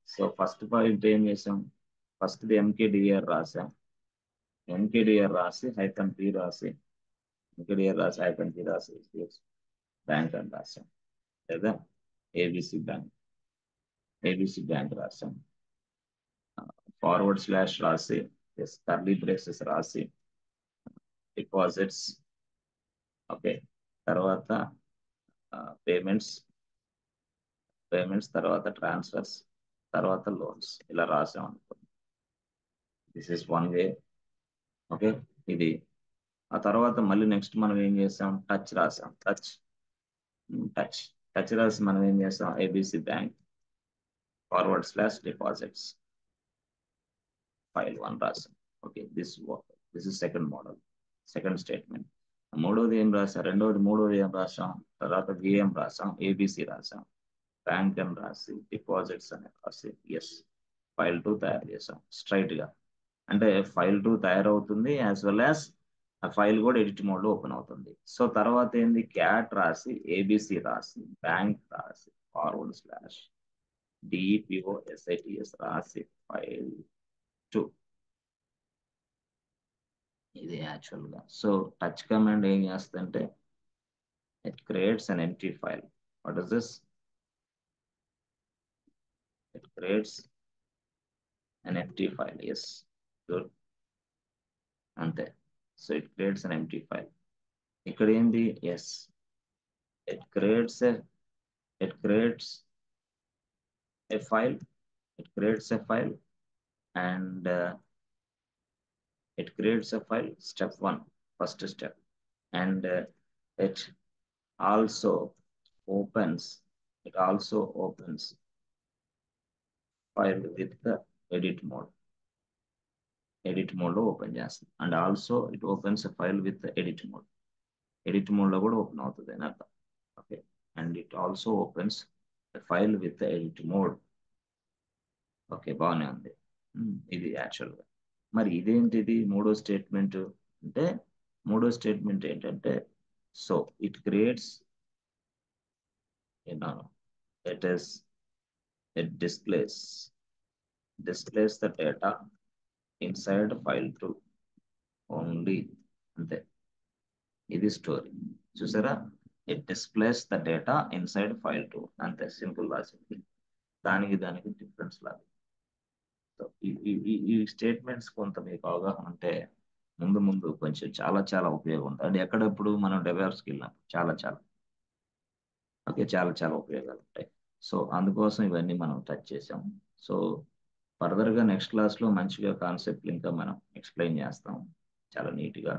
సో ఫస్ట్ పాయింట్ ఏం చేసాం? ఫస్ట్ ఎంకేడిఆర్ రాసాం. ఎంకేడిఆర్ రాసి హైఫన్ పి రాసి, ఎంకేడిఆర్ రాసి హైఫన్ పి రాసి బ్యాంక్ అని రాసాం, లేదా ఏబిసి బ్యాంక్, ఏబిసి బ్యాంక్ రాసాం. ఫార్వర్డ్ స్లాష్ రాసి కర్లీ బ్రేసెస్ రాసి డిపాజిట్స్, ఓకే. తర్వాత పేమెంట్స్, తర్వాత ట్రాన్స్ఫర్స్, తర్వాత లోన్స్, ఇలా రాసాం అనుకోండి. This is one way, okay. ఇది ఆ తర్వాత మళ్ళీ నెక్స్ట్ మనం ఏం చేసాం? టచ్ రాసాం. టచ్ టచ్ రాసి మనం ఏం చేస్తాం? ABC bank forward slash deposits file one రాసాం, okay. This is second model, second statement. మూడోది ఏం రాసాం? మూడోది ఏం రాసాం? తర్వాత విఎం రాసాం, ఏబిసి రాసాం, బ్యాంక్ అని రాసి డిపాజిట్స్ అని రాసి ఎస్, ఫైల్ టూ తయారు చేసాం స్ట్రైట్ గా. అంటే ఫైల్ టూ తయారవుతుంది, యాజ్ వెల్ యాజ్ ఆ ఫైల్ కూడా ఎడిట్ మోడ్ లో ఓపెన్ అవుతుంది. సో తర్వాత ఏంది? క్యాట్ రాసి ఏబిసి రాసి బ్యాంక్ రాసి ఫార్వర్డ్ స్లాష్ డిపిఓఎస్ఐటిఎస్ రాసి ఫైల్ టూ. ఇది యాక్చువల్ గా. సో టచ్ కమాండ్ ఏం చేస్తుందంటే, it creates an empty file. What is this? It creates an empty file, yes, good, అంతే. So it creates an empty file. ఇక్కడ ఏంది? Yes, it creates a it creates a file, it creates a file, and it creates a file, step one, first step. And it also opens it also opens file with the edit mode. Edit mode లో open చేస్తుంది. And also it opens a file with edit mode. Edit mode లో కూడా open అవుతుంది అని అర్థం, okay. And it also opens a file with edit mode, okay. బాగానే ఉంది. ఇది యాక్చువల్గా. మరి ఇదేంటిది మూడో స్టేట్మెంట్ అంటే? మూడో స్టేట్మెంట్ ఏంటంటే, so it creates, it is it displays the data inside file 2. Only, అంతే. ఇది స్టోరీ. చూసారా, it displays the data inside file 2, అంతే, సింపుల్ లాజిక్. దానికి డిఫరెన్స్ లాగా. సో ఈ స్టేట్మెంట్స్ కొంత మీకు అవగాహన ఉంటే ముందు ముందు కొంచెం చాలా చాలా ఉపయోగం ఉంటుంది. అంటే ఎక్కడెప్పుడు మనం డెవలప్స్కి వెళ్ళినప్పుడు చాలా ఓకే, చాలా ఉపయోగాలు ఉంటాయి. సో అందుకోసం ఇవన్నీ మనం టచ్ చేసాం. సో ఫర్దర్గా నెక్స్ట్ క్లాస్లో మంచిగా కాన్సెప్ట్లు ఇంకా మనం ఎక్స్ప్లెయిన్ చేస్తాం చాలా నీట్గా.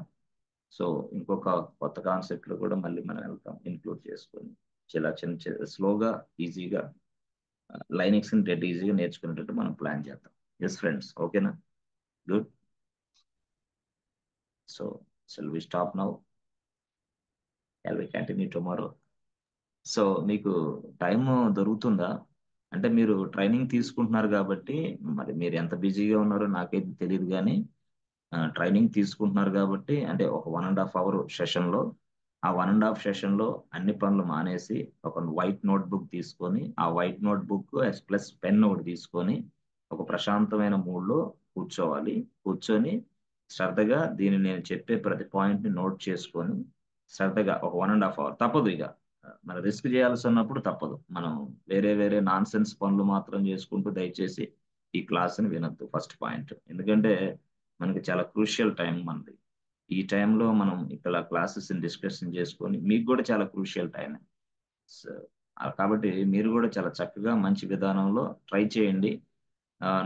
సో ఇంకొక కొత్త కాన్సెప్ట్లు కూడా మళ్ళీ మనం వెళ్తాం ఇన్క్లూడ్ చేసుకొని, చాలా చిన్న స్లోగా ఈజీగా లైనక్స్ని డెడ్ ఈజీగా నేర్చుకునేటట్టు మనం ప్లాన్ చేద్దాం. ఎస్ ఫ్రెండ్స్, ఓకేనా? Good. So shall we stop now? Shall we continue tomorrow? So మీకు టైం దొరుకుతుందా? అంటే మీరు ట్రైనింగ్ తీసుకుంటున్నారు కాబట్టి, మరి మీరు ఎంత బిజీగా ఉన్నారో నాకైతే తెలియదు కానీ, ట్రైనింగ్ తీసుకుంటున్నారు కాబట్టి, అంటే ఒక 1.5 hour సెషన్లో, ఆ 1.5 సెషన్లో అన్ని పనులు మానేసి ఒక వైట్ నోట్ బుక్ తీసుకొని, ఆ white note book plus pen ఒకటి తీసుకొని ఒక ప్రశాంతమైన మూడ్లో కూర్చోవాలి. కూర్చొని శ్రద్ధగా దీన్ని నేను చెప్పే ప్రతి పాయింట్ని నోట్ చేసుకొని శ్రద్ధగా ఒక 1.5 hour, తప్పదు ఇక, మన రిస్క్ చేయాల్సి ఉన్నప్పుడు తప్పదు. మనం వేరే నాన్ సెన్స్ పనులు మాత్రం చేసుకుంటూ దయచేసి ఈ క్లాస్ని వినొద్దు. First point. ఎందుకంటే మనకి చాలా క్రూషియల్ టైం మనది. ఈ టైంలో మనం ఇక్కడ క్లాసెస్ డిస్కషన్ చేసుకొని మీకు కూడా చాలా క్రూషియల్ టైం. కాబట్టి మీరు కూడా చాలా చక్కగా మంచి విధానంలో ట్రై చేయండి.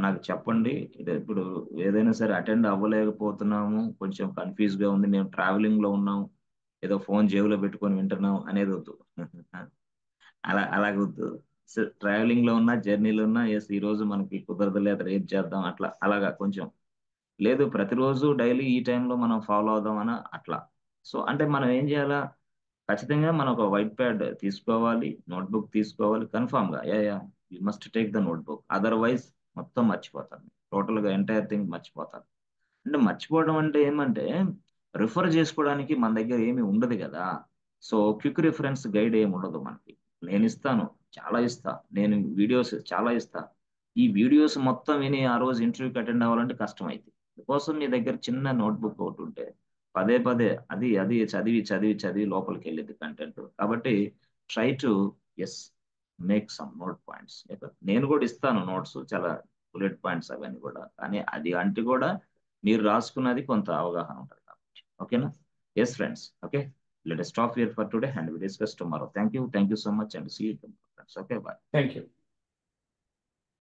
నాకు చెప్పండి. ఇప్పుడు ఏదైనా సరే అటెండ్ అవ్వలేకపోతున్నాము, కొంచెం కన్ఫ్యూజ్గా ఉంది, మేము ట్రావెలింగ్లో ఉన్నాం, ఏదో ఫోన్ జేబులో పెట్టుకొని వింటున్నాం అనేది వద్దు. అలాగొద్దు. సో ట్రావెలింగ్లో ఉన్నా, జర్నీలో ఉన్నా, ఎస్ ఈ రోజు మనకి కుదరదు లేదా రేపు చేద్దాం, అలాగా కొంచెం లేదు, ప్రతిరోజు డైలీ ఈ టైంలో మనం ఫాలో అవుదాం అని అట్లా. సో అంటే మనం ఏం చేయాలా, ఖచ్చితంగా మనం ఒక వైట్ ప్యాడ్ తీసుకోవాలి, నోట్బుక్ తీసుకోవాలి, కన్ఫామ్గా. You must take the notebook, otherwise మొత్తం మర్చిపోతాను, టోటల్గా ఎంటైర్ థింగ్ మర్చిపోతాను. అంటే మర్చిపోవడం అంటే ఏమంటే రిఫర్ చేసుకోవడానికి మన దగ్గర ఏమి ఉండదు కదా. సో క్విక్ రిఫరెన్స్ గైడ్ ఏమి ఉండదు మనకి. నేను ఇస్తాను, చాలా ఇస్తా, నేను వీడియోస్ చాలా ఇస్తా. ఈ వీడియోస్ మొత్తం విని ఆ రోజు ఇంటర్వ్యూకి అటెండ్ అవ్వాలంటే కష్టం అయితే, అందుకోసం మీ దగ్గర చిన్న నోట్బుక్ ఒకటి ఉంటే పదే పదే అది అది చదివి లోపలికి వెళ్ళేది కంటెంట్. కాబట్టి try to yes make some note points. నేను కూడా ఇస్తాను నోట్స్, చాలా బుల్లెట్ పాయింట్స్ అవన్నీ కూడా, కానీ అది అంటే కూడా మీరు రాసుకున్నది కొంత అవగాహన ఉంటుంది కాబట్టి. ఓకేనా? Yes friends, okay, let us stop here for today and we discuss tomorrow. Thank you so much and see you tomorrow, friends. Okay, bye. Thank you.